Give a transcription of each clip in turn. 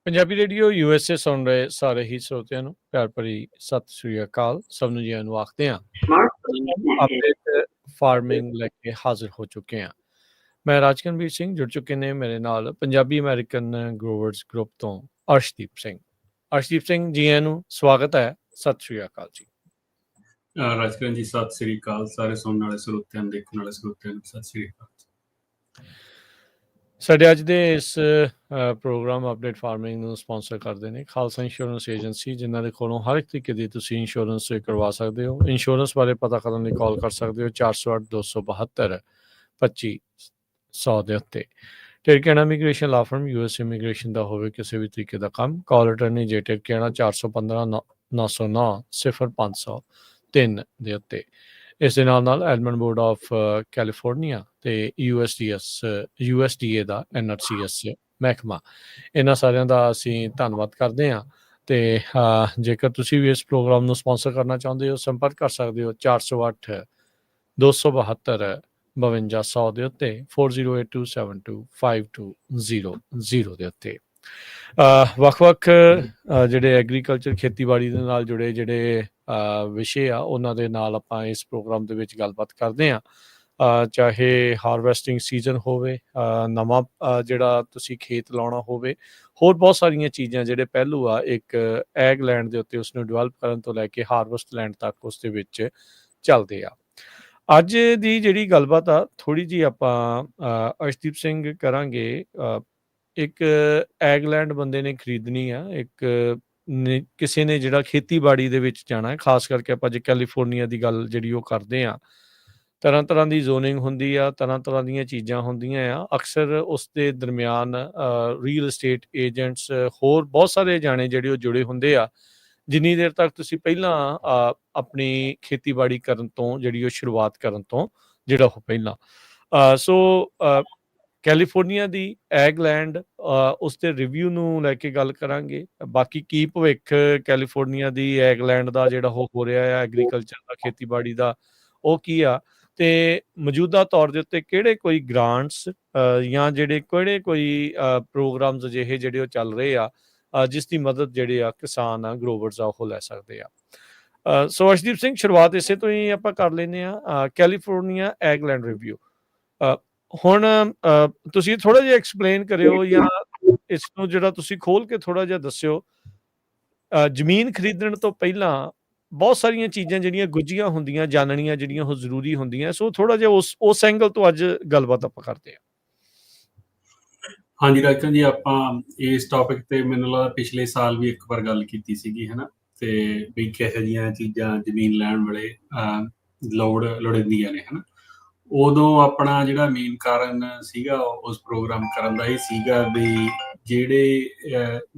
Punjabi radio USA ਸੁਣ ਰਹੇ ਸਾਰੇ ਹੀ ਸਰੋਤਿਆਂ ਨੂੰ ਪਿਆਰ ਭਰੀ ਸਤਿ ਸ੍ਰੀ ਅਕਾਲ। ਸਭ ਨੂੰ ਜੀ ਨੂੰ ਆਖਦੇ ਹਾਂ। ਅਪਡੇਟ ਫਾਰਮਿੰਗ ਲੈ ਕੇ ਹਾਜ਼ਰ ਹੋ ਚੁੱਕੇ ਹਾਂ। ਮੈਂ ਰਾਜਕਨਵੀਰ ਸਿੰਘ, ਜੁੜ ਚੁੱਕੇ ਨੇ ਮੇਰੇ ਨਾਲ ਪੰਜਾਬੀ ਅਮਰੀਕਨ ਗਰੋਵਰਸ ਗਰੁੱਪ ਤੋਂ ਅਰਸ਼ਦੀਪ ਸਿੰਘ। ਅਰਸ਼ਦੀਪ ਸਿੰਘ ਜੀ ਨੂੰ ਸਵਾਗਤ ਹੈ। ਸਤਿ ਸ੍ਰੀ ਅਕਾਲ ਜੀ। ਰਾਜਕਰਨ ਜੀ ਸਤਿ ਸ੍ਰੀ ਅਕਾਲ। ਸਾਰੇ ਸੁਣਨ ਵਾਲੇ ਸਰੋਤਿਆਂ ਨੂੰ, ਦੇਖਣ ਵਾਲੇ ਸਰੋਤਿਆਂ ਨੂੰ ਸਤਿ ਸ੍ਰੀ ਅਕਾਲ। ਸਾਡੇ ਅੱਜ ਦੇ ਇਸ ਪ੍ਰੋਗਰਾਮ ਅਪਡੇਟ ਫਾਰਮਿੰਗ ਨੂੰ ਸਪਾਂਸਰ ਕਰਦੇ ਨੇ ਖਾਲਸਾ ਇੰਸ਼ੋਰੈਂਸ ਏਜੰਸੀ, ਜਿਨ੍ਹਾਂ ਦੇ ਕੋਲੋਂ ਹਰ ਇੱਕ ਤਰੀਕੇ ਦੀ ਤੁਸੀਂ ਇੰਸ਼ੋਰੈਂਸ ਕਰਵਾ ਸਕਦੇ ਹੋ। ਇੰਸ਼ੋਰੈਂਸ ਬਾਰੇ ਪਤਾ ਕਰਨ ਲਈ ਕਾਲ ਕਰ ਸਕਦੇ ਹੋ 408 272 2500 ਦੇ ਉੱਤੇ। ਟਿਰਕੇਣਾ ਇਮੀਗ੍ਰੇਸ਼ਨ ਲਾ ਫਰਮ, US ਇਮੀਗ੍ਰੇਸ਼ਨ ਦਾ ਹੋਵੇ ਕਿਸੇ ਵੀ ਤਰੀਕੇ ਦਾ ਕੰਮ, ਕਾਲ ਅਟਰਨੀ ਜੇ ਟਿਰਕੇਣਾ 415 909 0503 ਦੇ ਉੱਤੇ। ਇਸ ਦੇ ਨਾਲ ਐਡਮਨ ਬੋਰਡ ਆਫ ਕੈਲੀਫੋਰਨੀਆ ਅਤੇ USDA ਦਾ NRCS ਮਹਿਕਮਾ, ਇਹਨਾਂ ਸਾਰਿਆਂ ਦਾ ਅਸੀਂ ਧੰਨਵਾਦ ਕਰਦੇ ਹਾਂ। ਅਤੇ ਜੇਕਰ ਤੁਸੀਂ ਵੀ ਇਸ ਪ੍ਰੋਗਰਾਮ ਨੂੰ ਸਪਾਂਸਰ ਕਰਨਾ ਚਾਹੁੰਦੇ ਹੋ, ਸੰਪਰਕ ਕਰ ਸਕਦੇ ਹੋ 408 272 5200 ਦੇ ਉੱਤੇ, 408272 5200 ਦੇ ਉੱਤੇ। ਵੱਖ-ਵੱਖ ਜਿਹੜੇ ਐਗਰੀਕਲਚਰ ਖੇਤੀਬਾੜੀ ਦੇ ਨਾਲ ਜੁੜੇ ਜਿਹੜੇ ਵਿਸ਼ੇ ਆ, ਉਹਨਾਂ ਦੇ ਨਾਲ ਆਪਾਂ ਇਸ ਪ੍ਰੋਗਰਾਮ ਦੇ ਵਿੱਚ ਗੱਲਬਾਤ ਕਰਦੇ ਹਾਂ। ਚਾਹੇ ਹਾਰਵੈਸਟਿੰਗ ਸੀਜ਼ਨ ਹੋਵੇ, ਨਵਾਂ ਜਿਹੜਾ ਤੁਸੀਂ ਖੇਤ ਲਾਉਣਾ ਹੋਵੇ, ਹੋਰ ਬਹੁਤ ਸਾਰੀਆਂ ਚੀਜ਼ਾਂ ਜਿਹੜੇ ਪਹਿਲੂ ਆ ਇੱਕ ਐਗ ਲੈਂਡ ਦੇ ਉੱਤੇ ਉਸਨੂੰ ਡਿਵੈਲਪ ਕਰਨ ਤੋਂ ਲੈ ਕੇ ਹਾਰਵੈਸਟ ਲੈਂਡ ਤੱਕ ਉਸ ਦੇ ਵਿੱਚ ਚੱਲਦੇ ਆ। ਅੱਜ ਦੀ ਜਿਹੜੀ ਗੱਲਬਾਤ ਆ, ਥੋੜ੍ਹੀ ਜਿਹੀ ਆਪਾਂ ਅਰਸ਼ਦੀਪ ਸਿੰਘ ਕਰਾਂਗੇ। ਇੱਕ ਐਗਲੈਂਡ ਬੰਦੇ ਨੇ ਖਰੀਦਣੀ ਆ, ਕਿਸੇ ਨੇ ਜਿਹੜਾ ਖੇਤੀਬਾੜੀ ਦੇ ਵਿੱਚ ਜਾਣਾ ਹੈ, ਖਾਸ ਕਰਕੇ ਆਪਾਂ ਜੇ ਕੈਲੀਫੋਰਨੀਆ ਦੀ ਗੱਲ ਜਿਹੜੀ ਉਹ ਕਰਦੇ ਹਾਂ, ਤਰ੍ਹਾਂ ਤਰ੍ਹਾਂ ਦੀ ਜ਼ੋਨਿੰਗ ਹੁੰਦੀ ਆ, ਤਰ੍ਹਾਂ ਤਰ੍ਹਾਂ ਦੀਆਂ ਚੀਜ਼ਾਂ ਹੁੰਦੀਆਂ ਆ। ਅਕਸਰ ਉਸ ਦੇ ਦਰਮਿਆਨ ਰੀਅਲ estate ਏਜੰਟਸ, ਹੋਰ ਬਹੁਤ ਸਾਰੇ ਜਾਣੇ ਜਿਹੜੇ ਉਹ ਜੁੜੇ ਹੁੰਦੇ ਆ। ਜਿੰਨੀ ਦੇਰ ਤੱਕ ਤੁਸੀਂ ਪਹਿਲਾਂ ਆਪਣੀ ਖੇਤੀਬਾੜੀ ਕਰਨ ਤੋਂ ਜਿਹੜੀ ਉਹ ਸ਼ੁਰੂਆਤ ਕਰਨ ਤੋਂ ਜਿਹੜਾ ਉਹ ਪਹਿਲਾਂ ਸੋ ਕੈਲੀਫੋਰਨੀਆ ਦੀ ਐਗਲੈਂਡ, ਉਸ ਦੇ ਰਿਵਿਊ ਨੂੰ ਲੈ ਕੇ ਗੱਲ ਕਰਾਂਗੇ। ਬਾਕੀ ਕੀ ਭਵਿੱਖ ਕੈਲੀਫੋਰਨੀਆ ਦੀ ਐਗਲੈਂਡ ਦਾ ਜਿਹੜਾ ਉਹ ਹੋ ਰਿਹਾ ਆ, ਐਗਰੀਕਲਚਰ ਦਾ, ਖੇਤੀਬਾੜੀ ਦਾ, ਉਹ ਕੀ ਆ, ਅਤੇ ਮੌਜੂਦਾ ਤੌਰ ਦੇ ਉੱਤੇ ਕਿਹੜੇ ਕੋਈ ਗ੍ਰਾਂਟਸ ਜਾਂ ਜਿਹੜੇ ਕਿਹੜੇ ਕੋਈ ਪ੍ਰੋਗਰਾਮਸ ਅਜਿਹੇ ਜਿਹੜੇ ਉਹ ਚੱਲ ਰਹੇ ਆ ਜਿਸ ਦੀ ਮਦਦ ਜਿਹੜੇ ਆ ਕਿਸਾਨ ਆ, ਗਰੋਵਰਸ ਆ, ਉਹ ਲੈ ਸਕਦੇ ਆ। ਸੋ ਅਰਸ਼ਦੀਪ ਸਿੰਘ, ਸ਼ੁਰੂਆਤ ਇਸੇ ਤੋਂ ਹੀ ਆਪਾਂ ਕਰ ਲੈਂਦੇ ਹਾਂ। ਕੈਲੀਫੋਰਨੀਆ ਐਗਲੈਂਡ ਰਿਵਿਊ, ਹੁਣ ਤੁਸੀਂ ਥੋੜ੍ਹਾ ਜਿਹਾ ਐਕਸਪਲੇਨ ਕਰਿਓ ਜਾਂ ਇਸ ਨੂੰ ਜਿਹੜਾ ਤੁਸੀਂ ਖੋਲ੍ਹ ਕੇ ਥੋੜ੍ਹਾ ਜਿਹਾ ਦੱਸਿਓ। ਜ਼ਮੀਨ ਖਰੀਦਣ ਤੋਂ ਪਹਿਲਾਂ ਬਹੁਤ ਸਾਰੀਆਂ ਚੀਜ਼ਾਂ ਜਿਹੜੀਆਂ ਗੁੱਝੀਆਂ ਹੁੰਦੀਆਂ, ਜਾਣਨੀਆਂ ਜਿਹੜੀਆਂ ਉਹ ਜ਼ਰੂਰੀ ਹੁੰਦੀਆਂ। ਸੋ ਥੋੜ੍ਹਾ ਜਿਹਾ ਉਸ ਐਂਗਲ ਤੋਂ ਅੱਜ ਗੱਲਬਾਤ ਆਪਾਂ ਕਰਦੇ ਹਾਂ। ਹਾਂਜੀ ਰਾਜਕਰਨ ਜੀ, ਆਪਾਂ ਇਸ ਟੌਪਿਕ ਤੇ ਮੈਨੂੰ ਲੱਗਦਾ ਪਿਛਲੇ ਸਾਲ ਵੀ ਇੱਕ ਵਾਰ ਗੱਲ ਕੀਤੀ ਸੀਗੀ, ਹੈ ਨਾ, ਤੇ ਵੀ ਕਿਹੋ ਜਿਹੀਆਂ ਚੀਜ਼ਾਂ ਜ਼ਮੀਨ ਲੈਣ ਵੇਲੇ ਲੋੜੀਂਦੀਆਂ ਨੇ, ਹੈ ਨਾ। ਉਦੋਂ ਆਪਣਾ ਜਿਹੜਾ ਮੇਨ ਕਾਰਨ ਸੀਗਾ ਉਸ ਪ੍ਰੋਗਰਾਮ ਕਰਨ ਦਾ ਇਹ ਸੀਗਾ ਵੀ ਜਿਹੜੇ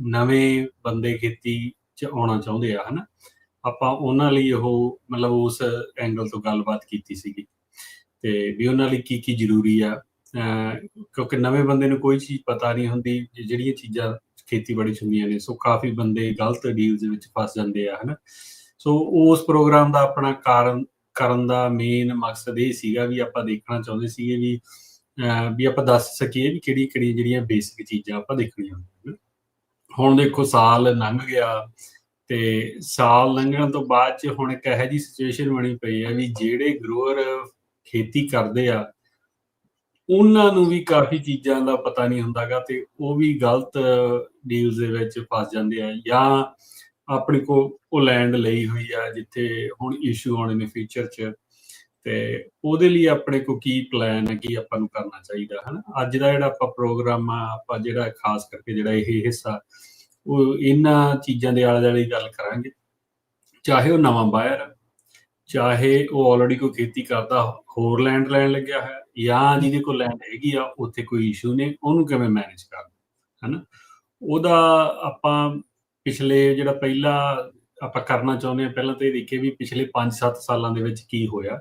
ਨਵੇਂ ਬੰਦੇ ਖੇਤੀ 'ਚ ਆਉਣਾ ਚਾਹੁੰਦੇ ਆ, ਹੈ ਨਾ, ਆਪਾਂ ਉਹਨਾਂ ਲਈ ਉਹ ਮਤਲਬ ਉਸ ਐਂਗਲ ਤੋਂ ਗੱਲਬਾਤ ਕੀਤੀ ਸੀਗੀ, ਅਤੇ ਵੀ ਉਹਨਾਂ ਲਈ ਕੀ ਕੀ ਜ਼ਰੂਰੀ ਆ। ਕਿਉਂਕਿ ਨਵੇਂ ਬੰਦੇ ਨੂੰ ਕੋਈ ਚੀਜ਼ ਪਤਾ ਨਹੀਂ ਹੁੰਦੀ, ਜਿਹੜੀਆਂ ਚੀਜ਼ਾਂ ਖੇਤੀਬਾੜੀ 'ਚ ਹੁੰਦੀਆਂ ਨੇ। ਸੋ ਕਾਫੀ ਬੰਦੇ ਗਲਤ ਡੀਲਸ ਦੇ ਵਿੱਚ ਫਸ ਜਾਂਦੇ ਆ, ਹੈ ਨਾ। ਸੋ ਉਸ ਪ੍ਰੋਗਰਾਮ ਦਾ ਆਪਣਾ ਕਰਨ ਦਾ ਮੇਨ ਮਕਸਦ ਇਹ ਸੀਗਾ ਵੀ ਆਪਾਂ ਦੇਖਣਾ ਚਾਹੁੰਦੇ ਸੀਗੇ ਵੀ ਆਪਾਂ ਦੱਸ ਸਕੀਏ ਵੀ ਕਿਹੜੀਆਂ ਜਿਹੜੀਆਂ ਬੇਸਿਕ ਚੀਜ਼ਾਂ ਆਪਾਂ ਦੇਖਣੀਆਂ ਹੁੰਦੀਆਂ। ਹੁਣ ਦੇਖੋ ਸਾਲ ਲੰਘ ਗਿਆ, ਅਤੇ ਸਾਲ ਲੰਘਣ ਤੋਂ ਬਾਅਦ 'ਚ ਹੁਣ ਇੱਕ ਇਹੋ ਜਿਹੀ ਸਿਚੁਏਸ਼ਨ ਬਣੀ ਪਈ ਆ ਵੀ ਜਿਹੜੇ ਗਰੋਅਰ ਖੇਤੀ ਕਰਦੇ ਆ ਉਹਨਾਂ ਨੂੰ ਵੀ ਕਾਫੀ ਚੀਜ਼ਾਂ ਦਾ ਪਤਾ ਨਹੀਂ ਹੁੰਦਾ ਗਾ, ਅਤੇ ਉਹ ਵੀ ਗਲਤ ਡੀਲਸ ਦੇ ਵਿੱਚ ਫਸ ਜਾਂਦੇ ਆ। ਜਾਂ ਆਪਣੇ ਕੋਲ ਉਹ ਲੈਂਡ ਲਈ ਹੋਈ ਆ ਜਿੱਥੇ ਹੁਣ ਇਸ਼ੂ ਆਉਣੇ ਨੇ ਫਿਊਚਰ 'ਚ, ਅਤੇ ਉਹਦੇ ਲਈ ਆਪਣੇ ਕੋਲ ਕੀ ਪਲਾਨ ਹੈ, ਕੀ ਆਪਾਂ ਨੂੰ ਕਰਨਾ ਚਾਹੀਦਾ, ਹੈ ਨਾ। ਅੱਜ ਦਾ ਜਿਹੜਾ ਆਪਾਂ ਪ੍ਰੋਗਰਾਮ ਆ, ਆਪਾਂ ਜਿਹੜਾ ਖਾਸ ਕਰਕੇ ਜਿਹੜਾ ਇਹ ਹਿੱਸਾ ਉਹ ਇਹਨਾਂ ਚੀਜ਼ਾਂ ਦੇ ਆਲੇ ਦੁਆਲੇ ਗੱਲ ਕਰਾਂਗੇ। ਚਾਹੇ ਉਹ ਨਵਾਂ ਬਾਇਰ ਆ, ਚਾਹੇ ਉਹ ਆਲਰੇਡੀ ਕੋਈ ਖੇਤੀ ਕਰਦਾ ਹੋਰ ਲੈਂਡ ਲੈਣ ਲੱਗਿਆ ਹੋਇਆ, ਜਾਂ ਜਿਹਦੇ ਕੋਲ ਲੈਂਡ ਹੈਗੀ ਆ ਉੱਥੇ ਕੋਈ ਇਸ਼ੂ ਨੇ, ਉਹਨੂੰ ਕਿਵੇਂ ਮੈਨੇਜ ਕਰਨਾ, ਹੈ ਨਾ। ਉਹਦਾ ਆਪਾਂ ਪਿਛਲੇ ਜਿਹੜਾ ਪਹਿਲਾਂ ਆਪਾਂ ਕਰਨਾ ਚਾਹੁੰਦੇ ਹਾਂ, ਪਹਿਲਾਂ ਤਾਂ ਇਹ ਦੇਖੀਏ ਵੀ ਪਿਛਲੇ 5-7 ਸਾਲਾਂ ਦੇ ਵਿੱਚ ਕੀ ਹੋਇਆ,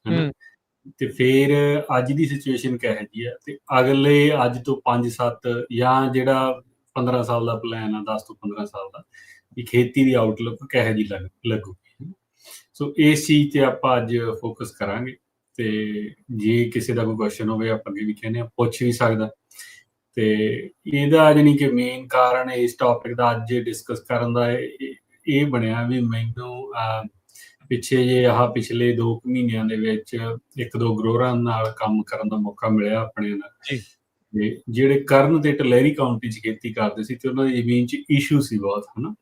ਹੈ ਨਾ, ਅਤੇ ਫਿਰ ਅੱਜ ਦੀ ਸਿਚੁਏਸ਼ਨ ਕਿਹੋ ਜਿਹੀ ਆ, ਅਤੇ ਅਗਲੇ ਅੱਜ ਤੋਂ 5-7 ਜਾਂ ਜਿਹੜਾ 15 ਸਾਲ ਦਾ ਪਲਾਨ ਆ, 10 ਤੋਂ 15 ਸਾਲ ਦਾ, ਵੀ ਖੇਤੀ ਦੀ ਆਊਟਲੁੱਕ ਕਿਹੋ ਜਿਹੀ ਲੱਗੂਗੀ। ਸੋ ਇਸ ਚੀਜ਼ 'ਤੇ ਆਪਾਂ ਅੱਜ ਫੋਕਸ ਕਰਾਂਗੇ, ਅਤੇ ਜੇ ਕਿਸੇ ਦਾ ਕੋਈ ਕੁਐਸ਼ਨ ਹੋਵੇ ਆਪਾਂ ਅੱਗੇ ਵੀ ਕਹਿੰਦੇ ਹਾਂ ਪੁੱਛ ਵੀ ਸਕਦਾ। ਤੇ ਇਹਦਾ ਜਾਣੀ ਕਿ ਮੇਨ ਕਾਰਨ ਇਸ ਟੌਪਿਕ ਦਾ ਅੱਜ ਡਿਸਕਸ ਕਰਨ ਦਾ ਇਹ ਬਣਿਆ ਵੀ ਮੈਨੂੰ ਪਿੱਛੇ ਜੇ ਪਿਛਲੇ 2 ਮਹੀਨਿਆਂ ਦੇ ਵਿੱਚ 1-2 ਗਰੋਰਾਂ ਨਾਲ ਕੰਮ ਕਰਨ ਦਾ ਮੌਕਾ ਮਿਲਿਆ ਆਪਣੇ ਨਾਲ, ਜੀ ਤੇ ਜਿਹੜੇ ਕਰਨ ਤੇ ਟਲੈਰੀ ਕਾਉਂਟੀ 'ਚ ਖੇਤੀ ਕਰਦੇ ਸੀ ਤੇ ਉਹਨਾਂ ਦੀ ਜ਼ਮੀਨ 'ਚ ਇਸ਼ੂ ਸੀ ਬਹੁਤ, ਹਨਾ।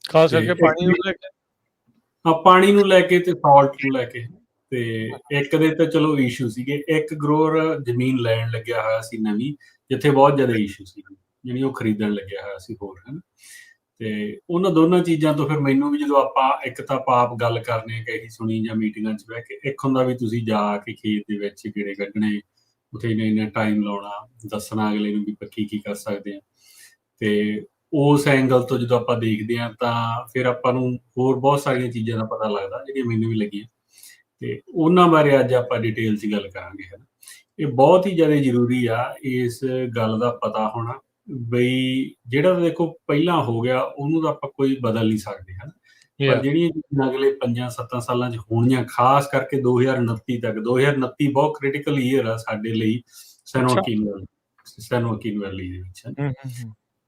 ਖਾਸ ਤੇ ਕਰਕੇ ਪਾਣੀ ਨੂੰ ਲੈ ਕੇ। ਪਾਣੀ ਨੂੰ ਲੈ ਕੇ ਤੇ ਸਾਲਟ ਨੂੰ ਲੈ ਕੇ, ਤੇ ਇੱਕ ਦੇ ਤਾਂ ਚਲੋ ਇਸ਼ੂ ਸੀਗੇ। ਇੱਕ ਗਰੋਅਰ ਜ਼ਮੀਨ ਲੈਣ ਲੱਗਿਆ ਹੋਇਆ ਸੀ ਨਵੀਂ, ਜਿੱਥੇ ਬਹੁਤ ਜ਼ਿਆਦਾ ਇਸ਼ੂ ਸੀ, ਜਿਹੜੀ ਉਹ ਖਰੀਦਣ ਲੱਗਿਆ ਹੋਇਆ ਸੀ ਹੋਰ, ਹਨਾ। ਤੇ ਉਹਨਾਂ ਦੋਨਾਂ ਚੀਜ਼ਾਂ ਤੋਂ ਫਿਰ ਮੈਨੂੰ ਵੀ, ਜਦੋਂ ਆਪਾਂ ਇੱਕ ਤਾਂ ਆਪ ਗੱਲ ਕਰਨੇ ਕਹੀ ਸੁਣੀ ਜਾਂ ਮੀਟਿੰਗਾਂ 'ਚ ਬਹਿ ਕੇ, ਇੱਕ ਹੁੰਦਾ ਵੀ ਤੁਸੀਂ ਜਾ ਕੇ ਖੇਤ ਦੇ ਵਿੱਚ ਗੇੜੇ ਕੱਢਣੇ, ਉੱਥੇ ਇੰਨਾ ਟਾਈਮ ਲਾਉਣਾ, ਦੱਸਣਾ ਅਗਲੇ ਨੂੰ ਵੀ ਆਪਾਂ ਕੀ ਕਰ ਸਕਦੇ ਹਾਂ। ਤੇ ਉਸ ਐਂਗਲ ਤੋਂ ਜਦੋਂ ਆਪਾਂ ਦੇਖਦੇ ਹਾਂ ਤਾਂ ਫਿਰ ਆਪਾਂ ਨੂੰ ਹੋਰ ਬਹੁਤ ਸਾਰੀਆਂ ਚੀਜ਼ਾਂ ਦਾ ਪਤਾ ਲੱਗਦਾ, ਜਿਹੜੀਆਂ ਮੈਨੂੰ ਵੀ ਲੱਗੀਆਂ, ਤੇ ਉਹਨਾਂ ਬਾਰੇ ਅੱਜ ਆਪਾਂ ਡਿਟੇਲ 'ਚ ਗੱਲ ਕਰਾਂਗੇ, ਹਨਾ। ਇਹ ਬਹੁਤ ਹੀ ਜ਼ਿਆਦਾ ਜ਼ਰੂਰੀ ਆ ਇਸ ਗੱਲ ਦਾ ਪਤਾ ਹੋਣਾ ਬਈ ਜਿਹੜਾ ਤਾਂ ਦੇਖੋ ਪਹਿਲਾਂ ਹੋ ਗਿਆ ਉਹਨੂੰ ਤਾਂ ਆਪਾਂ ਕੋਈ ਬਦਲ ਨਹੀਂ ਸਕਦੇ, ਹਨਾ। ਪਰ ਜਿਹੜੀਆਂ ਚੀਜ਼ਾਂ ਅਗਲੇ 5-7 ਸਾਲਾਂ 'ਚ ਹੋਣੀਆਂ, ਖਾਸ ਕਰਕੇ 2029 ਤੱਕ, 2029 ਬਹੁਤ ਕ੍ਰਿਟੀਕਲ ਈਅਰ ਆ ਸਾਡੇ ਲਈ ਸੈਨੋਕਿਨ ਵੈਲੀ ਦੇ ਵਿੱਚ,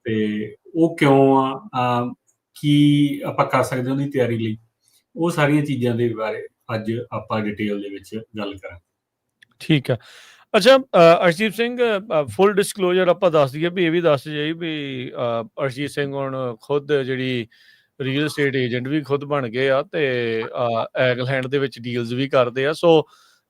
ਤੇ ਉਹ ਕਿਉਂ ਆ, ਕੀ ਆਪਾਂ ਕਰ ਸਕਦੇ ਹਾਂ ਉਹਦੀ ਤਿਆਰੀ ਲਈ, ਉਹ ਸਾਰੀਆਂ ਚੀਜ਼ਾਂ ਦੇ ਬਾਰੇ ਅੱਜ ਆਪਾਂ ਡਿਟੇਲ ਦੇ ਵਿੱਚ ਗੱਲ ਕਰਾਂਗੇ। ਠੀਕ ਹੈ। ਅੱਛਾ ਅਰਸ਼ਦੀਪ ਸਿੰਘ, ਫੁੱਲ ਡਿਸਕਲੋਜ਼ਰ ਆਪਾਂ ਦੱਸ ਦਈਏ ਵੀ ਇਹ ਵੀ ਦੱਸ ਜਾਈ ਵੀ ਅਰਸ਼ਜੀਤ ਸਿੰਘ ਹੁਣ ਖੁਦ ਜਿਹੜੀ ਰੀਅਲ estate ਏਜੰਟ ਵੀ ਖੁਦ ਬਣ ਗਏ ਆ, ਤੇ ਐਗਲੈਂਡ ਦੇ ਵਿੱਚ ਡੀਲਸ ਵੀ ਕਰਦੇ ਆ। ਸੋ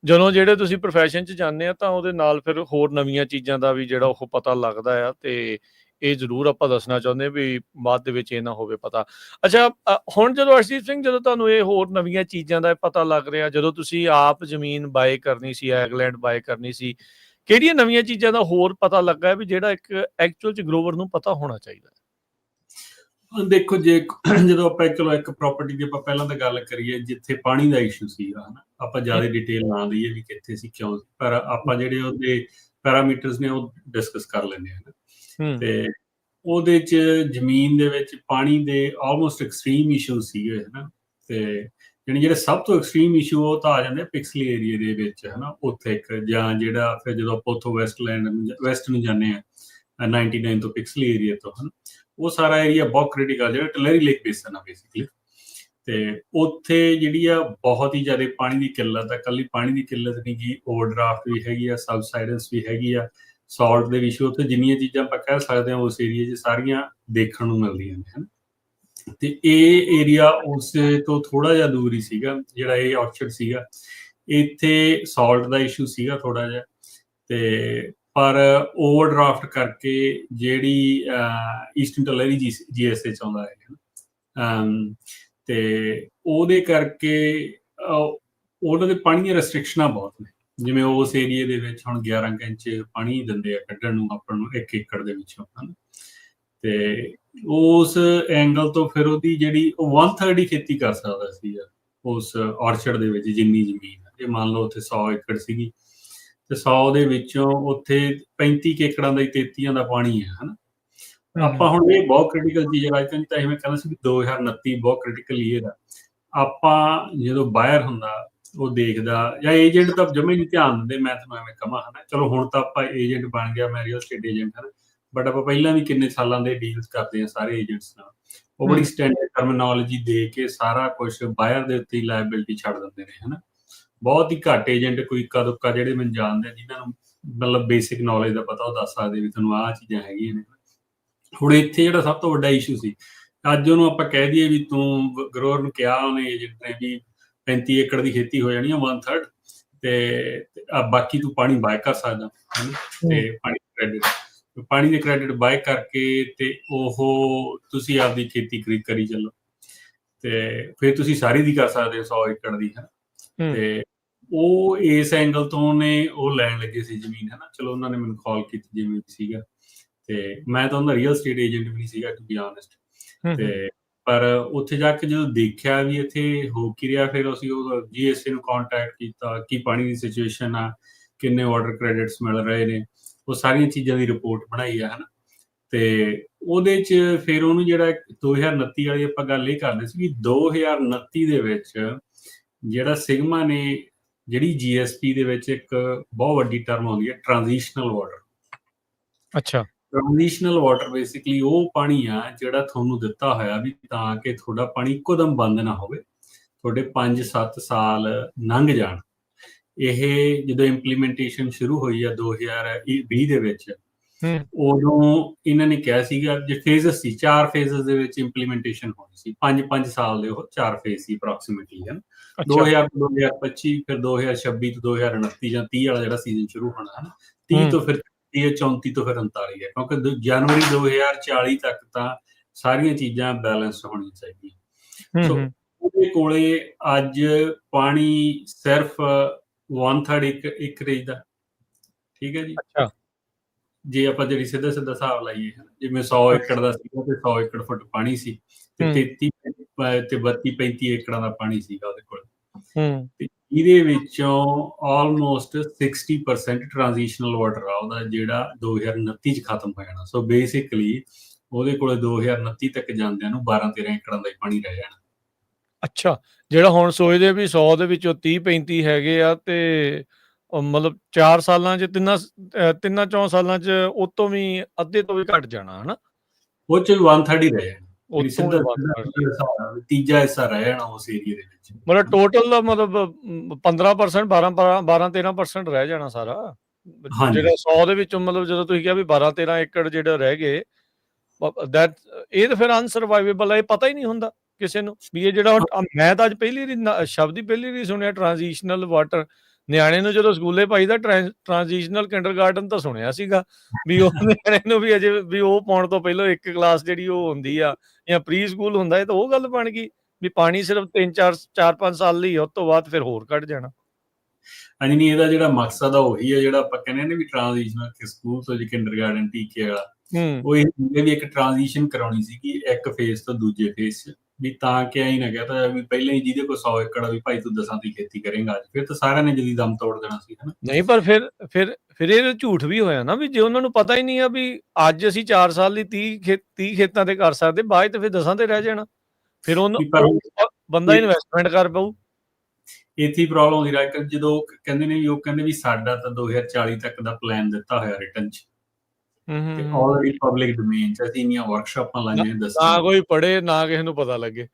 ਜਦੋਂ ਜਿਹੜੇ ਤੁਸੀਂ ਪ੍ਰੋਫੈਸ਼ਨ 'ਚ ਜਾਂਦੇ ਆ ਤਾਂ ਉਹਦੇ ਨਾਲ ਫਿਰ ਹੋਰ ਨਵੀਆਂ ਚੀਜ਼ਾਂ ਦਾ ਵੀ ਜਿਹੜਾ ਉਹ ਪਤਾ ਲੱਗਦਾ ਆ, ਤੇ ਇਹ ਜ਼ਰੂਰ ਆਪਾਂ ਦੱਸਣਾ ਚਾਹੁੰਦੇ ਵੀ ਬਾਅਦ ਦੇ ਵਿੱਚ ਇਹ ਨਾ ਹੋਵੇ ਪਤਾ। ਅੱਛਾ ਹੁਣ ਜਦੋਂ ਅਰਸ਼ਦੀਪ ਸਿੰਘ, ਜਦੋਂ ਤੁਹਾਨੂੰ ਇਹ ਹੋਰ ਨਵੀਆਂ ਚੀਜ਼ਾਂ ਦਾ ਪਤਾ ਲੱਗ ਰਿਹਾ, ਜਦੋਂ ਤੁਸੀਂ ਆਪ ਜ਼ਮੀਨ ਬਾਏ ਕਰਨੀ ਸੀ, ਐਗਲੈਂਡ ਬਾਏ ਕਰਨੀ ਸੀ, ਕਿਹੜੀਆਂ ਨਵੀਆਂ ਚੀਜ਼ਾਂ ਦਾ ਹੋਰ ਪਤਾ ਲੱਗਾ ਵੀ ਜਿਹੜਾ ਇੱਕ ਐਕਚੁਅਲ 'ਚ ਗਰੋਵਰ ਨੂੰ ਪਤਾ ਹੋਣਾ ਚਾਹੀਦਾ? ਦੇਖੋ, ਜਦੋਂ ਆਪਾਂ ਚਲੋ ਇੱਕ ਪ੍ਰਾਪਰਟੀ ਦੀ ਆਪਾਂ ਪਹਿਲਾਂ ਤਾਂ ਗੱਲ ਕਰੀਏ ਜਿੱਥੇ ਪਾਣੀ ਦਾ ਇਸ਼ੂ ਸੀਗਾ, ਹਨਾ, ਆਪਾਂ ਜ਼ਿਆਦਾ ਡਿਟੇਲ ਨਾ ਦਈਏ ਵੀ ਕਿੱਥੇ ਸੀ, ਕਿਉਂ ਸੀ, ਪਰ ਆਪਾਂ ਜਿਹੜੇ ਉਹਦੇ ਪੈਰਾਮੀਟਰਸ ਨੇ ਉਹ ਡਿਸਕਸ ਕਰ ਲੈਂਦੇ ਹਾਂ। ਤੇ ਉਹਦੇ 'ਚ ਜ਼ਮੀਨ ਦੇ ਵਿੱਚ ਪਾਣੀ ਦੇ ਆਲਮੋਸਟ ਐਕਸਟ੍ਰੀਮ ਇਸ਼ੂ ਸੀਗੇ, ਹਨਾ। ਤੇ ਯਾਨੀ ਜਿਹੜੇ ਸਭ ਤੋਂ ਐਕਸਟ੍ਰੀਮ ਇਸ਼ੂ ਉਹ ਤਾਂ ਆ ਜਾਂਦੇ ਪਿਕਸਲੀ ਏਰੀਆ ਦੇ ਵਿੱਚ, ਹਨਾ। ਉੱਥੇ ਇੱਕ ਜਾਂ ਜਿਹੜਾ ਫਿਰ ਜਦੋਂ ਆਪਾਂ ਉੱਥੋਂ ਵੈਸਟ ਨੂੰ ਜਾਂਦੇ ਹਾਂ 99 ਤੋਂ ਪਿਕਸਲੀ ਏਰੀਆ ਤੋਂ, ਹਨਾ, ਉਹ ਸਾਰਾ ਏਰੀਆ ਬਹੁਤ ਕ੍ਰਿਟੀਕਲ, ਜਿਹੜਾ ਟਲੈਰੀ ਲੇਕ ਬੇਸਨ ਆ ਬੇਸਿਕਲੀ। ਤੇ ਉੱਥੇ ਜਿਹੜੀ ਆ ਬਹੁਤ ਹੀ ਜ਼ਿਆਦਾ ਪਾਣੀ ਦੀ ਕਿੱਲਤ ਆ। ਇਕੱਲੀ ਪਾਣੀ ਦੀ ਕਿੱਲਤ ਨਹੀਂ ਗੀ, ਓਵਰਡਰਾਫਟ ਵੀ ਹੈਗੀ ਆ, ਸਬਸਾਈਡੈਂਸ ਵੀ ਹੈਗੀ ਆ, ਸਾਲਟ ਦੇ ਇਸ਼ੂ। ਉੱਥੇ ਜਿੰਨੀਆਂ ਚੀਜ਼ਾਂ ਆਪਾਂ ਕਹਿ ਸਕਦੇ ਹਾਂ ਉਸ ਏਰੀਏ 'ਚ ਸਾਰੀਆਂ ਦੇਖਣ ਨੂੰ ਮਿਲਦੀਆਂ ਨੇ, ਹਨਾ। ਤੇ ਇਹ ਏਰੀਆ ਉਸ ਤੋਂ ਥੋੜਾ ਜਿਹਾ ਦੂਰ ਹੀ ਸੀਗਾ, ਜਿਹੜਾ ਇਹ ਔਰਚਰਡ ਸੀਗਾ। ਇੱਥੇ ਸਾਲਟ ਦਾ ਇਸ਼ੂ ਸੀਗਾ ਥੋੜਾ ਜਿਹਾ, ਤੇ ਪਰ ਓਵਰਡਰਾਫਟ ਕਰਕੇ ਜਿਹੜੀ ਈਸਟਰਨ ਟਲੈਰੀ GSA 'ਚ ਆਉਂਦਾ ਹੈ, ਤੇ ਉਹਦੇ ਕਰਕੇ ਉਹਨਾਂ ਦੇ ਪਾਣੀ ਦੀਆਂ ਰੈਸਟ੍ਰਿਕਸ਼ਨਾਂ ਬਹੁਤ ਨੇ। ਜਿਵੇਂ ਉਸ ਏਰੀਏ ਦੇ ਵਿੱਚ ਹੁਣ 11 ਇੰਚ ਪਾਣੀ ਦਿੰਦੇ ਆ ਕੱਢਣ ਨੂੰ ਆਪਾਂ ਨੂੰ 1 ਏਕੜ ਦੇ ਵਿੱਚੋਂ, ਹਨਾ। ਤੇ ਉਸ ਐਂਗਲ ਤੋਂ ਫਿਰ ਉਹਦੀ ਜਿਹੜੀ ਉਹ 1/3 ਹੀ ਖੇਤੀ ਕਰ ਸਕਦਾ ਸੀ ਉਸ ਔਰਚਰਡ ਦੇ ਵਿੱਚ ਜਿੰਨੀ ਜ਼ਮੀਨ ਹੈ। ਜੇ ਮੰਨ ਲਓ ਉੱਥੇ 100 ਏਕੜ ਸੀਗੀ, ਤੇ 100 ਦੇ ਵਿੱਚੋਂ ਉੱਥੇ 35 ਏਕੜਾਂ ਦਾ ਹੀ 33 ਦਾ ਪਾਣੀ ਹੈ, ਹਨਾ। ਆਪਾਂ ਹੁਣ ਇਹ ਬਹੁਤ ਕ੍ਰਿਟੀਕਲ ਚੀਜ਼ ਹੈ। ਰਾਜਸਥਾਨ ਤਾਂ ਐਵੇਂ ਕਹਿੰਦਾ ਸੀ ਵੀ 2029 ਬਹੁਤ ਕ੍ਰਿਟੀਕਲ ਈਅਰ ਆ। ਆਪਾਂ ਜਦੋਂ ਬਾਇਰ ਹੁੰਦਾ ਉਹ ਦੇਖਦਾ, ਜਾਂ ਏਜੰਟ ਤਾਂ ਜਮੇ ਨਹੀਂ ਧਿਆਨ ਦਿੰਦੇ, ਮੈਂ ਤੁਹਾਨੂੰ ਐਵੇਂ ਕਹਾਂ, ਹਨਾ। ਚਲੋ ਹੁਣ ਤਾਂ ਆਪਾਂ ਏਜੰਟ ਬਣ ਗਿਆ, ਮੈਂ ਰੀਅਲ estate ਏਜੰਟ, ਹਨਾ। ਬਟ ਆਪਾਂ ਪਹਿਲਾਂ ਵੀ ਕਿੰਨੇ ਸਾਲਾਂ ਦੇ ਡੀਲਸ ਕਰਦੇ ਹਾਂ ਸਾਰੇ ਏਜੰਟਸ ਨਾਲ। ਉਹ ਬੜੀ ਸਟੈਂਡਰਡ ਟਰਮੀਨੋਲੋਜੀ ਦੇ ਕੇ ਸਾਰਾ ਕੁਛ ਬਾਇਰ ਦੇ ਉੱਤੇ ਹੀ ਲਾਇਬਿਲਿਟੀ ਛੱਡ ਦਿੰਦੇ ਨੇ, ਹਨਾ। ਬਹੁਤ ਹੀ ਘੱਟ ਏਜੰਟ, ਕੋਈ ਇੱਕਾ ਦੁੱਕਾ ਜਿਹੜੇ ਮੈਨੂੰ ਜਾਣਦੇ ਆ, ਜਿਨ੍ਹਾਂ ਨੂੰ ਮਤਲਬ ਬੇਸਿਕ ਨੌਲੇਜ ਦਾ ਪਤਾ, ਉਹ ਦੱਸ ਸਕਦੇ ਵੀ ਤੁਹਾਨੂੰ ਆਹ ਚੀਜ਼ਾਂ ਹੈਗੀਆਂ ਨੇ। ਹੁਣ ਇੱਥੇ ਜਿਹੜਾ ਸਭ ਤੋਂ ਵੱਡਾ ਇਸ਼ੂ ਸੀ, ਅੱਜ ਉਹਨੂੰ ਆਪਾਂ ਕਹਿ ਦਈਏ ਵੀ ਤੂੰ ਗਰੋਅਰ ਨੂੰ ਕਿਹਾ ਉਹਨੇ, ਏਜੰਟ ਨੇ, ਵੀ 35 ਏਕੜ ਦੀ ਖੇਤੀ ਹੋ ਜਾਣੀ ਆ 1/3, ਤੇ ਬਾਕੀ ਤੂੰ ਪਾਣੀ ਬਾਏ ਕਰ ਸਕਦਾ, ਹਨਾ। ਤੇ ਪਾਣੀ ਦੇ ਕ੍ਰੈਡਿਟ ਬਾਏ ਕਰਕੇ ਤੇ ਉਹ ਤੁਸੀਂ ਆਪਦੀ ਖੇਤੀ ਕਰੀ ਚੱਲੋ, ਤੇ ਫਿਰ ਤੁਸੀਂ ਸਾਰੀ ਦੀ ਕਰ ਸਕਦੇ ਹੋ 100 ਏਕੜ ਦੀ, ਹਨਾ। ਤੇ ਉਹ ਇਸ ਐਂਗਲ ਤੋਂ ਉਹਨੇ ਉਹ ਲੈਣ ਲੱਗੇ ਸੀ ਜ਼ਮੀਨ, ਹਨਾ। ਚਲੋ ਉਹਨਾਂ ਨੇ ਮੈਨੂੰ ਕਾਲ ਕੀਤੀ ਜਿਵੇਂ ਵੀ ਸੀਗਾ, ਤੇ ਮੈਂ ਤਾਂ ਉਹਨਾਂ ਰੀਅਲ estate ਏਜੰਟ ਵੀ ਨਹੀਂ ਸੀਗਾ ਟੂ ਬੀ ਆਨੈਸਟ। ਤੇ ਪਰ ਉੱਥੇ ਜਾ ਕੇ ਜਦੋਂ ਦੇਖਿਆ ਵੀ ਇੱਥੇ ਹੋ ਕੀ ਰਿਹਾ, ਫਿਰ ਅਸੀਂ ਉਹ GSA ਨੂੰ ਕੰਟੈਕਟ ਕੀਤਾ, ਕੀ ਪਾਣੀ ਦੀ ਸਿਚੁਏਸ਼ਨ ਆ, ਕਿੰਨੇ ਵਾਟਰ ਕ੍ਰੈਡਿਟਸ ਮਿਲ ਰਹੇ ਨੇ, ਉਹ ਸਾਰੀਆਂ ਚੀਜ਼ਾਂ ਦੀ ਰਿਪੋਰਟ ਬਣਾਈ ਆ, ਹਨਾ। ਤੇ ਉਹਦੇ 'ਚ ਫਿਰ ਉਹਨੂੰ ਜਿਹੜਾ 2029 ਵਾਲੀ ਆਪਾਂ ਗੱਲ ਇਹ ਕਰਦੇ ਸੀ ਵੀ 2029 ਦੇ ਵਿੱਚ ਜਿਹੜਾ ਸਿਗਮਾ ਨੇ, ਜਿਹੜੀ GSP ਦੇ ਵਿੱਚ ਇੱਕ ਬਹੁਤ ਵੱਡੀ ਟਰਮ ਆਉਂਦੀ ਹੈ ਟ੍ਰਾਂਜ਼ੀਸ਼ਨਲ ਵਾਟਰ। ਅੱਛਾ। ਟ੍ਰਾਂਜ਼ੀਸ਼ਨਲ ਵਾਟਰ ਬੇਸਿਕਲੀ ਉਹ ਪਾਣੀ ਆ ਜਿਹੜਾ ਤੁਹਾਨੂੰ ਦਿੱਤਾ ਹੋਇਆ ਵੀ ਤਾਂ ਕਿ ਤੁਹਾਡਾ ਪਾਣੀ ਇੱਕੋਦਮ ਬੰਦ ਨਾ ਹੋਵੇ, ਤੁਹਾਡੇ 5-7 ਸਾਲ ਲੰਘ ਜਾਣ। ਇਹ ਜਦੋਂ ਇੰਪਲੀਮੈਂਟੇਸ਼ਨ ਸ਼ੁਰੂ ਹੋਈ ਆ 2020 ਦੇ ਵਿੱਚ, ਉਦੋਂ ਇਹਨਾਂ ਨੇ ਕਿਹਾ ਸੀਗਾ ਜੇ ਫੇਜ਼ਸ ਸੀ, 4 ਫੇਜ਼ਸ ਦੇ ਵਿੱਚ ਇੰਪਲੀਮੈਂਟੇਸ਼ਨ ਹੋਣੀ ਸੀ, 5-5 ਸਾਲ ਦੇ ਉਹ 4 ਫੇਜ਼ ਸੀ ਅਪਰੋਕਸੀਮੇਟਲੀ, ਹੈ ਨਾ। 2000 ਤੋਂ 2025, ਫਿਰ 2026 ਤੋਂ 2029 ਜਾਂ 30 ਵਾਲਾ ਜਿਹੜਾ ਸੀਜ਼ਨ ਸ਼ੁਰੂ ਹੋਣਾ, ਹੈ ਨਾ। 30 ਤੋਂ ਫਿਰ 34 ਤੋਂ ਫਿਰ 39 ਹੈ, ਕਿਉਂਕਿ ਜਨਵਰੀ 2040 ਤੱਕ ਤਾਂ ਸਾਰੀਆਂ ਚੀਜ਼ਾਂ ਬੈਲੈਂਸ ਹੋਣੀਆਂ ਚਾਹੀਦੀਆਂ। ਸੋ ਉਹਦੇ ਕੋਲੇ ਅੱਜ ਪਾਣੀ ਸਿਰਫ 1/3 ਇੱਕ ਏਕੜੇਜ ਦਾ, ਠੀਕ ਹੈ ਜੀ। ਜੇ ਆਪਾਂ ਜਿਹੜੀ ਸਿੱਧਾ ਹਿਸਾਬ ਲਾਈਏ, ਜਿਵੇਂ 100 ਏਕੜ ਦਾ ਸੀਗਾ ਤੇ 100 ਏਕੜ ਫੁੱਟ ਪਾਣੀ ਸੀ, ਤੇ 32-35 ਏਕੜਾਂ ਦਾ ਪਾਣੀ ਸੀਗਾ ਉਹਦੇ ਕੋਲ, ਤੇ ਇਹਦੇ ਵਿੱਚੋਂ ਆਲਮੋਸਟ 60% ਟ੍ਰਾਂਜ਼ੀਸ਼ਨਲ ਵਾਟਰ ਆ ਉਹਦਾ, ਜਿਹੜਾ 2029 ਚ ਖਤਮ ਹੋ ਜਾਣਾ। ਸੋ ਬੇਸਿਕਲੀ ਉਹਦੇ ਕੋਲੇ 2029 ਤੱਕ ਜਾਂਦਿਆਂ ਨੂੰ 12-13 ਏਕੜਾਂ ਦਾ ਹੀ ਪਾਣੀ ਰਹਿ ਜਾਣਾ। ਅੱਛਾ, ਜਿਹੜਾ ਹੁਣ ਸੋਚਦੇ ਵੀ 100 ਦੇ ਵਿੱਚੋਂ 30-35 ਹੈਗੇ ਆ, ਤੇ ਮਤਲਬ 4 ਸਾਲਾਂ 'ਚ ਤਿੰਨਾਂ 4 ਸਾਲਾਂ 'ਚ ਉਹ ਤੋਂ ਵੀ ਅੱਧੇ ਤੋਂ ਵੀ ਘੱਟ ਜਾਣਾ, ਹਨਾ। ਉਹ 'ਚ 1/3 ਹੀ ਰਹਿ ਜਾਣਾ, ਤੀਜਾ ਹਿੱਸਾ ਰਹਿ ਜਾਣਾ ਉਸ ਏਰੀਏ ਦੇ ਵਿੱਚ। ਮਤਲਬ ਟੋਟਲ ਦਾ ਮਤਲਬ 15%, 12-13% ਰਹਿ ਜਾਣਾ ਸਾਰਾ, ਜਿਹੜਾ 100 ਦੇ ਵਿੱਚੋਂ। ਮਤਲਬ ਜਦੋਂ ਤੁਸੀਂ ਕਿਹਾ ਵੀ 12-13 ਏਕੜ ਜਿਹੜੇ ਰਹਿ ਗਏ, ਇਹ ਤਾਂ ਫਿਰ ਅਨਸਰਵਾਈਵੇਬਲ ਹੈ। ਇਹ ਪਤਾ ਹੀ ਨਹੀਂ ਹੁੰਦਾ ਕਿਸੇ ਨੂੰ ਵੀ ਇਹ ਜਿਹੜਾ, ਮੈਂ ਤਾਂ ਅੱਜ ਸ਼ਬਦ ਹੀ ਪਹਿਲੀ ਵਾਰੀ ਸੁਣਿਆ ਟ੍ਰਾਂਜ਼ੀਸ਼ਨਲ ਵਾਟਰ। ਨਿਆਣੇ ਨੂੰ ਜਦੋਂ ਸਕੂਲੇ ਪਾਈਦਾ ਟ੍ਰਾਂਜ਼ੀਸ਼ਨਲ ਕਿੰਡਰਗਾਰਟਨ ਤਾਂ ਸੁਣਿਆ ਸੀਗਾ ਵੀ ਉਹ ਨਿਆਣੇ ਨੂੰ ਵੀ ਅਜੇ ਵੀ ਉਹ ਪਾਉਣ ਤੋਂ ਪਹਿਲਾਂ ਇੱਕ ਕਲਾਸ ਜਿਹੜੀ ਉਹ ਹੁੰਦੀ ਆ ਜਾਂ ਪ੍ਰੀ ਸਕੂਲ ਹੁੰਦਾ, ਇਹ ਤਾਂ ਉਹ ਗੱਲ ਬਣ ਗਈ ਵੀ ਪਾਣੀ ਸਿਰਫ 3-4-5 ਸਾਲ ਲਈ, ਉਸ ਤੋਂ ਬਾਅਦ ਫਿਰ ਹੋਰ ਘਟ ਜਾਣਾ। ਹਾਂਜੀ, ਨਹੀਂ, ਇਹਦਾ ਜਿਹੜਾ ਮਕਸਦ ਆ ਉਹੀ ਹੈ ਜਿਹੜਾ ਆਪਾਂ ਕਹਿੰਦੇ ਨੇ ਵੀ ਟ੍ਰਾਂਜ਼ੀਸ਼ਨਲ ਸਕੂਲ ਤੋਂ ਕਿੰਡਰਗਾਰਟਨ ਟੀਕੇ ਵਾਲਾ, ਉਹ ਇਹ ਵੀ ਇੱਕ ਟ੍ਰਾਂਜ਼ੀਸ਼ਨ ਕਰਾਉਣੀ ਸੀਗੀ ਇੱਕ ਫੇਜ਼ ਤੋਂ ਦੂਜੇ ਫੇਜ਼ 'ਚ, ਵੀ ਤਾਂ ਕਿ ਐਂ ਨਾ ਕਹਤਾ ਵੀ ਪਹਿਲਾਂ ਹੀ ਜਿਹਦੇ ਕੋਲ 100 ਏਕੜ ਆ ਵੀ ਭਾਈ ਤੂੰ 10 ਦੀ ਖੇਤੀ ਕਰੇਗਾ ਅੱਜ, ਫਿਰ ਤਾਂ ਸਾਰਿਆਂ ਨੇ ਜਦੀ ਦਮ ਤੋੜ ਦੇਣਾ ਸੀ, ਹਨਾ। ਨਹੀਂ, ਪਰ ਫਿਰ ਇਹ ਝੂਠ ਵੀ ਹੋਇਆ ਨਾ, ਵੀ ਜੇ ਉਹਨਾਂ ਨੂੰ ਪਤਾ ਹੀ ਨਹੀਂ ਆ ਵੀ ਅੱਜ ਅਸੀਂ 4 ਸਾਲ ਲਈ 30 ਖੇਤਾਂ ਤੇ ਕਰ ਸਕਦੇ, ਬਾਅਦ ਤੇ ਫਿਰ 10 ਤੇ ਰਹਿ ਜਾਣਾ, ਫਿਰ ਉਹਨੂੰ ਬੰਦਾ ਇਨਵੈਸਟਮੈਂਟ ਕਰ ਪਊ। ਇੱਥੇ ਪ੍ਰੋਬਲਮ ਆਉਂਦੀ ਰਾਈਟ, ਜਦੋਂ ਕਹਿੰਦੇ ਨੇ ਵੀ ਉਹ ਕਹਿੰਦੇ ਵੀ ਸਾਡਾ ਤਾਂ 2040 ਤੱਕ ਦਾ ਪਲਾਨ ਦਿੱਤਾ ਹੋਇਆ ਰਿਟਨ 'ਚ, ਤੇ ਆਲਰੇਡੀ ਪਬਲਿਕ ਡੋਮੇਨ 'ਚ ਅਸੀਂ ਇੰਨੀਆਂ ਵਰਕਸ਼ਾਪਾਂ ਲਾਈਆਂ, ਨਾ ਕੋਈ ਪੜ੍ਹੇ ਨਾ ਕਿਸੇ ਨੂੰ ਪਤਾ ਲੱਗੇ।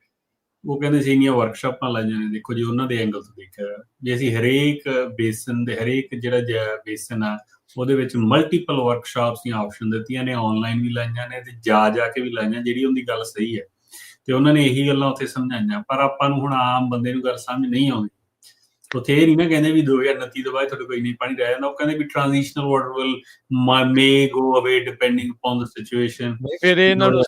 ਉਹ ਕਹਿੰਦੇ ਸੀ ਇੰਨੀਆਂ ਵਰਕਸ਼ਾਪਾਂ ਲਾਈਆਂ ਨੇ। ਦੇਖੋ ਜੀ, ਉਹਨਾਂ ਦੇ ਐਂਗਲ ਤੋਂ ਦੇਖਿਆ ਜੇ ਅਸੀਂ ਹਰੇਕ ਬੇਸਨ ਦੇ ਹਰੇਕ ਜਿਹੜਾ ਬੇਸਨ ਆ ਉਹਦੇ ਵਿੱਚ ਮਲਟੀਪਲ ਵਰਕਸ਼ਾਪਸ ਦੀਆਂ ਆਪਸ਼ਨ ਦਿੱਤੀਆਂ ਨੇ, ਆਨਲਾਈਨ ਵੀ ਲਾਈਆਂ ਨੇ ਤੇ ਜਾ ਕੇ ਵੀ ਲਾਈਆਂ, ਜਿਹੜੀ ਉਹਦੀ ਗੱਲ ਸਹੀ ਹੈ, ਤੇ ਉਹਨਾਂ ਨੇ ਇਹੀ ਗੱਲਾਂ ਉੱਥੇ ਸਮਝਾਈਆਂ। ਪਰ ਆਪਾਂ ਨੂੰ ਹੁਣ ਆਮ ਬੰਦੇ ਨੂੰ ਗੱਲ ਸਮਝ ਨਹੀਂ ਆਉਂਦੀ। ਉੱਥੇ ਇਹ ਨਹੀਂ ਨਾ ਕਹਿੰਦੇ ਵੀ 2029 ਤੋਂ ਬਾਅਦ ਤੁਹਾਡੇ ਕੋਲ ਇੰਨੀ ਪਾਣੀ ਰਹਿ ਜਾਂਦਾ, ਉਹ ਕਹਿੰਦੇ ਵੀ ਟ੍ਰਾਂਜ਼ੀਸ਼ਨਲ ਵਾਟਰ ਵਿਲ ਮੇ ਗੋ ਅਵੇ ਡਿਪੈਂਡਿੰਗ ਅਪਨ ਦ ਸਿਚੁਏਸ਼ਨ। ਫਿਰ ਇਹਨਾਂ ਨੂੰ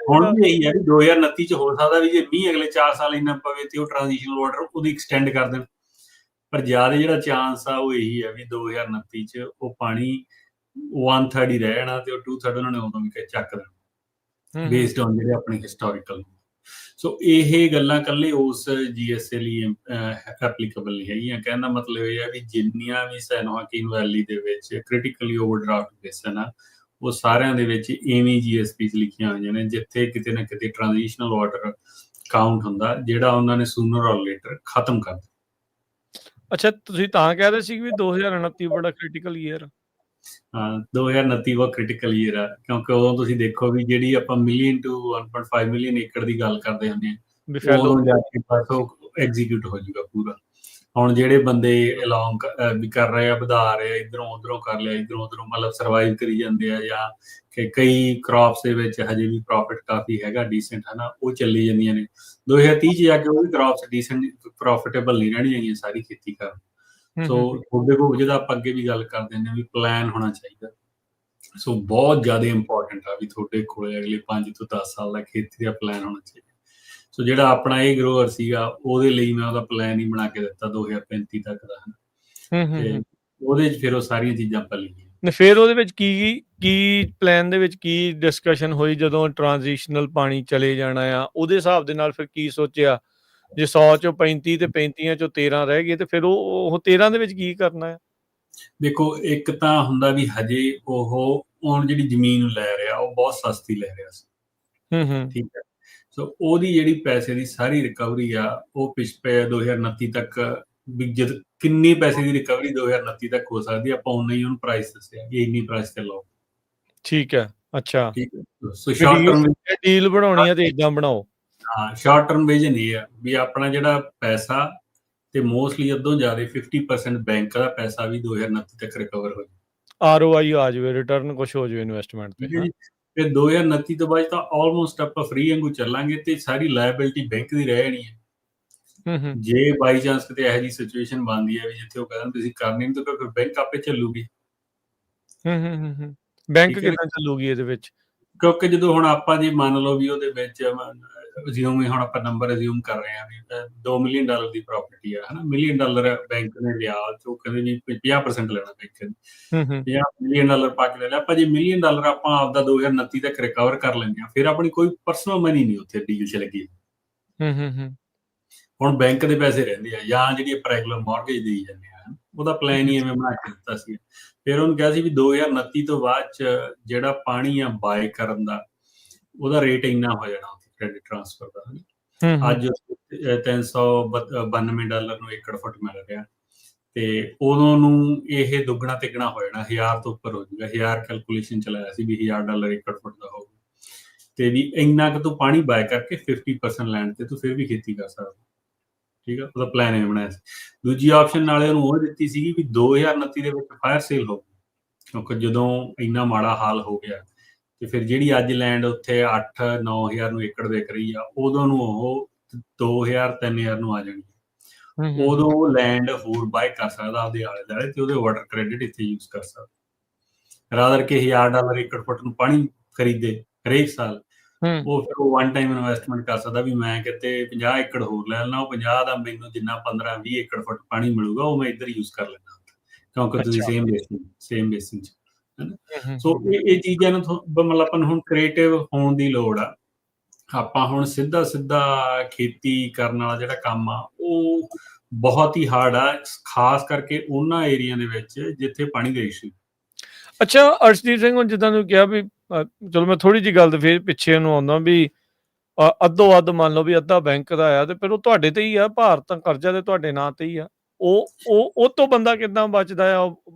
ਹੁਣ ਵੀ ਇਹੀ ਹੈ ਵੀ 2029 ਚ ਹੋ ਸਕਦਾ ਵੀ ਜੇ ਮੀਂਹ ਅਗਲੇ 4 ਸਾਲ ਇੰਨਾ ਪਵੇ ਤੇ ਉਹ ਟ੍ਰਾਂਜ਼ੀਸ਼ਨਲ ਵਾਟਰ ਉਹਦੀ ਐਕਸਟੈਂਡ ਕਰ ਦੇਣ, ਪਰ ਜ਼ਿਆਦਾ ਜਿਹੜਾ ਚਾਂਸ ਆ ਉਹ ਇਹੀ ਹੈ ਵੀ 2029 ਚ ਉਹ ਪਾਣੀ 1/3 ਹੀ ਰਹਿ ਜਾਣਾ, ਤੇ ਉਹ 2/3 ਉਹਨਾਂ ਨੇ ਉਦੋਂ ਵੀ ਚੱਕ ਦੇਣਾ ਬੇਸਡ ਔਨ ਜਿਹੜੇ ਆਪਣੇ ਹਿਸਟੋਰੀਕਲ। ਸੋ ਇਹ ਗੱਲਾਂ ਇਕੱਲੇ ਉਸ GSA ਲਈ ਐਪਲੀਕੇਬਲ ਨਹੀਂ ਹੈਗੀਆਂ। ਕਹਿਣ ਦਾ ਮਤਲਬ ਇਹ ਹੈ ਵੀ ਜਿੰਨੀਆਂ ਵੀ ਸੈਨ ਜੋਆਕਿਨ ਵੈਲੀ ਦੇ ਵਿੱਚ ਕ੍ਰਿਟੀਕਲੀ ਓਵਰਡਰਾਫਟ ਬੇਸਨ ਆ, ਉਹ ਸਾਰਿਆਂ ਦੇ ਵਿੱਚ ਇਵੇਂ GSPs ਲਿਖੀਆਂ ਹੋਈਆਂ ਨੇ, ਜਿੱਥੇ ਕਿਤੇ ਨਾ ਕਿਤੇ ਟ੍ਰਾਂਜ਼ੀਸ਼ਨਲ ਵਾਟਰ ਕਾਊਂਟ ਹੁੰਦਾ, ਜਿਹੜਾ ਉਹਨਾਂ ਨੇ ਸੂਨਰ ਔਰ ਲੇਟਰ ਖਤਮ ਕਰ ਦਿੱਤਾ। ਅੱਛਾ, ਤੁਸੀਂ ਤਾਂ ਕਹਿ ਰਹੇ ਸੀ ਵੀ 2029 ਬੜਾ ਕ੍ਰਿਟੀਕਲ ਈਅਰ। ਹਾਂ, 2029 ਬਹੁਤ ਕ੍ਰਿਟੀਕਲ ਈਅਰ ਆ, ਕਿਉਂਕਿ ਉਦੋਂ ਤੁਸੀਂ ਦੇਖੋ ਵੀ ਜਿਹੜੀ ਆਪਾਂ ਮਿਲੀਅਨ ਟੂ 1.5 ਮਿਲੀਅਨ ਏਕੜ ਦੀ ਗੱਲ ਕਰਦੇ ਹੁੰਦੇ ਆ, ਉਦੋਂ ਜਾ ਕੇ ਬਸ ਉਹ ਐਗਜ਼ੀਕਿਊਟ ਹੋ ਜਾਊਗਾ ਪੂਰਾ। ਹੁਣ ਜਿਹੜੇ ਬੰਦੇ ਅਲੋਂਗ ਵੀ ਕਰ ਰਹੇ ਆ, ਵਧਾ ਰਹੇ ਆ, ਇੱਧਰੋਂ ਉੱਧਰੋਂ ਕਰ ਲਿਆ, ਇੱਧਰੋਂ ਉੱਧਰੋਂ ਮਤਲਬ ਸਰਵਾਈਵ ਕਰੀ ਜਾਂਦੇ ਆ, ਜਾਂ ਕਿ ਕਈ ਕ੍ਰੌਪਸ ਦੇ ਵਿੱਚ ਹਜੇ ਵੀ ਪ੍ਰੋਫਿਟ ਕਾਫੀ ਹੈਗਾ ਡੀਸੈਂਟ, ਹਨਾ, ਉਹ ਚੱਲੀ ਜਾਂਦੀਆਂ ਨੇ। 2030 ਚ ਜਾ ਕੇ ਉਹ ਵੀ ਕ੍ਰੌਪਸ ਡੀਸੈਂਟ ਪ੍ਰੋਫਿਟੇਬਲ ਨਹੀਂ ਰਹਿਣੀਆਂ ਹੈਗੀਆਂ ਸਾਰੀ ਖੇਤੀ ਕਰਨ। ਸੋ ਤੁਹਾਡੇ ਕੋਲ ਜਿਹਦਾ ਆਪਾਂ ਅੱਗੇ ਵੀ ਗੱਲ ਕਰਦੇ ਨੇ ਵੀ ਪਲਾਨ ਹੋਣਾ ਚਾਹੀਦਾ। ਸੋ ਬਹੁਤ ਜ਼ਿਆਦਾ ਇੰਪੋਰਟੈਂਟ ਆ ਵੀ ਤੁਹਾਡੇ ਕੋਲ ਅਗਲੇ 5 ਤੋਂ 10 ਸਾਲ ਦਾ ਖੇਤੀ ਦਾ ਪਲਾਨ ਹੋਣਾ ਚਾਹੀਦਾ। ਸੋ ਜਿਹੜਾ ਆਪਣਾ ਇਹ ਗਰੋਅਰ ਸੀਗਾ, ਉਹਦੇ ਲਈ ਮੈਂ ਉਹਦਾ ਪਲਾਨ ਹੀ ਬਣਾ ਕੇ ਦਿੱਤਾ 2035 ਤੱਕ ਦਾ, ਤੇ ਉਹਦੇ 'ਚ ਫਿਰ ਉਹ ਸਾਰੀਆਂ ਚੀਜ਼ਾਂ ਪਲੀਆਂ। ਫਿਰ ਉਹਦੇ ਵਿੱਚ ਕੀ ਪਲਾਨ ਦੇ ਵਿੱਚ ਕੀ ਡਿਸਕਸ਼ਨ ਹੋਈ ਜਦੋਂ ਟ੍ਰਾਂਜ਼ੀਸ਼ਨਲ ਪਾਣੀ ਚਲੇ ਜਾਣਾ ਆ, ਉਹਦੇ ਹਿਸਾਬ ਦੇ ਨਾਲ ਫਿਰ ਕੀ ਸੋਚਿਆ? ਜੇ 100 ਚੋਂ 35 ਤੇ 35 ਚੋਂ 13 ਰਹਿ ਗਏ, ਤੇ ਫਿਰ ਉਹ 13 ਦੇ ਵਿੱਚ ਕੀ ਕਰਨਾ ਹੈ? ਦੇਖੋ, ਇੱਕ ਤਾਂ ਹੁੰਦਾ ਵੀ ਹਜੇ ਉਹ ਹੁਣ ਜਿਹੜੀ ਜ਼ਮੀਨ ਲੈ ਰਿਹਾ ਉਹ ਬਹੁਤ ਸਸਤੀ ਲੈ ਰਿਹਾ ਸੀ, ਠੀਕ ਹੈ। ਸੋ ਉਹਦੀ ਜਿਹੜੀ ਪੈਸੇ ਦੀ ਸਾਰੀ ਰਿਕਵਰੀ ਆ ਉਹ ਪਿਛਲੇ 2029 ਤੱਕ ਵੀ ਕਿੰਨੀ ਪੈਸੇ ਦੀ ਰਿਕਵਰੀ 2029 ਤੱਕ ਹੋ ਸਕਦੀ, ਆਪਾਂ ਉਨਾ ਹੀ ਉਹਨੂੰ ਪ੍ਰਾਈਸ ਦੱਸਿਆ ਕਿ ਇੰਨੀ ਪ੍ਰਾਈਸ ਤੇ ਲਓ। ਠੀਕ ਹੈ, ਅੱਛਾ। ਠੀਕ ਹੈ। ਸੋ ਵੀ ਸ਼ਾਰਟ ਟਰਮ ਡੀਲ ਬਣਾਉਣੀ ਆ ਤੇ ਇਦਾਂ ਬਣਾਓ। ਹਾਂ, ਸ਼ਾਰਟ ਟਰਮ ਵਿਜ਼ਨ ਇਹ ਆ ਵੀ ਆਪਣਾ ਜਿਹੜਾ ਪੈਸਾ ਤੇ ਮੋਸਟਲੀ ਅੱਧੋਂ ਜ਼ਿਆਦਾ 50% ਬੈਂਕ ਦਾ ਪੈਸਾ ਵੀ 2029 ਤੱਕ ਰਿਕਵਰ ਹੋ ਜਾਵੇ। ROI ਆ ਜਾਵੇ, ਰਿਟਰਨ ਕੁਛ ਹੋ ਜਾਵੇ ਇਨਵੈਸਟਮੈਂਟ ਤੇ। ਠੀਕ ਹੈ ਜੀ। ਫਿਰ 2029 ਤੋਂ ਬਾਅਦ ਤਾਂ ਆਲਮੋਸਟ ਆਪਾਂ ਫ੍ਰੀ ਵਾਂਗੂ ਚੱਲਾਂਗੇ ਤੇ ਸਾਰੀ ਲਾਇਬਿਲਿਟੀ ਬੈਂਕ ਦੀ ਰਹਿ ਜਾਣੀ ਹੈ। ਜੇ ਬਾਈ ਚਾਂਸ ਕਿਤੇ ਇਹੋ ਜਿਹੀ ਸਿਚੁਏਸ਼ਨ ਬਣਦੀ ਹੈ ਵੀ ਜਿੱਥੇ ਉਹ ਕਹਿੰਦੇ ਤੁਸੀਂ ਕਰਨੀ ਨਹੀਂ, ਤਾਂ ਫਿਰ ਬੈਂਕ ਆਪੇ ਚੱਲੂਗੀ। ਬੈਂਕ ਕਿੱਦਾਂ ਚੱਲੂਗੀ ਇਹਦੇ ਵਿੱਚ? ਕਿਉਂਕਿ ਜਦੋਂ ਹੁਣ ਆਪਾਂ ਜੇ ਮੰਨ ਲਓ ਵੀ ਉਹਦੇ ਵਿੱਚ ਅਜ਼ਿਊਮ ਹੁਣ ਆਪਾਂ ਨੰਬਰ ਅਜ਼ਿਊਮ ਕਰ ਰਹੇ ਹਾਂ ਵੀ $2 ਮਿਲੀਅਨ ਦੀ ਪ੍ਰਾਪਰਟੀ ਆ, ਹਨਾ। $1 ਮਿਲੀਅਨ ਬੈਂਕ ਨੇ ਲਿਆ, ਉਹ ਕਹਿੰਦੇ ਜੀ 50% ਲੈਣਾ ਬੈਂਕ ਨੇ। $50 ਮਿਲੀਅਨ ਪਾ ਕੇ ਲੈ ਲਿਆ ਆਪਾਂ। ਜੇ $1 ਮਿਲੀਅਨ ਆਪਾਂ ਆਪਦਾ 2029 ਤੱਕ ਰਿਕਵਰ ਕਰ ਲੈਂਦੇ ਹਾਂ, ਫਿਰ ਆਪਣੀ ਕੋਈ ਪਰਸਨਲ ਮਨੀ ਨਹੀਂ ਉੱਥੇ ਡੀਲ 'ਚ ਲੱਗੀ। ਹੁਣ ਬੈਂਕ ਦੇ ਪੈਸੇ ਰਹਿੰਦੇ ਆ, ਜਾਂ ਜਿਹੜੀ ਆਪਾਂ ਰੈਗੂਲਰ ਮੌਰਗੇਜ ਦੇਈ ਜਾਂਦੇ ਆ, ਉਹਦਾ ਪਲਾਨ ਹੀ ਐਵੇਂ ਬਣਾ ਕੇ ਦਿੱਤਾ ਸੀ। ਫਿਰ ਉਹਨੂੰ ਕਿਹਾ ਸੀ ਵੀ 2029 ਤੋਂ ਬਾਅਦ 'ਚ ਜਿਹੜਾ ਪਾਣੀ ਆ ਬਾਏ ਕਰਨ ਦਾ, ਉਹਦਾ ਰੇਟ ਇੰਨਾ ਹੋ ਜਾਣਾ ਕ੍ਰੈਡਿਟ ਟ੍ਰਾਂਸਫਰ ਦਾ। ਅੱਜ $392 ਨੂੰ ਏਕੜ ਫੁੱਟ ਮਿਲ ਰਿਹਾ, ਤੇ ਉਦੋਂ ਨੂੰ ਇਹ ਦੁੱਗਣਾ ਤਿੱਗਣਾ ਹੋ ਜਾਣਾ, 1000 ਤੋਂ ਉੱਪਰ ਹੋ ਜਾਊਗਾ। 1000 ਕੈਲਕੂਲੇਸ਼ਨ ਚਲਾਇਆ ਸੀ ਵੀ $1000 ਏਕੜ ਫੁੱਟ ਦਾ ਹੋਊਗਾ, ਤੇ ਵੀ ਇੰਨਾ ਕੁ ਤੂੰ ਪਾਣੀ ਬਾਏ ਕਰਕੇ 50% ਲੈਂਡ ਤੇ ਤੂੰ ਫਿਰ ਵੀ ਖੇਤੀ ਕਰ ਸਕਦਾ। ਠੀਕ ਆ, ਉਹਦਾ ਪਲਾਨ ਇਹ ਬਣਾਇਆ ਸੀ। ਦੂਜੀ ਆਪਸ਼ਨ ਨਾਲੇ ਉਹਨੂੰ ਉਹ ਦਿੱਤੀ ਸੀਗੀ ਵੀ 2029 ਦੇ ਵਿੱਚ ਫਾਇਰ ਸੇਲ ਹੋ, ਕਿਉਂਕਿ ਜਦੋਂ ਇੰਨਾ ਮਾੜਾ ਹਾਲ ਹੋ ਗਿਆ ਤੇ ਫਿਰ ਜਿਹੜੀ ਅੱਜ ਲੈਂਡ ਉੱਥੇ 8-9 ਹਜ਼ਾਰ ਨੂੰ ਏਕੜ ਵਿਕ ਰਹੀ ਆ, ਉਦੋਂ ਨੂੰ ਉਹ 2000-3000 ਨੂੰ ਆ ਜਾਣੀ। ਉਦੋਂ ਉਹ ਲੈਂਡ ਹੋਰ ਬਾਏ ਕਰ ਸਕਦਾ ਆਪਦੇ ਆਲੇ ਦੁਆਲੇ, ਤੇ ਉਹਦੇ ਵਾਟਰ ਕ੍ਰੈਡਿਟ ਇੱਥੇ ਯੂਜ਼ ਕਰ ਸਕਦਾ, ਰਾਦਰ ਕਿ $1000 ਏਕੜ ਫੁੱਟ ਨੂੰ ਪਾਣੀ ਖਰੀਦੇ ਹਰੇਕ ਸਾਲ। ਉਹ ਫਿਰ ਉਹ ਵਨ ਟਾਈਮ ਇਨਵੈਸਟਮੈਂਟ ਕਰ ਸਕਦਾ ਵੀ ਮੈਂ ਕਿਤੇ 50 ਏਕੜ ਹੋਰ ਲੈ ਲੈਣਾ, ਉਹ 50 ਦਾ ਮੈਨੂੰ ਜਿੰਨਾ 15-20 ਏਕੜ ਫੁੱਟ ਪਾਣੀ ਮਿਲੂਗਾ ਉਹ ਮੈਂ ਇੱਧਰ ਯੂਜ਼ ਕਰ ਲੈਣਾ, ਕਿਉਂਕਿ ਤੁਸੀਂ ਸੇਮ ਬੇਸਿਨ 'ਚ। ਸੋ ਇਹ ਚੀਜ਼ਾਂ ਨੂੰ ਮਤਲਬ ਆਪਾਂ ਨੂੰ ਹੁਣ ਕ੍ਰੀਏਟਿਵ ਹੋਣ ਦੀ ਲੋੜ ਆ। ਆਪਾਂ ਹੁਣ ਸਿੱਧਾ ਖੇਤੀ ਕਰਨ ਵਾਲਾ ਜਿਹੜਾ ਕੰਮ ਆ, ਉਹ ਬਹੁਤ ਹੀ ਹਾਰਡ ਆ, ਖਾਸ ਕਰਕੇ ਉਹਨਾਂ ਏਰੀਆ ਦੇ ਵਿੱਚ ਜਿੱਥੇ ਪਾਣੀ ਦਾ ਇਸ਼ੂ। ਅੱਛਾ ਅਰਸ਼ਦੀਪ ਸਿੰਘ, ਹੁਣ ਜਿੱਦਾਂ ਤੁਸੀਂ ਕਿਹਾ ਵੀ ਚਲੋ ਮੈਂ ਥੋੜੀ ਜਿਹੀ ਗੱਲ ਤੇ ਫਿਰ ਪਿੱਛੇ ਨੂੰ ਆਉਂਦਾ ਵੀ ਅੱਧੋ ਵੱਧ ਮੰਨ ਲਓ ਵੀ ਅੱਧਾ ਬੈਂਕ ਦਾ ਆ, ਤੇ ਫਿਰ ਉਹ ਤੁਹਾਡੇ ਤੇ ਹੀ ਆ, ਭਾਰ ਤਾਂ ਕਰਜ਼ਾ ਤੇ ਤੁਹਾਡੇ ਨਾਂ ਤੇ ਹੀ ਆ। ਉਹ ਤੋਂ ਬੰਦਾ ਕਿੱਦਾਂ ਬਚਦਾ ਆ?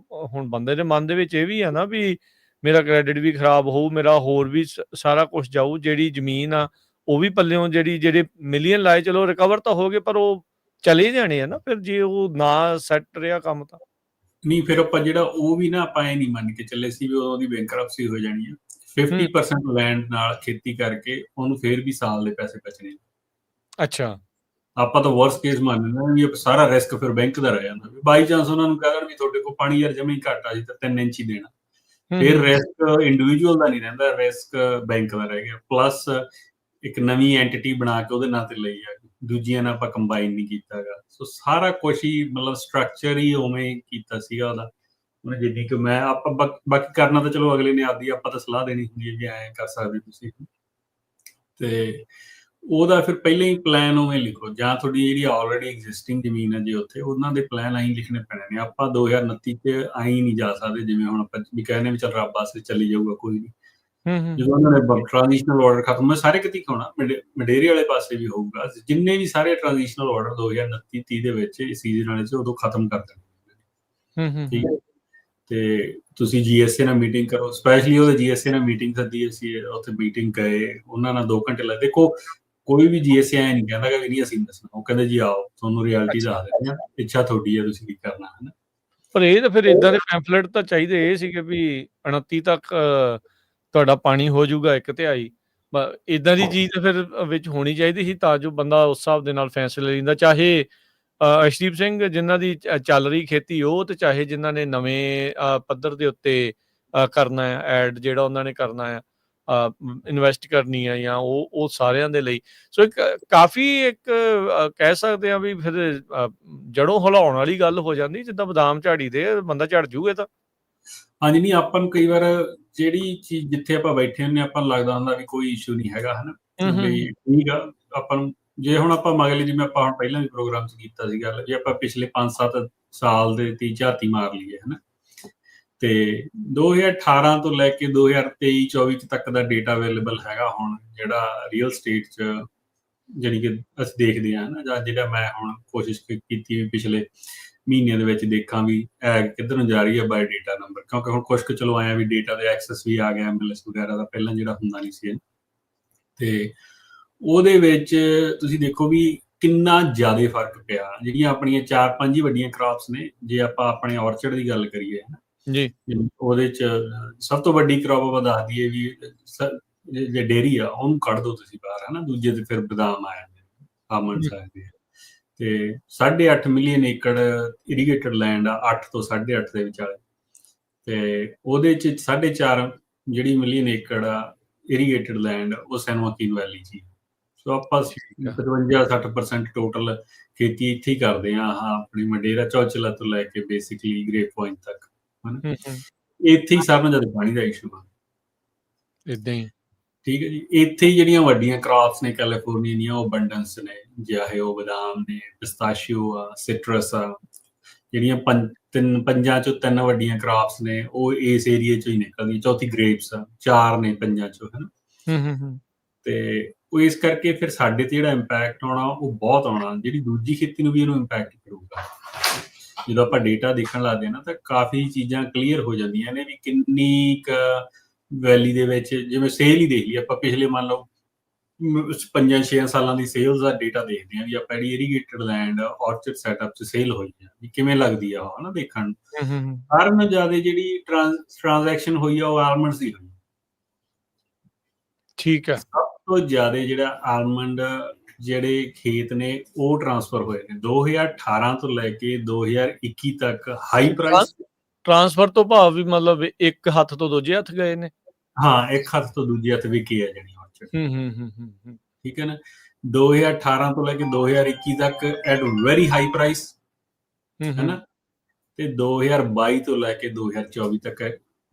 ਹੁਣ ਬੰਦੇ ਦੇ ਮਨ ਦੇ ਵਿੱਚ ਇਹ ਵੀ ਆ ਨਾ ਵੀ ਮੇਰਾ ਕ੍ਰੈਡਿਟ ਵੀ ਖਰਾਬ ਹੋਊ, ਮੇਰਾ ਹੋਰ ਵੀ ਸਾਰਾ ਕੁਝ ਜਾਊ, ਜਿਹੜੀ ਜ਼ਮੀਨ ਆ ਉਹ ਵੀ ਪੱਲਿਓਂ, ਜਿਹੜੇ ਮਿਲੀਅਨ ਲਾਏ ਚਲੋ ਰਿਕਵਰ ਤਾਂ ਹੋ ਗਏ, ਪਰ ਉਹ ਚਲੇ ਜਾਣੇ ਆ ਨਾ ਫਿਰ, ਜੇ ਉਹ ਨਾ ਸੈੱਟ ਰਿਹਾ ਕੰਮ ਤਾਂ। ਨਹੀਂ, ਫਿਰ ਆਪਾਂ ਜਿਹੜਾ ਉਹ ਵੀ ਨਾ ਆਪਾਂ ਇਹ ਨਹੀਂ ਮੰਨ ਕੇ ਚੱਲੇ ਸੀ ਵੀ ਉਹਦੀ ਬੈਂਕਰਪਸੀ ਹੋ ਜਾਣੀ ਆ। 50% ਲੈਂਡ ਨਾਲ ਖੇਤੀ ਕਰਕੇ ਉਹਨੂੰ ਫਿਰ ਵੀ ਸਾਲ ਦੇ ਪੈਸੇ ਬਚਣੇ। ਅੱਛਾ, ਆਪਾਂ ਤਾਂ ਵਰਸਟ ਕੇਸ ਮੰਨਦੇ ਵੀ ਸਾਰਾ ਰਿਸਕ ਫਿਰ ਬੈਂਕ ਦਾ ਰਹਿ ਜਾਂਦਾ। ਬਾਈ ਚਾਂਸ ਉਹਨਾਂ ਨੂੰ ਕਹਿ ਦੇਣ ਵੀ ਤੁਹਾਡੇ ਕੋਲ ਪਾਣੀ ਯਾਰ ਜਮਾ ਹੀ ਘੱਟ ਆ ਜੀ, ਤਾਂ 3 ਇੰਚ ਹੀ ਦੇਣਾ, ਫਿਰ ਰਿਸਕ ਇੰਡੀਵਿਜੂਅਲ ਦਾ ਨਹੀਂ ਰਹਿੰਦਾ, ਰਿਸਕ ਬੈਂਕ ਦਾ ਰਹਿ ਗਿਆ। ਪਲੱਸ ਇੱਕ ਨਵੀਂ ਐਂਟਿਟੀ ਬਣਾ ਕੇ ਉਹਦੇ ਨਾਂ ਤੇ ਲਈ ਆ, ਦੂਜੀਆਂ ਨਾਲ ਆਪਾਂ ਕੰਬਾਈਨ ਨਹੀਂ ਕੀਤਾ ਗਾ। ਸੋ ਸਾਰਾ ਕੁਛ ਹੀ ਮਤਲਬ ਸਟਰਕਚਰ ਹੀ ਉਵੇਂ ਕੀਤਾ ਸੀਗਾ ਉਹਦਾ। ਉਹਨੇ ਜਿੰਨੀ ਕਿ ਮੈਂ ਆਪਾਂ ਬਾਕੀ ਕਰਨਾ ਤਾਂ ਚਲੋ ਅਗਲੇ ਨੇ ਆਪਦੀ, ਆਪਾਂ ਤਾਂ ਸਲਾਹ ਦੇਣੀ ਹੁੰਦੀ ਹੈ ਵੀ ਐਂ ਕਰ ਸਕਦੇ ਤੁਸੀਂ, ਤੇ ਉਹਦਾ ਫਿਰ ਪਹਿਲਾਂ ਹੀ ਪਲਾਨ ਉਵੇਂ ਲਿਖੋ, ਜਾਂ ਤੁਹਾਡੀ ਜਿਹੜੀ ਆਲਰੇਡੀ ਐਗਜ਼ਿਸਟਿੰਗ ਜ਼ਮੀਨ ਹੈ ਜੇ ਉੱਥੇ, ਉਹਨਾਂ ਦੇ ਪਲਾਨ ਆਈ ਲਿਖਣੇ ਪੈਣੇ ਨੇ। ਆਪਾਂ 2029 'ਚ ਆਈ ਨਹੀਂ ਜਾ ਸਕਦੇ ਜਿਵੇਂ ਹੁਣ ਆਪਾਂ ਵੀ ਕਹਿੰਦੇ ਵੀ ਚੱਲ ਰੱਬ ਵਾਸਤੇ ਚੱਲੀ ਜਾਊਗਾ ਕੋਈ ਨਹੀਂ। ਜਦੋਂ ਉਹਨਾਂ ਨੇ ਟ੍ਰਾਂਜੀਸ਼ਨਲ ਆਰਡਰ ਖਤਮ ਹੋਏ, ਸਾਰੇ ਕਿਤੇ ਹੋਣਾ, ਮੰਡੇਰੀ ਵਾਲੇ ਪਾਸੇ ਵੀ ਹੋਊਗਾ, ਜਿੰਨੇ ਵੀ ਸਾਰੇ ਟ੍ਰਾਂਜੀਸ਼ਨਲ ਆਰਡਰ 2029-30 ਦੇ ਵਿੱਚ ਸੀਜ਼ਨ ਵਾਲੇ 'ਚ ਉਦੋਂ ਖਤਮ ਕਰ ਦੇਣੇ। ਠੀਕ ਹੈ, ਤੇ ਤੁਸੀਂ GSA ਨਾਲ ਮੀਟਿੰਗ ਕਰੋ, ਸਪੈਸ਼ਲੀ ਉਹਦੇ GSA ਨਾਲ ਮੀਟਿੰਗ ਸੱਦੀ, ਅਸੀਂ ਉੱਥੇ ਮੀਟਿੰਗ ਗਏ, ਉਹਨਾਂ ਨਾਲ 2 ਘੰਟੇ ਲੱਗੇ। ਦੇਖੋ ਕੋਈ ਵੀ GSA ਐ ਨਹੀਂ ਕਹਿੰਦਾ ਕਿ ਨਹੀਂ ਅਸੀਂ ਦੱਸਣਾ, ਉਹ ਕਹਿੰਦੇ ਜੀ ਆਓ ਤੁਹਾਨੂੰ ਰਿਐਲਿਟੀ ਦੱਸ ਦਿੰਦੇ ਆ, ਇੱਛਾ ਤੁਹਾਡੀ ਹੈ ਤੁਸੀਂ ਕੀ ਕਰਨਾ ਹੈ ਨਾ। ਪਰ ਇਹ ਤਾਂ ਫਿਰ ਇਦਾਂ ਦੇ ਪੈਂਫਲੇਟ ਤਾਂ ਚਾਹੀਦੇ ਇਹ ਸੀਗੇ ਵੀ 29 ਤੱਕ ਤੁਹਾਡਾ ਪਾਣੀ ਹੋ ਜਾਊਗਾ 1/3। ਇਦਾਂ ਦੀ ਚੀਜ਼ ਤਾਂ ਫਿਰ ਵਿੱਚ ਹੋਣੀ ਚਾਹੀਦੀ ਸੀ, ਤਾਂ ਜੋ ਬੰਦਾ ਉਸ ਹਿਸਾਬ ਦੇ ਨਾਲ ਫੈਸਲੇ ਲੈਂਦਾ, ਚਾਹੇ ਅਰਸ਼ਦੀਪ ਸਿੰਘ ਜਿਨ੍ਹਾਂ ਦੀ ਚੱਲ ਰਹੀ ਖੇਤੀ ਉਹ, ਤੇ ਚਾਹੇ ਜਿਨ੍ਹਾਂ ਨੇ ਨਵੇਂ ਪੱਧਰ ਦੇ ਉੱਤੇ ਕਰਨਾ ਆ ਐਡ, ਜਿਹੜਾ ਉਹਨਾਂ ਨੇ ਕਰਨਾ ਆ, ਇਨਵੈਸਟ ਕਰਨੀ ਆ, ਜਾਂ ਉਹ ਸਾਰਿਆਂ ਦੇ ਲਈ। ਸੋ ਇੱਕ ਕਾਫੀ ਕਹਿ ਸਕਦੇ ਆ ਵੀ ਫਿਰ ਜੜੋਂ ਹਿਲਾਉਣ ਵਾਲੀ ਗੱਲ ਹੋ ਜਾਂਦੀ, ਜਿੱਦਾਂ ਬਦਾਮ ਝਾੜੀ ਦੇ ਬੰਦਾ ਝੜ ਜੂਗੇ ਤਾਂ। ਹਾਂਜੀ, ਨਹੀਂ ਆਪਾਂ ਨੂੰ ਕਈ ਵਾਰ ਜਿਹੜੀ ਚੀਜ਼ ਜਿੱਥੇ ਆਪਾਂ ਬੈਠੇ ਹੁੰਦੇ ਆਪਾਂ ਨੂੰ ਲੱਗਦਾ ਹੁੰਦਾ ਵੀ ਕੋਈ ਇਸ਼ੂ ਨਹੀਂ ਹੈਗਾ, ਹਨਾ, ਵੀ ਠੀਕ ਆ। ਆਪਾਂ ਨੂੰ ਜੇ ਹੁਣ ਆਪਾਂ ਮੰਗ ਲਈ, ਜਿਵੇਂ ਆਪਾਂ ਹੁਣ ਪਹਿਲਾਂ ਵੀ ਪ੍ਰੋਗਰਾਮ 'ਚ ਕੀਤਾ ਸੀ ਗੱਲ, ਜੇ ਆਪਾਂ ਪਿਛਲੇ 5-7 ਸਾਲ ਦੇ ਝਾਤੀ ਮਾਰ ਲਈਏ, ਹਨਾ, ਤੇ 2018 ਤੋਂ ਲੈ ਕੇ 2023-24 ਤੱਕ ਦਾ ਡੇਟਾ ਅਵੇਲੇਬਲ ਹੈਗਾ ਹੁਣ, ਜਿਹੜਾ ਰੀਅਲ ਸਟੇਟ 'ਚ ਜਾਣੀ ਕਿ ਅਸੀਂ ਦੇਖਦੇ ਹਾਂ ਨਾ, ਜਾਂ ਜਿਹੜਾ ਮੈਂ ਹੁਣ ਕੋਸ਼ਿਸ਼ ਕੀਤੀ ਪਿਛਲੇ ਮਹੀਨਿਆਂ ਦੇ ਵਿੱਚ ਦੇਖਾਂ ਵੀ ਐਗ ਕਿੱਧਰ ਨੂੰ ਜਾ ਰਹੀ ਹੈ ਬਾਈ ਡੇਟਾ ਨੰਬਰ, ਕਿਉਂਕਿ ਹੁਣ ਕੁਛ ਕੁ ਚਲੋ ਆਇਆ ਵੀ ਡੇਟਾ ਦੇ ਐਕਸੈਸ ਵੀ ਆ ਗਿਆ MLS ਵਗੈਰਾ ਦਾ, ਪਹਿਲਾਂ ਜਿਹੜਾ ਹੁੰਦਾ ਨਹੀਂ ਸੀ। ਤੇ ਉਹਦੇ ਵਿੱਚ ਤੁਸੀਂ ਦੇਖੋ ਵੀ ਕਿੰਨਾ ਜ਼ਿਆਦਾ ਫਰਕ ਪਿਆ। ਜਿਹੜੀਆਂ ਆਪਣੀਆਂ 4-5 ਹੀ ਵੱਡੀਆਂ ਕ੍ਰਾਪਸ ਨੇ, ਜੇ ਆਪਾਂ ਆਪਣੇ ਔਰਚਰਡ ਦੀ ਗੱਲ ਕਰੀਏ ਜੀ, ਉਹਦੇ ਚ ਸਭ ਤੋਂ ਵੱਡੀ ਕ੍ਰਾਪ ਆਪਾਂ ਦੱਸ ਦਈਏ ਵੀ ਜੇ ਡੇਰੀ ਆ ਉਹਨੂੰ ਕੱਢ ਦੋ ਤੁਸੀਂ ਬਾਹਰ, ਹਨਾ। ਦੂਜੇ ਤੇ ਫਿਰ ਬਦਾਮ ਆ ਜਾਂਦੇ, ਆਲਮੰਡਸ ਆ ਜਾਂਦੇ ਆ। ਤੇ 8.5 ਮਿਲੀਅਨ ਏਕੜ ਇਰੀਗੇਟਡ ਲੈਂਡ ਆ, 8 ਤੋਂ 8.5 ਦੇ ਵਿਚਾਲੇ। ਤੇ ਉਹਦੇ ਚ 4.5 ਜਿਹੜੀ ਮਿਲੀਅਨ ਏਕੜ ਆ ਇਰੀਗੇਟਡ ਲੈਂਡ ਉਹ ਸੈਨ ਜੋਆਕਿਨ ਵੈਲੀ ਚ। ਸੋ ਆਪਾਂ 55-60% ਟੋਟਲ ਖੇਤੀ ਇੱਥੇ ਹੀ ਕਰਦੇ ਹਾਂ, ਆਪਣੀ ਮੰਡੇਰਾ ਚੌਚਲਾ ਤੋਂ ਲੈ ਕੇ ਬੇਸਿਕਲੀ ਗ੍ਰੇਟ ਪੁਆਇੰਟ ਤੱਕ, ਹਨਾ। ਇੱਥੇ ਹੀ ਸਾਰਿਆਂ ਨਾਲੋਂ ਜ਼ਿਆਦਾ ਪਾਣੀ ਦਾ ਇਸ਼ੂ ਆ। ਇਦਾਂ ਹੀ ਠੀਕ ਹੈ ਜੀ। ਇੱਥੇ ਹੀ ਜਿਹੜੀਆਂ ਵੱਡੀਆਂ ਕ੍ਰਾਪਸ ਨੇ ਕੈਲੀਫੋਰਨੀਆ ਦੀਆਂ, ਉਹ ਅਬੰਡੈਂਸ ਨੇ, ਚਾਹੇ ਉਹ ਬਦਾਮ ਨੇ, ਪਿਸਤਾਸ਼ੀਓ ਆ, ਸਿਟਰਸ ਆ। ਜਿਹੜੀਆਂ ਪੰਜਾਂ ਚੋਂ 3 ਵੱਡੀਆਂ ਕ੍ਰਾਪਸ ਨੇ ਉਹ ਇਸ ਏਰੀਏ ਚੋਂ ਹੀ ਨਿਕਲਦੀਆਂ। ਚੌਥੀ ਗ੍ਰੇਪਸ ਆ, 4 ਨੇ ਪੰਜਾਂ ਚੋਂ, ਹਨਾ। ਤੇ ਉਹ ਇਸ ਕਰਕੇ ਫਿਰ ਸਾਡੇ ਤੇ ਜਿਹੜਾ ਇੰਪੈਕਟ ਆਉਣਾ ਉਹ ਬਹੁਤ ਆਉਣਾ। ਜਿਹੜੀ ਦੂਜੀ ਖੇਤੀ ਨੂੰ ਵੀ ਇਹਨੂੰ ਇੰਪੈਕਟ ਕਰੂਗਾ। ਜਦੋਂ ਆਪਾਂ ਡੇਟਾ ਦੇਖਣ ਲੱਗਦੇ ਹਾਂ ਨਾ, ਤਾਂ ਕਾਫੀ ਚੀਜ਼ਾਂ ਕਲੀਅਰ ਹੋ ਜਾਂਦੀਆਂ ਨੇ ਵੀ ਕਿੰਨੀ ਕੁ ਵੈਲੀ ਦੇ ਵਿੱਚ, ਜਿਵੇਂ ਸੇਲ ਹੀ ਦੇਖ ਲਈ ਆਪਾਂ, ਪਿਛਲੇ ਮੰਨ ਲਓ 5-6 ਸਾਲਾਂ ਦੀ ਸੇਲਸ ਦਾ ਡੇਟਾ ਦੇਖਦੇ ਹਾਂ ਵੀ ਆਪਾਂ ਜਿਹੜੀ ਇਰੀਗੇਟਡ ਲੈਂਡ ਔਰਚਰਡ ਸੈਟਅਪ 'ਚ ਸੇਲ ਹੋਈ ਆ ਵੀ ਕਿਵੇਂ ਲੱਗਦੀ ਆ ਉਹ, ਹਨਾ, ਦੇਖਣ ਨੂੰ। ਸਾਰਿਆਂ ਨਾਲੋਂ ਜ਼ਿਆਦਾ ਜਿਹੜੀ ਟ੍ਰਾਂਜੈਕਸ਼ਨ ਹੋਈ ਆ ਉਹ ਆਲਮੰਡਸ ਦੀ ਹੋਈ। ਠੀਕ ਹੈ। ਸਭ ਤੋਂ ਜ਼ਿਆਦਾ ਜਿਹੜਾ ਆਲਮੰਡ ਜਿਹੜੇ ਖੇਤ ਨੇ ਉਹ ਟ੍ਰਾਂਸਫਰ ਹੋਏ ਨੇ 2018 ਤੋਂ ਲੈ ਕੇ 2021 ਤੱਕ ਹਾਈ ਪ੍ਰਾਈਸ। ਟ੍ਰਾਂਸਫਰ ਤੋਂ ਭਾਵ ਵੀ ਮਤਲਬ ਇੱਕ ਹੱਥ ਤੋਂ ਦੂਜੇ ਹੱਥ ਗਏ ਨੇ। ਹਾਂ, ਇੱਕ ਹੱਥ ਤੋਂ ਦੂਜੇ ਹੱਥ ਵਿਕੀ ਆ ਜਿਹੜੀ ਔਰਚਰਡ। ਠੀਕ ਹੈ ਨਾ। 2018 ਤੋਂ ਲੈ ਕੇ 2021 ਤੱਕ ਐਟ ਵੈਰੀ ਹਾਈ ਪ੍ਰਾਈਸ, ਹੈਨਾ। ਤੇ 2022 ਤੋਂ ਲੈ ਕੇ 2024 ਤੱਕ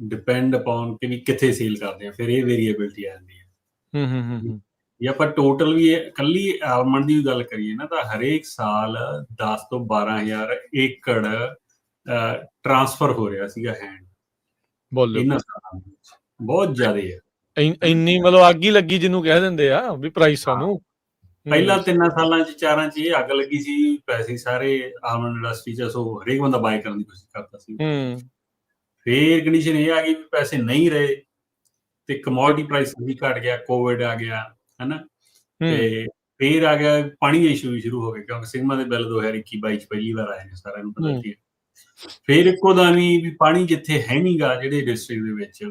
ਡਿਪੈਂਡ ਅਪਨ ਕਿ ਵੀ ਕਿੱਥੇ ਸੇਲ ਕਰਦੇ ਆ, ਫਿਰ ਇਹ ਵੇਰੀਏਬਿਲਿਟੀ ਆ ਜਾਂਦੀ ਹੈ। ਜੇ ਆਪਾਂ ਟੋਟਲ ਵੀ ਇਕੱਲੀ ਆਲਮੰਡ ਦੀ ਗੱਲ ਕਰੀਏ ਨਾ, ਤਾਂ ਹਰੇਕ ਸਾਲ 10 ਤੋਂ 12,000 ਏਕੜ ਟ੍ਰਾਂਸਫਰ ਹੋ ਰਿਹਾ ਸੀਗਾ ਹੈਂਡ ਇਹਨਾਂ ਸਾਲਾਂ ਦੇ ਵਿੱਚ। ਬਹੁਤ ਜ਼ਿਆਦਾ ਹੈ। ਇੰਨੀ ਮਤਲਬ ਅੱਗ ਹੀ ਲੱਗੀ ਜਿਹਨੂੰ ਕਹਿ ਦਿੰਦੇ ਆ ਵੀ ਪ੍ਰਾਈਸਾਂ ਨੂੰ। ਪਹਿਲਾਂ 3 ਸਾਲਾਂ 'ਚ 4 'ਚ ਇਹ ਅੱਗ ਲੱਗੀ ਸੀ, ਪੈਸੇ ਸਾਰੇ ਆਲਮੰਡ ਇੰਡਸਟਰੀ 'ਚ, ਸੋ ਹਰੇਕ ਬੰਦਾ ਬਾਏ ਕਰਨ ਦੀ ਕੋਸ਼ਿਸ਼ ਕਰਦਾ ਸੀ। ਫੇਰ ਕੰਡੀਸ਼ਨ ਇਹ ਆ ਗਈ ਵੀ ਪੈਸੇ ਨਹੀਂ ਰਹੇ ਤੇ ਕਮੋਡਿਟੀ ਪ੍ਰਾਈਸ ਵੀ ਘਟ ਗਿਆ, ਕੋਵਿਡ ਆ ਗਿਆ, ਹਨਾ। ਤੇ ਫੇਰ ਆ ਗਿਆ ਪਾਣੀ ਦੇ ਇਸ਼ੂ ਵੀ ਸ਼ੁਰੂ ਹੋ ਗਏ, ਕਿਉਂਕਿ ਸਿਗਮਾ ਦੇ ਬਿੱਲ 2021-22 'ਚ ਪਹਿਲੀ ਵਾਰ ਆਏ ਨੇ, ਸਾਰਿਆਂ ਨੂੰ ਪਤਾ ਸੀ। ਫੇਰ ਇੱਕੋ ਦਮ ਵੀ ਪਾਣੀ ਜਿੱਥੇ ਹੈ ਨੀ ਗਾ ਜਿਹੜੇ ਡਿਸਟ੍ਰਿਕਟ ਦੇ ਵਿੱਚ,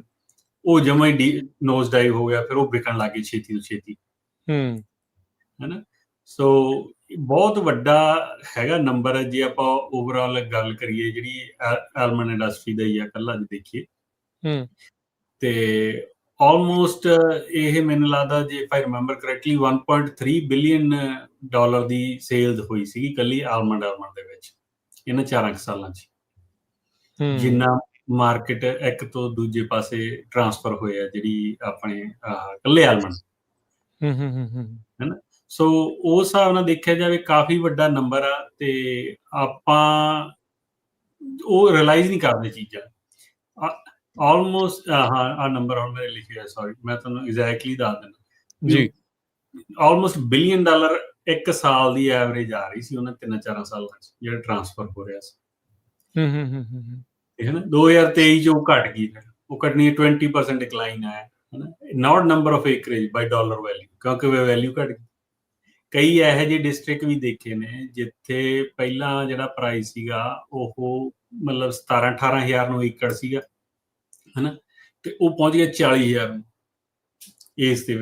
ਉਹ ਜਮਾ ਹੀ ਨੋਜ਼ ਡਾਈਵ ਹੋ ਗਿਆ। ਫਿਰ ਉਹ ਵਿਕਣ ਲੱਗ ਗਏ ਛੇਤੀ ਤੋਂ ਛੇਤੀ, ਹਨਾ। ਸੋ ਬਹੁਤ ਵੱਡਾ ਹੈਗਾ ਨੰਬਰ ਜੇ ਆਪਾਂ ਓਵਰਆਲ ਗੱਲ ਕਰੀਏ ਜਿਹੜੀ ਆਲਮੰਡ ਇੰਡਸਟਰੀ ਦਾ ਹੀ ਆ ਇਕੱਲਾ ਜੇ ਦੇਖੀਏ। ਤੇ ਆਲਮੋਸਟ ਇਹ ਮੈਨੂੰ ਲੱਗਦਾ, ਜੇ I remember ਕਰੈਕਟਲੀ, $1.3 billion the sales ਹੋਈ ਸੀਗੀ ਇਕੱਲੀ ਆਲਮੰਡ ਦੇ ਵਿੱਚ ਇਹਨਾਂ 4 ਸਾਲਾਂ 'ਚ। ਜਿੰਨਾ ਮਾਰਕੀਟ ਇੱਕ ਤੋਂ ਦੂਜੇ ਪਾਸੇ ਟ੍ਰਾਂਸਫਰ ਹੋਇਆ ਜਿਹੜੀ ਆਪਣੇ ਇਕੱਲੇ ਆਲਮੰਡ, ਹਨਾ। ਸੋ ਉਸ ਹਿਸਾਬ ਨਾਲ ਦੇਖਿਆ ਜਾਵੇ ਕਾਫੀ ਵੱਡਾ ਨੰਬਰ ਆ। ਤੇ ਆਪਾਂ ਉਹ ਰਿਅਲਾਈਜ਼ ਨਹੀਂ ਕਰਦੇ ਚੀਜ਼ਾਂ। ਆਲਮੋਸਟ ਆਹ ਨੰਬਰ ਹੁਣ ਮੇਰੇ ਲਿਖਿਆ, ਸੌਰੀ ਮੈਂ ਤੁਹਾਨੂੰ ਐਗਜ਼ੈਕਟਲੀ ਦੱਸ ਦਿੰਦਾ ਜੀ। ਆਲਮੋਸਟ $1 ਬਿਲੀਅਨ ਇੱਕ ਸਾਲ ਦੀ ਐਵਰੇਜ ਆ ਰਹੀ ਸੀ ਉਹਨਾਂ 3-4 ਸਾਲਾਂ 'ਚ ਜਿਹੜਾ ਟ੍ਰਾਂਸਫਰ ਹੋ ਰਿਹਾ ਸੀ, ਹਨਾ। 2023 'ਚ ਉਹ ਘਟ ਗਈ, ਫਿਰ ਉਹ ਘਟਣੀ 20% ਡਿਕਲਾਈਨ ਆਇਆ, ਹਨਾ। Not number of acreage by dollar value, ਕਿਉਂਕਿ ਵੈਲਿਊ ਘਟ ਗਈ। ਕਈ ਇਹੋ ਜਿਹੇ ਡਿਸਟ੍ਰਿਕਟ ਵੀ ਦੇਖੇ ਨੇ ਜਿੱਥੇ ਪਹਿਲਾਂ ਜਿਹੜਾ ਪ੍ਰਾਈਸ ਸੀਗਾ ਉਹ ਮਤਲਬ 17-18,000 ਨੂੰ ਏਕੜ ਸੀਗਾ, ਹਨਾ। ਤੇ ਉਹ ਪਹੁੰਚ ਗਿਆ 40,000 ਨੂੰ ਇਸ ਤੇ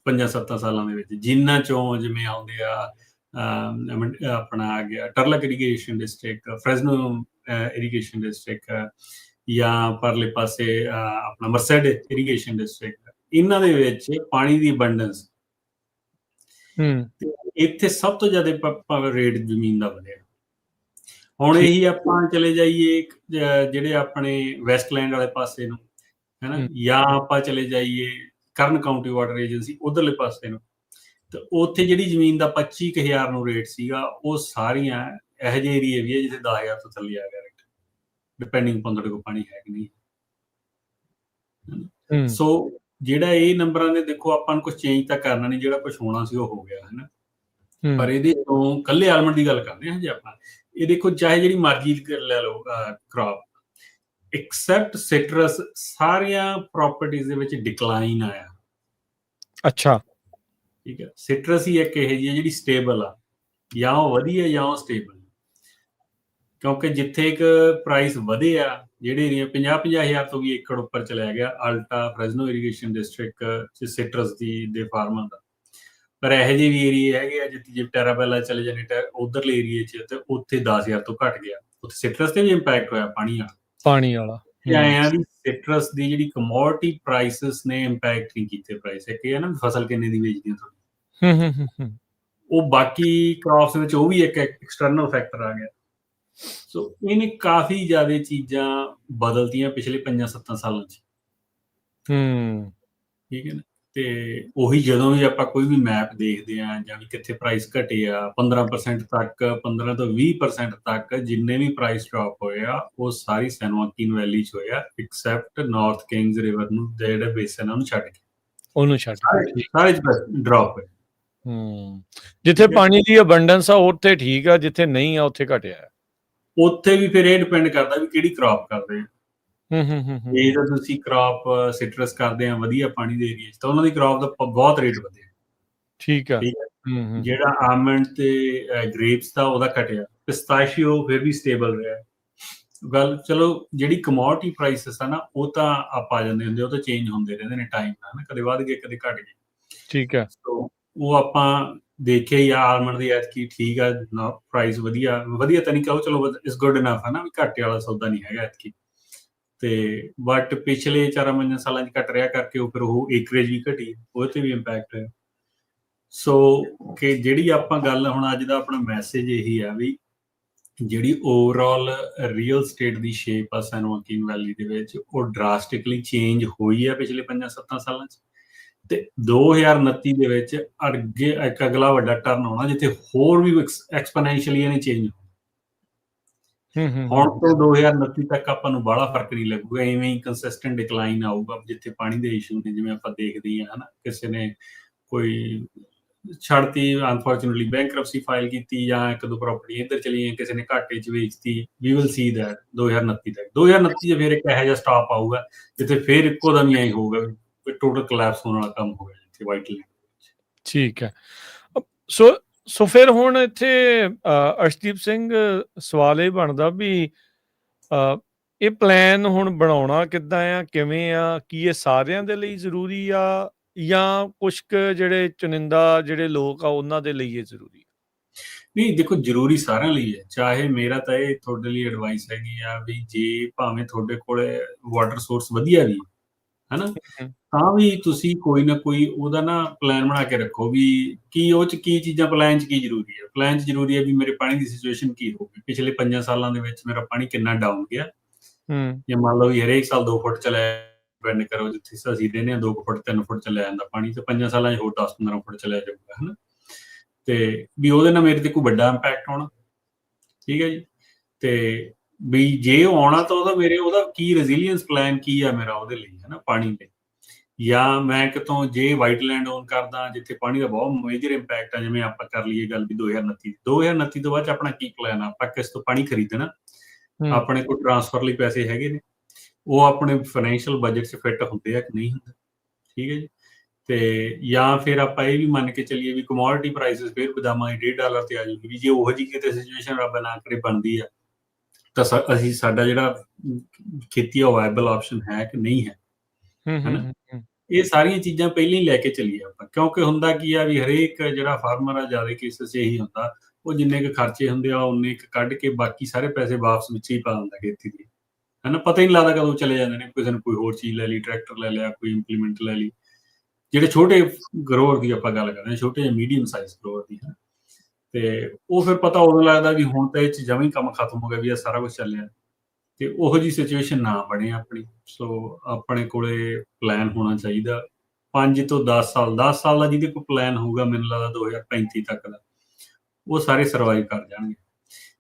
5-7 ਸਾਲਾਂ ਦੇ ਵਿੱਚ। ਜਿਨ੍ਹਾਂ ਚੋਂ ਜਿਵੇਂ ਆਉਂਦੇ ਆ ਆਪਣਾ ਆ ਗਿਆ Turlock irrigation district, Fresno irrigation district, ਜਾਂ ਪਰਲੇ ਪਾਸੇ ਆਪਣਾ ਮਰਸੈਡ ਇਰੀਗੇਸ਼ਨ ਡਿਸਟ੍ਰਿਕਟ, ਇਹਨਾਂ ਦੇ ਵਿੱਚ ਪਾਣੀ ਦੀ ਅਬੰਡੈਂਸ। ਇੱਥੇ ਸਭ ਤੋਂ ਜ਼ਿਆਦਾ ਰੇਟ ਜ਼ਮੀਨ ਦਾ ਵਧਿਆ। ਹੁਣ ਇਹੀ ਆਪਾਂ ਚਲੇ ਜਾਈਏ ਜਿਹੜੇ ਆਪਣੇ ਵੈਸਟਲੈਂਡ ਵਾਲੇ ਪਾਸੇ ਨੂੰ, ਹਨਾ, ਜਾਂ ਆਪਾਂ ਚਲੇ ਜਾਈਏ ਕਰਨ ਕਾਊਂਟੀ ਵਾਟਰ ਏਜੰਸੀ ਉਧਰਲੇ ਪਾਸੇ ਨੂੰ, ਤੇ ਉੱਥੇ ਜਿਹੜੀ ਜ਼ਮੀਨ ਦਾ 25,000 ਨੂੰ ਰੇਟ ਸੀਗਾ, ਉਹ ਸਾਰੀਆਂ ਇਹੋ ਜਿਹੇ ਏਰੀਏ ਵੀ ਹੈ ਜਿੱਥੇ 10,000 ਤੋਂ ਥੱਲੇ ਆ ਗਿਆ ਰੇਟ, ਡਿਪੈਂਡਿੰਗ ਅਪਨ ਤੁਹਾਡੇ ਕੋਲ ਪਾਣੀ ਹੈ ਕਿ ਨਹੀਂ। ਸੋ ਜਿਹੜਾ ਇਹ ਨੰਬਰਾਂ ਦੇ ਦੇਖੋ, ਆਪਾਂ ਨੂੰ ਕੁਝ ਚੇਂਜ ਤਾਂ ਕਰਨਾ ਨਹੀਂ, ਜਿਹੜਾ ਕੁਝ ਹੋਣਾ ਸੀ ਉਹ ਹੋ ਗਿਆ, ਹਨਾ। ਪਰ ਇਹਦੇ ਤੋਂ ਇਕੱਲੇ ਆਲਮੰਡ ਦੀ ਗੱਲ ਕਰਦੇ ਹਾਂ ਜੇ ਆਪਾਂ, ਇਹ ਦੇਖੋ ਚਾਹੇ ਜਿਹੜੀ ਮਰਜ਼ੀ ਲੈ ਲਓ ਕ੍ਰੌਪ, ਐਕਸੈਪਟ ਸਿਟਰਸ, ਸਾਰੀਆਂ ਪ੍ਰੋਪਰਟੀਜ਼ ਦੇ ਵਿੱਚ ਡਿਕਲਾਈਨ ਆਇਆ। ਅੱਛਾ, ਠੀਕ ਹੈ, ਸਿਟਰਸ ਹੀ ਇੱਕ ਇਹੋ ਜਿਹੀ ਹੈ ਜਿਹੜੀ ਸਟੇਬਲ ਆ, ਜਾਂ ਉਹ ਵਧੀਆ ਜਾਂ ਉਹ ਸਟੇਬਲ। ਕਿਉਂਕਿ ਜਿੱਥੇ ਇੱਕ ਪ੍ਰਾਈਸ ਵਧੇ ਆ, ਜਿਹੜੇ 50,000 ਤੋਂ ਵੀ ਏਕੜ ਉੱਪਰ ਚਲਿਆ ਗਿਆ ਅਲਟਾ ਫਰੈਜ਼ਨੋ ਇਰੀਗੇਸ਼ਨ ਡਿਸਟ੍ਰਿਕਟ ਸਿਟਰਸ ਦੇ ਫਾਰਮਾਂ ਦਾ। ਪਰ ਇਹੋ ਜਿਹੇ ਵੀ ਏਰੀਏ ਹੈਗੇ ਆ ਜਿੱਥੇ ਜੇ ਟੈਰਾਬੈਲਾ ਚਲੇ ਜਾਂਦੇ ਉਧਰਲੇ ਏਰੀਏ 'ਚ, ਤੇ ਉੱਥੇ 10,000 ਤੋਂ ਘੱਟ ਗਿਆ, ਉੱਥੇ ਸਿਟਰਸ ਤੇ ਵੀ ਇੰਪੈਕਟ ਹੋਇਆ ਪਾਣੀ ਵਾਲਾ। ਪਾਣੀ ਵਾਲਾ ਆਇਆ ਵੀ ਸਿਟਰਸ ਦੀ ਜਿਹੜੀ ਕਮੋਡਿਟੀ ਪ੍ਰਾਈਸਿਸ ਨੇ ਇੰਪੈਕਟ ਨਹੀਂ ਕੀਤੇ ਪ੍ਰਾਈਸ। ਇੱਕ ਇਹ ਹੈ ਨਾ ਫਸਲ ਕਿੰਨੇ ਦੀ ਵੇਚਦੀ ਤੁਹਾਡੀ, ਉਹ ਬਾਕੀ ਕ੍ਰੌਪਸ ਵਿੱਚ ਉਹ ਵੀ ਇੱਕ ਐਕਸਟਰਨਲ ਫੈਕਟਰ ਆ ਗਿਆ। ਸੋ ਇਹਨੇ ਕਾਫੀ ਜ਼ਿਆਦਾ ਚੀਜ਼ਾਂ ਬਦਲਤੀਆਂ ਪਿਛਲੇ 5-7 ਸਾਲਾਂ 'ਚ। ਠੀਕ ਹੈ ਨਾ, ਤੇ ਉਹੀ ਜਦੋਂ ਵੀ ਆਪਾਂ ਕੋਈ ਵੀ ਮੈਪ ਦੇਖਦੇ ਆ ਜਾਂ ਵੀ ਕਿੱਥੇ ਪ੍ਰਾਈਸ ਘਟੇ ਆ 15% ਤੱਕ, 15 ਤੋਂ 20% ਤੱਕ ਜਿੰਨੇ ਵੀ ਪ੍ਰਾਈਸ ਡ੍ਰੌਪ ਹੋਏ ਆ ਉਹ ਸਾਰੀ ਸੈਨ ਜੋਆਕਿਨ ਵੈਲੀ 'ਚ ਹੋਇਆ, ਐਕਸੈਪਟ ਨਾਰਥ ਕਿੰਗਸ ਰਿਵਰ ਨੂੰ ਜਿਹੜਾ ਬੇਸਨ ਉਹਨੂੰ ਛੱਡ ਕੇ, ਉਹਨੂੰ ਛੱਡ ਕੇ ਸਾਰੇ ਡ੍ਰੌਪ ਹੋਏ। ਜਿੱਥੇ ਪਾਣੀ ਦੀ ਅਬੰਡੈਂਸ ਆ ਉੱਥੇ ਠੀਕ ਆ, ਜਿੱਥੇ ਨਹੀਂ ਆ ਉੱਥੇ ਘਟਿਆ। ਉੱਥੇ ਵੀ ਫਿਰ ਇਹ ਡਿਪੈਂਡ ਕਰਦਾ ਵੀ ਕਿਹੜੀ ਕ੍ਰੌਪ ਕਰਦੇ ਆ। ਜੇ ਤਾਂ ਤੁਸੀਂ ਕ੍ਰੌਪ ਸਿਟਰਸ ਕਰਦੇ ਆ ਵਧੀਆ ਪਾਣੀ ਦੇ ਏਰੀਏ 'ਚ, ਤਾਂ ਉਹਨਾਂ ਦੀ ਕ੍ਰੌਪ ਦਾ ਬਹੁਤ ਰੇਟ ਵਧਿਆ। ਠੀਕ ਆ, ਜਿਹੜਾ ਆਲਮੰਡ ਤੇ ਗ੍ਰੇਪਸ ਦਾ ਉਹਦਾ ਘਟਿਆ, ਪਿਸਤਾਸ਼ੀਓ ਫਿਰ ਵੀ ਸਟੇਬਲ ਰਿਹਾ। ਗੱਲ ਚਲੋ ਜਿਹੜੀ ਕਮੋਡਿਟੀ ਪ੍ਰਾਈਸਿਸ ਆ ਨਾ ਉਹ ਤਾਂ ਆ ਜਾਂਦੇ ਹੁੰਦੇ, ਉਹ ਤਾਂ ਚੇਂਜ ਹੁੰਦੇ ਰਹਿੰਦੇ ਨੇ ਟਾਈਮ ਨਾਲ, ਕਦੇ ਵੱਧ ਗਏ ਕਦੇ ਘਟ ਗਏ। ਠੀਕ ਹੈ, ਉਹ ਆਪਾਂ ਦੇਖਿਆ ਹੀ ਆ। ਆਲਮੰਡ ਦੀ ਐਤਕੀ ਠੀਕ ਆ, ਪ੍ਰਾਈਸ ਵਧੀਆ ਤਾਂ ਨਹੀਂ ਕਹੋ, ਚਲੋ ਇਟਸ ਗੁੱਡ ਇਨਫ ਹੈ ਨਾ, ਵੀ ਘਾਟੇ ਵਾਲਾ ਸੌਦਾ ਨਹੀਂ ਹੈਗਾ ਐਤਕੀ। ਤੇ ਬਟ ਪਿਛਲੇ 4-5 ਸਾਲਾਂ 'ਚ ਘਟ ਰਿਹਾ ਕਰਕੇ ਉਹ ਫਿਰ ਉਹ ਏਕਰੇਜ ਵੀ ਘਟੀ, ਉਹਦੇ ਤੇ ਵੀ ਇੰਪੈਕਟ ਹੋਇਆ। ਸੋ ਕਿ ਜਿਹੜੀ ਆਪਾਂ ਗੱਲ ਹੁਣ ਅੱਜ ਦਾ ਆਪਣਾ ਮੈਸੇਜ ਇਹੀ ਆ ਵੀ ਜਿਹੜੀ ਓਵਰਆਲ ਰੀਅਲ ਸਟੇਟ ਦੀ ਸ਼ੇਪ ਆ ਸੈਨ ਜੋਆਕਿਨ ਵੈਲੀ ਦੇ ਵਿੱਚ, ਉਹ ਡਰਾਸਟਿਕਲੀ ਚੇਂਜ ਹੋਈ ਆ ਪਿਛਲੇ 5-7 ਸਾਲਾਂ 'ਚ। ਤੇ 2029 ਦੇ ਵਿੱਚ ਅੱਗੇ ਇੱਕ ਅਗਲਾ ਵੱਡਾ ਟਰਨ ਆਉਣਾ ਜਿੱਥੇ ਹੋਰ ਵੀ ਐਕਸਪੋਨੈਂਸ਼ੀਅਲੀ ਇਹਨੇ ਚੇਂਜ ਹੋਣਾ। ਹੁਣ ਤੋਂ 2029 ਤੱਕ ਆਪਾਂ ਨੂੰ ਬਾਹਲਾ ਫਰਕ ਨਹੀਂ ਲੱਗੂਗਾ, ਇਵੇਂ ਹੀ ਕੰਸਿਸਟੈਂਟ ਡਿਕਲਾਈਨ ਆਊਗਾ ਜਿੱਥੇ ਪਾਣੀ ਦੇ ਇਸ਼ੂ ਨੇ, ਜਿਵੇਂ ਆਪਾਂ ਦੇਖਦੇ ਹਾਂ ਹਨਾ, ਕਿਸੇ ਨੇ ਕੋਈ ਛੱਡਤੀ ਅਨਫੋਰਚੂਨੇਟਲੀ ਬੈਂਕਰਪਸੀ ਫਾਈਲ ਕੀਤੀ, ਜਾਂ ਇੱਕ ਦੋ ਪ੍ਰਾਪਰਟੀ ਇੱਧਰ ਚਲੀ ਗਈਆਂ, ਕਿਸੇ ਨੇ ਘਾਟੇ 'ਚ ਵੇਚਤੀ। ਵੀ ਵਿਲ ਸੀ ਦੈਟ 2029 ਤੱਕ। 2029 'ਚ ਫਿਰ ਇੱਕ ਇਹੋ ਜਿਹਾ ਸਟਾਪ ਆਊਗਾ ਜਿੱਥੇ ਫਿਰ ਇੱਕੋ ਦਮ ਹੀ ਐਂ ਹੋਊਗਾ ਟੋਟਲ ਕੋਲੈਪਸ ਹੋਣ ਵਾਲਾ ਕੰਮ ਹੋ ਗਿਆ ਇੱਥੇ ਵਾਈਟ ਲੈਂਡ। ਠੀਕ ਹੈ, ਸੋ ਫਿਰ ਹੁਣ ਇੱਥੇ ਅਰਸ਼ਦੀਪ ਸਿੰਘ ਸਵਾਲ ਇਹ ਬਣਦਾ ਵੀ ਇਹ ਪਲਾਨ ਹੁਣ ਬਣਾਉਣਾ ਕਿੱਦਾਂ ਆ, ਕਿਵੇਂ ਆ, ਕੀ ਇਹ ਸਾਰਿਆਂ ਦੇ ਲਈ ਜ਼ਰੂਰੀ ਆ ਜਾਂ ਕੁਛ ਕੁ ਜਿਹੜੇ ਚੁਣਿੰਦਾ ਜਿਹੜੇ ਲੋਕ ਆ ਉਹਨਾਂ ਦੇ ਲਈ ਇਹ ਜ਼ਰੂਰੀ? ਨਹੀਂ ਦੇਖੋ, ਜ਼ਰੂਰੀ ਸਾਰਿਆਂ ਲਈ ਹੈ। ਚਾਹੇ ਮੇਰਾ ਤਾਂ ਇਹ ਤੁਹਾਡੇ ਲਈ ਐਡਵਾਈਸ ਹੈਗੀ ਆ ਵੀ ਜੇ ਭਾਵੇਂ ਤੁਹਾਡੇ ਕੋਲੇ ਵਾਟਰ ਸੋਰਸ ਵਧੀਆ ਵੀ ਹਨਾ, ਤਾਂ ਵੀ ਤੁਸੀਂ ਕੋਈ ਨਾ ਕੋਈ ਉਹਦਾ ਨਾ ਪਲਾਨ ਬਣਾ ਕੇ ਰੱਖੋ ਵੀ ਕੀ ਉਹ 'ਚ ਕੀ ਚੀਜ਼ਾਂ ਪਲਾਨ 'ਚ ਕੀ ਜ਼ਰੂਰੀ ਹੈ। ਪਲਾਨ 'ਚ ਜ਼ਰੂਰੀ ਹੈ ਵੀ ਮੇਰੇ ਪਾਣੀ ਦੀ ਸਿਚੁਏਸ਼ਨ ਕੀ ਹੋਊਗੀ, ਪਿਛਲੇ 5 ਸਾਲਾਂ ਦੇ ਵਿੱਚ ਮੇਰਾ ਪਾਣੀ ਕਿੰਨਾ ਡਾਊਨ ਗਿਆ। ਜੇ ਮੰਨ ਲਓ ਵੀ ਹਰੇਕ ਸਾਲ 2 ਫੁੱਟ ਚਲਿਆ, ਡਿਪੈਂਡ ਕਰੋ ਜਿੱਥੇ ਅਸੀਂ ਰਹਿੰਦੇ ਹਾਂ 2 ਫੁੱਟ 3 ਫੁੱਟ ਚਲਿਆ ਜਾਂਦਾ ਪਾਣੀ, ਤੇ 5 ਸਾਲਾਂ 'ਚ ਹੋਰ 10-15 ਫੁੱਟ ਚਲਿਆ ਜਾਊਗਾ ਹਨਾ, ਤੇ ਵੀ ਉਹਦੇ ਨਾਲ ਮੇਰੇ ਤੇ ਕੋਈ ਵੱਡਾ ਇੰਪੈਕਟ ਆਉਣਾ। ਠੀਕ ਹੈ ਜੀ, ਤੇ ਵੀ ਜੇ ਉਹ ਆਉਣਾ ਤਾਂ ਉਹਦਾ ਕੀ ਰੈਜ਼ੀਲੀਅੰਸ ਪਲਾਨ ਕੀ ਆ ਮੇਰਾ ਉਹਦੇ ਲਈ ਹਨਾ, ਪਾਣੀ ਲਈ। ਜਾਂ ਮੈਂ ਕਿਤੋਂ ਜੇ ਵਾਈਟ ਲੈਂਡ ਓਨ ਕਰਦਾ ਜਿੱਥੇ ਪਾਣੀ ਦਾ ਬਹੁਤ ਮੇਜਰ ਇੰਪੈਕਟ ਆ, ਜਿਵੇਂ ਆਪਾਂ ਕਰ ਲਈਏ ਗੱਲ ਵੀ 2029 ਤੋਂ ਬਾਅਦ 'ਚ ਆਪਣਾ ਕੀ ਪਲਾਨ ਆ, ਆਪਾਂ ਕਿਸ ਤੋਂ ਪਾਣੀ ਖਰੀਦਣਾ, ਆਪਣੇ ਕੋਲ ਟਰਾਂਸਫਰ ਲਈ ਪੈਸੇ ਹੈਗੇ ਨੇ, ਉਹ ਆਪਣੇ ਫਾਈਨੈਂਸ਼ੀਅਲ ਬਜਟ 'ਚ ਫਿੱਟ ਹੁੰਦੇ ਆ ਕਿ ਨਹੀਂ ਹੁੰਦੇ। ਠੀਕ ਹੈ ਜੀ, ਤੇ ਜਾਂ ਫਿਰ ਆਪਾਂ ਇਹ ਵੀ ਮੰਨ ਕੇ ਚੱਲੀਏ ਵੀ ਕਮੋਡਿਟੀ ਪ੍ਰਾਈਸਿਸ ਫਿਰ ਬਦਾਮਾਂ ਦੀ $1.5 ਤੇ ਆ ਜਾਊਗੀ, ਵੀ ਜੇ ਉਹੋ ਜਿਹੀ ਕਿਤੇ ਸਿਚੁਏਸ਼ਨ ਰੱਬ ਨਾ ਕਰੇ ਬਣਦੀ ਆ ਤਾਂ ਸਾਡਾ ਜਿਹੜਾ ਖੇਤੀ ਆ ਵਾਇਬਲ ਆਪਸ਼ਨ ਹੈ ਕਿ ਨਹੀਂ ਹੈ ਹਨਾ। ਇਹ ਸਾਰੀਆਂ ਚੀਜ਼ਾਂ ਪਹਿਲਾਂ ਹੀ ਲੈ ਕੇ ਚੱਲੀਏ ਆਪਾਂ, ਕਿਉਂਕਿ ਹੁੰਦਾ ਕੀ ਆ ਵੀ ਹਰੇਕ ਜਿਹੜਾ ਫਾਰਮਰ ਆ ਜ਼ਿਆਦਾ ਕੇਸਿਸ 'ਚ ਇਹੀ ਹੁੰਦਾ, ਉਹ ਜਿੰਨੇ ਕੁ ਖਰਚੇ ਹੁੰਦੇ ਆ ਉਨੇ ਕੁ ਕੱਢ ਕੇ ਬਾਕੀ ਸਾਰੇ ਪੈਸੇ ਵਾਪਸ ਵਿੱਚ ਹੀ ਪਾ ਦਿੰਦਾ ਖੇਤੀ ਦੀ ਹਨਾ। ਪਤਾ ਹੀ ਨਹੀਂ ਲੱਗਦਾ ਕਦੋਂ ਚਲੇ ਜਾਂਦੇ ਨੇ, ਕਿਸੇ ਨੇ ਕੋਈ ਹੋਰ ਚੀਜ਼ ਲੈ ਲਈ, ਟਰੈਕਟਰ ਲੈ ਲਿਆ, ਕੋਈ ਇੰਪਲੀਮੈਂਟ ਲੈ ਲਈ। ਜਿਹੜੇ ਛੋਟੇ ਗਰੋਅਰ ਦੀ ਆਪਾਂ ਗੱਲ ਕਰਦੇ ਹਾਂ, ਛੋਟੇ ਜਾਂ ਮੀਡੀਅਮ ਸਾਈਜ਼ ਗਰੋਅਰ ਦੀ ਹੈ, ਤੇ ਉਹ ਫਿਰ ਪਤਾ ਉਦੋਂ ਲੱਗਦਾ ਵੀ ਹੁਣ ਤਾਂ ਇਹ 'ਚ ਜਮਾਂ ਹੀ ਕੰਮ ਖਤਮ ਹੋ ਗਿਆ, ਵੀ ਇਹ ਸਾਰਾ ਕੁਛ ਚੱਲਿਆ, ਤੇ ਉਹੋ ਜਿਹੀ ਸਿਚੁਏਸ਼ਨ ਨਾ ਬਣੇ ਆਪਣੀ। ਸੋ ਆਪਣੇ ਕੋਲੇ ਪਲਾਨ ਹੋਣਾ ਚਾਹੀਦਾ 5 ਤੋਂ 10 ਸਾਲ, 10 ਸਾਲ ਦਾ ਜਿਹਦੇ ਕੋਲ ਪਲਾਨ ਹੋਊਗਾ ਮੈਨੂੰ ਲੱਗਦਾ 2035 ਤੱਕ ਦਾ, ਉਹ ਸਾਰੇ ਸਰਵਾਈਵ ਕਰ ਜਾਣਗੇ।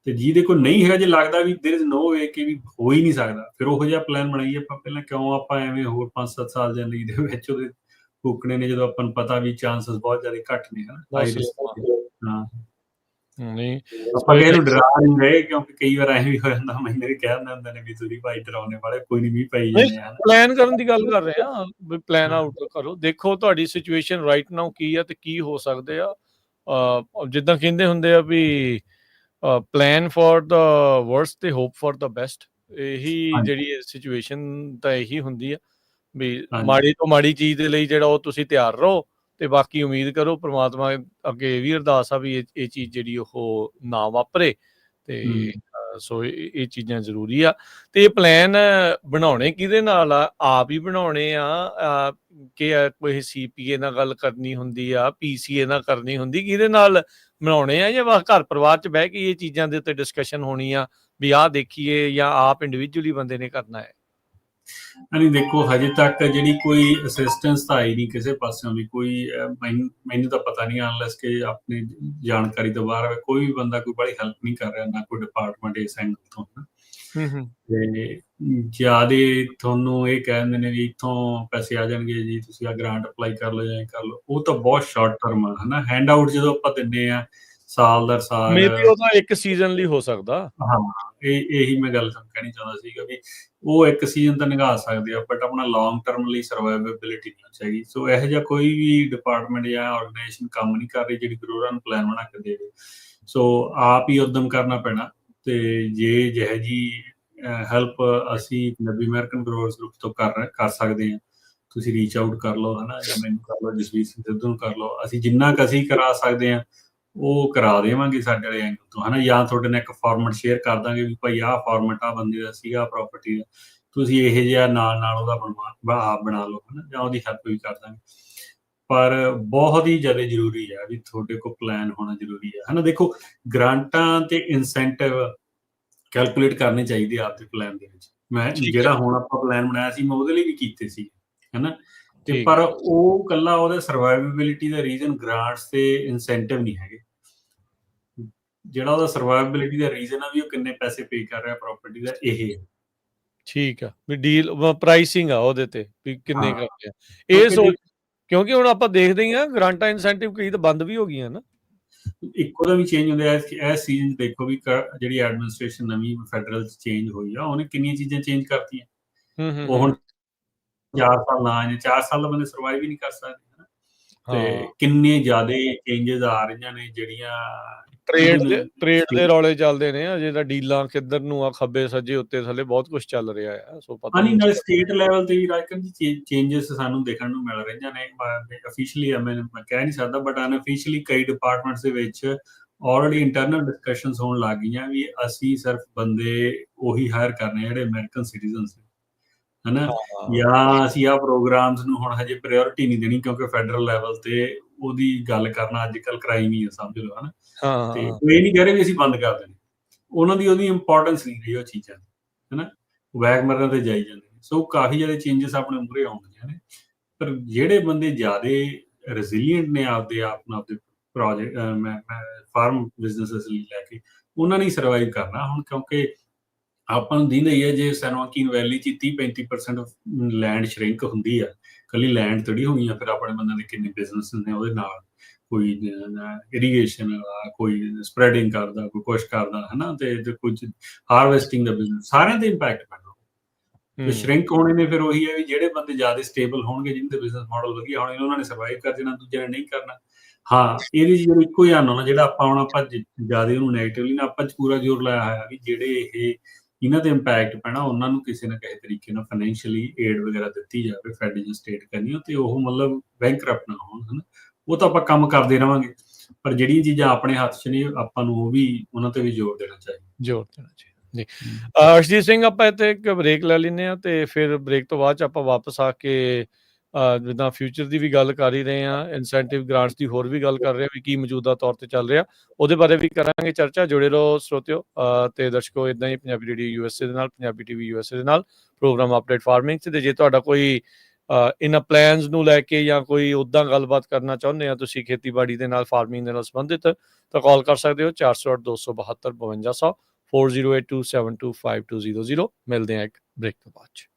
ਤੇ ਜਿਹਦੇ ਕੋਲ ਨਹੀਂ ਹੈਗਾ, ਜੇ ਲੱਗਦਾ ਵੀ ਦੇयर इज नो ਵੇ ਕਿ ਵੀ ਹੋ ਹੀ ਨਹੀਂ ਸਕਦਾ, ਫਿਰ ਉਹੋ ਜਿਹਾ ਪਲਾਨ ਬਣਾਈਏ ਆਪਾਂ ਪਹਿਲਾਂ। ਕਿਉਂ ਆਪਾਂ ਐਵੇਂ ਹੋਰ 5-7 ਸਾਲ ਜ਼ਿੰਦਗੀ ਦੇ ਵਿੱਚ ਉਹਦੇ ਫੂਕਣੇ ਨੇ, ਜਦੋਂ ਆਪਾਂ ਨੂੰ ਪਤਾ ਵੀ ਚਾਂਸਸ ਬਹੁਤ ਜ਼ਿਆਦਾ ਘੱਟ ਨੇ ਹਨਾ, ਹਾਈ ਰਿਸਕ। ਹਾਂ, ਨਹੀਂ ਆਪਾਂ ਸੋ ਕਿਸੇ ਨੂੰ ਡਰਾ ਨਹੀਂ ਰਹੇ, ਕਿਉਂਕਿ ਕਈ ਵਾਰ ਐਂ ਵੀ ਹੋ ਜਾਂਦਾ, ਮੈਨੂੰ ਵੀ ਕਹਿ ਦਿੰਦੇ ਹੁੰਦੇ ਨੇ ਵੀ ਤੁਸੀਂ ਭਾਈ ਡਰਾਉਣੇ ਵਾਲੇ, ਕੋਈ ਨਹੀਂ, ਮੀਂਹ ਪਈ ਨਹੀਂ, ਜਾਂਦੇ ਆ, ਹਨਾ। ਪਲਾਨ ਕਰਨ ਦੀ ਗੱਲ ਕਰ ਰਹੇ ਆ ਵੀ ਪਲਾਨ ਆਊਟ ਕਰੋ, ਦੇਖੋ ਤੁਹਾਡੀ ਸਿਚੁਏਸ਼ਨ ਰਾਈਟ ਨਾਓ ਕੀ ਆ ਤੇ ਕੀ ਹੋ ਸਕਦੇ ਆ। ਜਿੱਦਾਂ ਕਹਿੰਦੇ ਹੁੰਦੇ ਆ ਵੀ ਪਲਾਨ ਫॉर द ਵਰਸਟ ਤੇ ਹੋਪ ਫॉर द ਬੈਸਟ। ਇਹੀ ਹਾਂਜੀ, ਜਿਹੜੀ ਸਿਚੁਏਸ਼ਨ ਤਾਂ ਇਹੀ ਹੁੰਦੀ ਆ ਵੀ ਹਾਂਜੀ, ਮਾੜੀ ਤੋਂ ਮਾੜੀ ਚੀਜ਼ ਦੇ ਲਈ ਜਿਹੜਾ ਉਹ ਤੁਸੀਂ ਤਿਆਰ ਰਹੋ ਤੇ ਬਾਕੀ ਉਮੀਦ ਕਰੋ ਪ੍ਰਮਾਤਮਾ ਅੱਗੇ ਇਹ ਵੀ ਅਰਦਾਸ ਆ ਵੀ ਇਹ ਚੀਜ਼ ਜਿਹੜੀ ਉਹ ਨਾ ਵਾਪਰੇ ਤੇ ਹੂੰ। ਸੋ ਇਹ ਚੀਜ਼ਾਂ ਜ਼ਰੂਰੀ ਆ। ਤੇ ਇਹ ਪਲਾਨ ਬਣਾਉਣੇ ਕਿਹਦੇ ਨਾਲ ਆ? ਆਪ ਹੀ ਬਣਾਉਣੇ ਆ ਕਿ ਕੋਈ ਸੀਪੀਏ ਨਾਲ ਗੱਲ ਕਰਨੀ ਹੁੰਦੀ ਆ, ਪੀਸੀਏ ਨਾਲ ਕਰਨੀ ਹੁੰਦੀ, ਕਿਹਦੇ ਨਾਲ ਬਣਾਉਣੇ ਆ ਜਾਂ ਬਸ ਘਰ ਪਰਿਵਾਰ 'ਚ ਬਹਿ ਕੇ ਇਹ ਚੀਜ਼ਾਂ ਦੇ ਉੱਤੇ ਡਿਸਕਸ਼ਨ ਹੋਣੀ ਆ ਵੀ ਆਹ ਦੇਖੀਏ, ਜਾਂ ਆਪ ਇੰਡੀਵਿਜੂਅਲੀ ਬੰਦੇ ਨੇ ਕਰਨਾ ਹੈ? ਨਹੀਂ ਦੇਖੋ, ਹਜੇ ਤੱਕ ਜਿਹੜੀ ਕੋਈ ਅਸਿਸਟੈਂਸ ਤਾਂ ਆਈ ਨਹੀਂ ਕਿਸੇ ਪਾਸਿਓਂ ਵੀ, ਕੋਈ ਮੈਨੂੰ ਤਾਂ ਪਤਾ ਨਹੀਂ, ਅਨਲੈਸ ਕਿ ਆਪਣੀ ਜਾਣਕਾਰੀ ਤੋਂ ਬਾਹਰ ਹੋਵੇ, ਕੋਈ ਵੀ ਬੰਦਾ ਕੋਈ ਬੜੀ ਹੈਲਪ ਨਹੀਂ ਕਰ ਰਿਹਾ, ਨਾ ਕੋਈ ਡਿਪਾਰਟਮੈਂਟ ਇਸ ਐਂਗਲ ਤੋਂ, ਹਨਾ। ਤੇ ਜ਼ਿਆਦੇ ਤੁਹਾਨੂੰ ਇਹ ਕਹਿ ਦਿੰਦੇ ਨੇ ਵੀ ਇੱਥੋਂ ਪੈਸੇ ਆ ਜਾਣਗੇ ਜੀ, ਤੁਸੀਂ ਆਹ ਗ੍ਰਾਂਟ ਅਪਲਾਈ ਕਰ ਲਓ ਜਾਂ ਇਹ ਕਰ ਲਓ, ਉਹ ਤਾਂ ਬਹੁਤ ਸ਼ਾਰਟ ਟਰਮ ਆ, ਹਨਾ। ਹੈਂਡ ਆਊਟ ਜਦੋਂ ਆਪਾਂ ਦਿੰਦੇ ਆ ਸਾਲ ਦਰ ਸਾਲ, ਮੇਬੀ ਉਹ ਤਾਂ ਇੱਕ ਸੀਜ਼ਨ ਲਈ ਹੋ ਸਕਦਾ। ਹਾਂ, ਇਹੀ ਮੈਂ ਗੱਲ ਤੁਹਾਨੂੰ ਕਹਿਣੀ ਚਾਹੁੰਦਾ ਸੀਗਾ ਵੀ ਉਹ ਇੱਕ ਸੀਜ਼ਨ ਤਾਂ ਨਿਭਾ ਸਕਦੇ ਆ, ਬਟ ਆਪਣਾ ਲੌਂਗ ਟਰਮ ਲਈ ਸਰਵਾਈਵੇਬਿਲਿਟੀ ਨਹੀਂ ਚਾਹੀਦੀ। ਸੋ ਇਹੋ ਜਿਹਾ ਕੋਈ ਵੀ ਡਿਪਾਰਟਮੈਂਟ ਜਾਂ ਆਰਗੇਨਾਈਜੇਸ਼ਨ ਕੰਮ ਨਹੀਂ ਕਰ ਰਹੀ ਜਿਹੜੀ ਗਰੋਰਾਂ ਨੂੰ ਪਲਾਨ ਬਣਾ ਕੇ ਦੇਵੇ। ਸੋ ਆਪ ਹੀ ਉੱਦਮ ਕਰਨਾ ਪੈਣਾ, ਤੇ ਜੇ ਜਿਹੋ ਜੀ ਹੈਲਪ ਅਸੀਂ ਪੰਜਾਬੀ ਅਮਰੀਕਨ ਗਰੋਅਰਸ ਗਰੁੱਪ ਤੋਂ ਕਰ ਸਕਦੇ ਹਾਂ, ਤੁਸੀਂ ਰੀਚ ਆਊਟ ਕਰ ਲਓ, ਹਨਾ, ਜਾਂ ਮੈਨੂੰ ਕਰ ਲਓ, ਜਸਵੀਰ ਸਿੰਘ ਸਿੱਧੂ ਨੂੰ ਕਰ ਲਓ। ਅਸੀਂ ਜਿੰਨਾ ਕੁ ਅਸੀਂ ਕਰਾ ਸਕਦੇ ਹਾਂ ਉਹ ਕਰਾ ਦੇਵਾਂਗੇ ਸਾਡੇ ਵਾਲੇ ਐਂਗਲ ਤੋਂ, ਹਨਾ। ਜਾਂ ਤੁਹਾਡੇ ਨਾਲ ਇੱਕ ਫਾਰਮੈਟ ਸ਼ੇਅਰ ਕਰ ਦਾਂਗੇ ਵੀ ਭਾਈ ਆਹ ਫਾਰਮੈਟ ਆ ਬੰਦੇ ਦਾ ਸੀਗਾ ਪ੍ਰਾਪਰਟੀ ਦਾ, ਤੁਸੀਂ ਇਹੋ ਜਿਹਾ ਨਾਲ ਉਹਦਾ ਆਪ ਬਣਾ ਲਓ, ਹਨਾ, ਜਾਂ ਉਹਦੀ ਹੈਲਪ ਵੀ ਕਰ ਦਾਂਗੇ। ਪਰ ਬਹੁਤ ਹੀ ਜ਼ਿਆਦਾ ਜ਼ਰੂਰੀ ਹੈ ਵੀ ਤੁਹਾਡੇ ਕੋਲ ਪਲਾਨ ਹੋਣਾ ਜ਼ਰੂਰੀ ਹੈ, ਹਨਾ। ਦੇਖੋ, ਗ੍ਰਾਂਟਾਂ ਤੇ ਇਨਸੈਂਟਿਵ ਕੈਲਕੂਲੇਟ ਕਰਨੇ ਚਾਹੀਦੇ ਆ ਆਪਦੇ ਪਲਾਨ ਦੇ ਵਿੱਚ। ਮੈਂ ਠੀਕ ਹੈ, ਜਿਹੜਾ ਹੁਣ ਆਪਾਂ ਪਲਾਨ ਬਣਾਇਆ ਸੀ, ਮੈਂ ਉਹਦੇ ਲਈ ਵੀ ਕੀਤੇ ਸੀ, ਹਨਾ। ਤੇ ਠੀਕ ਪਰ ਹੈ, ਉਹ ਕੱਲਾ ਉਹਦੇ ਸਰਵਾਈਵੇਬਿਲਿਟੀ ਦਾ ਰੀਜ਼ਨ ਗ੍ਰਾਂਟਸ ਤੇ ਇਨਸੈਂਟਿਵ ਨਹੀਂ ਹੈਗੇ। ਜਿਹੜਾ ਉਹਦਾ ਸਰਵਾਈਵੇਬਿਲਿਟੀ ਦਾ ਰੀਜ਼ਨ ਆ ਵੀ ਉਹ ਕਿੰਨੇ ਪੈਸੇ ਪੇ ਕਰ ਰਿਹਾ ਪ੍ਰਾਪਰਟੀ ਦਾ, ਇਹ ਹੈ। ਠੀਕ ਆ ਵੀ ਡੀਲ ਪ੍ਰਾਈਸਿੰਗ ਆ ਉਹਦੇ ਤੇ ਵੀ ਕਿੰਨੇ ਹਾਂ, ਕਰਦੇ ਆ ਇਹ ਕਿਉਂਕਿ ਸੋਚ, ਕਿਉਂਕਿ ਹੁਣ ਆਪਾਂ ਦੇਖਦੇ ਹੀ ਆ ਗ੍ਰਾਂਟਾਂ ਇਨਸੈਂਟਿਵ ਕਈ ਤਾਂ ਬੰਦ ਵੀ ਹੋ ਗਈਆਂ ਨਾ। ਇੱਕੋ ਦਮ ਹੀ ਚੇਂਜ ਹੁੰਦੇ ਆ। ਇਸ ਸੀਜ਼ਨ ਦੇਖੋ ਵੀ ਜਿਹੜੀ ਐਡਮਿਨਿਸਟ੍ਰੇਸ਼ਨ ਨਵੀਂ ਫੈਡਰਲ ਚ ਚੇਂਜ ਹੋਈ ਆ, ਉਹਨੇ ਕਿੰਨੀਆਂ ਚੀਜ਼ਾਂ ਚੇਂਜ ਕਰਤੀਆਂ। ਉਹ ਹੁਣ 4 ਸਾਲ ਨਾ ਆਏ ਨੇ, 4 ਸਾਲ ਦਾ ਬੰਦੇ ਸਰਵਾਈਵ ਹੀ ਨਹੀਂ ਕਰ ਸਕਦੇ, ਹਨਾ। ਹਾਂ, ਤੇ ਕਿੰਨੇ ਜ਼ਿਆਦੇ ਚੇਂਜਸ ਆ ਰਹੀਆਂ ਨੇ ਜਿਹੜੀਆਂ ਟ੍ਰੇਡ ਇਵਨ ਦੇ ਰੌਲੇ ਚੱਲਦੇ ਨੇ ਅਜੇ ਤਾਂ, ਡੀਲਾਂ ਕਿੱਧਰ ਨੂੰ ਆ, ਖੱਬੇ ਸੱਜੇ ਉੱਤੇ ਥੱਲੇ ਬਹੁਤ ਕੁਝ ਚੱਲ ਰਿਹਾ ਆ, ਸੋ ਪਤਾ ਹਾਂਜੀ, ਨਹੀਂ ਨਾਲੇ ਲੱਗਦਾ। ਸਟੇਟ ਲੈਵਲ ਤੇ ਵੀ ਰਾਜਕਨ ਜੀ ਚੇਂਜਸ ਸਾਨੂੰ ਦੇਖਣ ਨੂੰ ਮਿਲ ਰਹੀਆਂ ਨੇ। ਅਫੀਸ਼ੀਅਲੀ ਮੈਂ ਕਹਿ ਨਹੀਂ ਸਕਦਾ, ਬਟ ਅਨਅਫੀਸ਼ੀਅਲੀ ਕਈ ਡਿਪਾਰਟਮੈਂਟਸ ਦੇ ਵਿੱਚ ਆਲਰੇਡੀ ਇੰਟਰਨਲ ਡਿਸਕਸ਼ਨਸ ਹੋਣ ਲੱਗ ਗਈਆਂ ਵੀ ਅਸੀਂ ਸਿਰਫ ਬੰਦੇ ਉਹੀ ਹਾਇਰ ਕਰਨੇ ਜਿਹੜੇ ਅਮਰੀਕਨ ਸਿਟੀਜ਼ਨਸ ਨੇ, ਹਨਾ। ਹਾਂ, ਜਾਂ ਅਸੀਂ ਆਹ ਪ੍ਰੋਗਰਾਮਸ ਨੂੰ ਹੁਣ ਹਜੇ ਪ੍ਰਾਇਓਰਟੀ ਨਹੀਂ ਦੇਣੀ, ਕਿਉਂਕਿ ਫੈਡਰਲ ਲੈਵਲ ਤੇ ਉਹਦੀ ਗੱਲ ਕਰਨਾ ਅੱਜ ਕੱਲ੍ਹ ਕ੍ਰਾਈਮ ਹੀ ਆ, ਸਮਝ ਲਓ, ਹਨਾ। ਤੇ ਹਾਂ, ਉਹ ਇਹ ਨਹੀਂ ਕਹਿ ਰਹੇ ਵੀ ਅਸੀਂ ਬੰਦ ਕਰ ਦੇਣੇ, ਉਹਨਾਂ ਦੀ ਉਹਦੀ ਇੰਪੋਰਟੈਂਸ ਨਹੀਂ ਰਹੀ ਉਹ ਚੀਜ਼ਾਂ ਦੀ, ਹਨਾ। ਵੈਗਮਰਾਂ ਤੇ ਜਾਈ ਜਾਂਦੇ ਨੇ। ਸੋ ਕਾਫੀ ਜ਼ਿਆਦਾ ਚੇਂਜਸ ਆਪਣੇ ਮੂਹਰੇ ਆਉਂਦੀਆਂ ਨੇ, ਪਰ ਜਿਹੜੇ ਬੰਦੇ ਜ਼ਿਆਦੇ ਰੈਜ਼ੀਲੀਐਂਟ ਨੇ ਆਪਦੇ ਆਪ ਨੂੰ, ਆਪਦੇ ਪ੍ਰੋਜੈਕਟ ਮੈਂ ਫਾਰਮ ਬਿਜ਼ਨੈਸਸ ਲਈ ਲੈ ਕੇ, ਉਹਨਾਂ ਨੇ ਸਰਵਾਈਵ ਕਰਨਾ ਹੁਣ, ਕਿਉਂਕਿ ਆਪਾਂ ਨੂੰ ਦਿੰਦਾ ਹੀ ਹੈ ਜੇ ਸੈਨੋਕੀਨ ਵੈਲੀ 'ਚ 30-35% ਲੈਂਡ ਸ਼ਰਿੰਕ ਹੁੰਦੀ ਆ, ਕੱਲੀ ਲੈਂਡ ਥੋੜੀ ਹੋਣੀ ਆ। ਫਿਰ ਆਪਣੇ ਬੰਦਿਆਂ ਦੇ ਕਿੰਨੇ ਬਿਜ਼ਨਸ ਨੇ ਉਹਦੇ ਨਾਲ, ਕੋਈ ਇਰੀਗੇਸ਼ਨ ਵਾਲਾ, ਕੋਈ ਸਪਰੈਡਿੰਗ ਕਰਦਾ, ਕੋਈ ਕੁਛ ਕਰਦਾ, ਹਨਾ। ਤੇ ਕੁਝ ਹਾਰਵੈਸਟਿੰਗ ਦਾ ਬਿਜ਼ਨਸ, ਸਾਰਿਆਂ ਤੇ ਇੰਪੈਕਟ ਪੈਣਾ। ਤੇ ਹੂੰ, ਸ਼ਰਿੰਕ ਹੋਣੇ ਨੇ ਫਿਰ ਉਹੀ ਹੈ ਵੀ ਜਿਹੜੇ ਬੰਦੇ ਜ਼ਿਆਦਾ ਸਟੇਬਲ ਹੋਣਗੇ, ਜਿਹਨਾਂ ਦੇ ਬਿਜ਼ਨਸ ਮਾਡਲ ਵਧੀਆ ਹੋਣੇ, ਉਹਨਾਂ ਨੇ ਸਰਵਾਈਵ ਕਰ ਜਾਣਾ, ਦੂਜਿਆਂ ਨੇ ਨਹੀਂ ਕਰਨਾ। ਹਾਂ, ਇਹਦੀ ਜਿਹੜਾ ਇੱਕੋ ਹੀ ਆਉਣਾ ਜਿਹੜਾ ਆਪਾਂ ਜ਼ਿਆਦਾ ਉਹਨੂੰ ਨੈਗੇਟਿਵਲੀ ਨਾ ਆਪਾਂ ਪੂਰਾ ਜ਼ੋਰ ਲਾਇਆ ਹੋਇਆ ਵੀ ਜਿਹੜੇ ਇਹ ਇਹਨਾਂ ਤੇ ਇੰਪੈਕਟ ਪੈਣਾ, ਉਹਨਾਂ ਨੂੰ ਕਿਸੇ ਨਾ ਕਿਸੇ ਤਰੀਕੇ ਨਾਲ ਫਾਈਨੈਂਸ਼ੀਅਲੀ ਏਡ ਵਗੈਰਾ ਦਿੱਤੀ ਜਾਵੇ, ਫੈਡ ਜਾਂ ਸਟੇਟ ਕਰਨੀ, ਤੇ ਉਹ ਮਤਲਬ ਬੈਂਕਰਪਟ ਨਾ ਹੋਣ, ਹਨਾ। ਉਹ ਤਾਂ ਆਪਾਂ ਕੰਮ ਕਰਦੇ ਰਵਾਂਗੇ, ਪਰ ਜਿਹੜੀਆਂ ਚੀਜ਼ਾਂ ਆਪਣੇ ਹੱਥ 'ਚ ਨੇ ਆਪਾਂ ਨੂੰ ਉਹ ਵੀ ਉਹਨਾਂ ਤੇ ਵੀ ਜ਼ੋਰ ਦੇਣਾ ਚਾਹੀਦਾ। ਜ਼ੋਰ ਦੇਣਾ ਚਾਹੀਦਾ ਜੀ। ਅਰਸ਼ਦੀਪ ਸਿੰਘ, ਆਪਾਂ ਇੱਥੇ ਇੱਕ ਬ੍ਰੇਕ ਲੈ ਲੈਂਦੇ ਹਾਂ ਤੇ ਫਿਰ ਬ੍ਰੇਕ ਤੋਂ ਬਾਅਦ 'ਚ ਆਪਾਂ ਵਾਪਸ ਆ ਕੇ ਜਿੱਦਾਂ ਫਿਊਚਰ ਦੀ ਵੀ ਗੱਲ ਕਰ ਹੀ ਰਹੇ ਹਾਂ, ਇਨਸੈਂਟਿਵ ਗ੍ਰਾਂਟਸ ਦੀ ਹੋਰ ਵੀ ਗੱਲ ਕਰ ਰਹੇ ਹਾਂ ਵੀ ਕੀ ਮੌਜੂਦਾ ਤੌਰ ਤੇ ਚੱਲ ਰਿਹਾ, ਉਹਦੇ ਬਾਰੇ ਵੀ ਕਰਾਂਗੇ ਚਰਚਾ। ਜੁੜੇ ਰਹੋ ਸਰੋਤਿਓ ਤੇ ਦਰਸ਼ਕੋ, ਇੱਦਾਂ ਹੀ ਪੰਜਾਬੀ ਰੇਡੀਓ ਯੂਐਸਏ ਦੇ ਨਾਲ, ਪੰਜਾਬੀ ਟੀਵੀ ਯੂਐਸਏ ਦੇ ਨਾਲ, ਪ੍ਰੋਗਰਾਮ ਅਪਡੇਟ ਫਾਰਮਿੰਗ 'ਚ। ਤੇ ਜੇ ਤੁਹਾਡਾ ਕੋਈ ਇਹਨਾਂ ਪਲਾਨਸ ਨੂੰ ਲੈ ਕੇ ਜਾਂ ਕੋਈ ਉੱਦਾਂ ਗੱਲਬਾਤ ਕਰਨਾ ਚਾਹੁੰਦੇ ਆ ਤੁਸੀਂ, ਖੇਤੀਬਾੜੀ ਦੇ ਨਾਲ, ਫਾਰਮਿੰਗ ਦੇ ਨਾਲ ਸੰਬੰਧਿਤ, ਤਾਂ ਕਾਲ ਕਰ ਸਕਦੇ ਹੋ 408-272-5200, 4082725200। ਮਿਲਦੇ ਆ ਇੱਕ ਬ੍ਰੇਕ ਤੋਂ ਬਾਅਦ 'ਚ।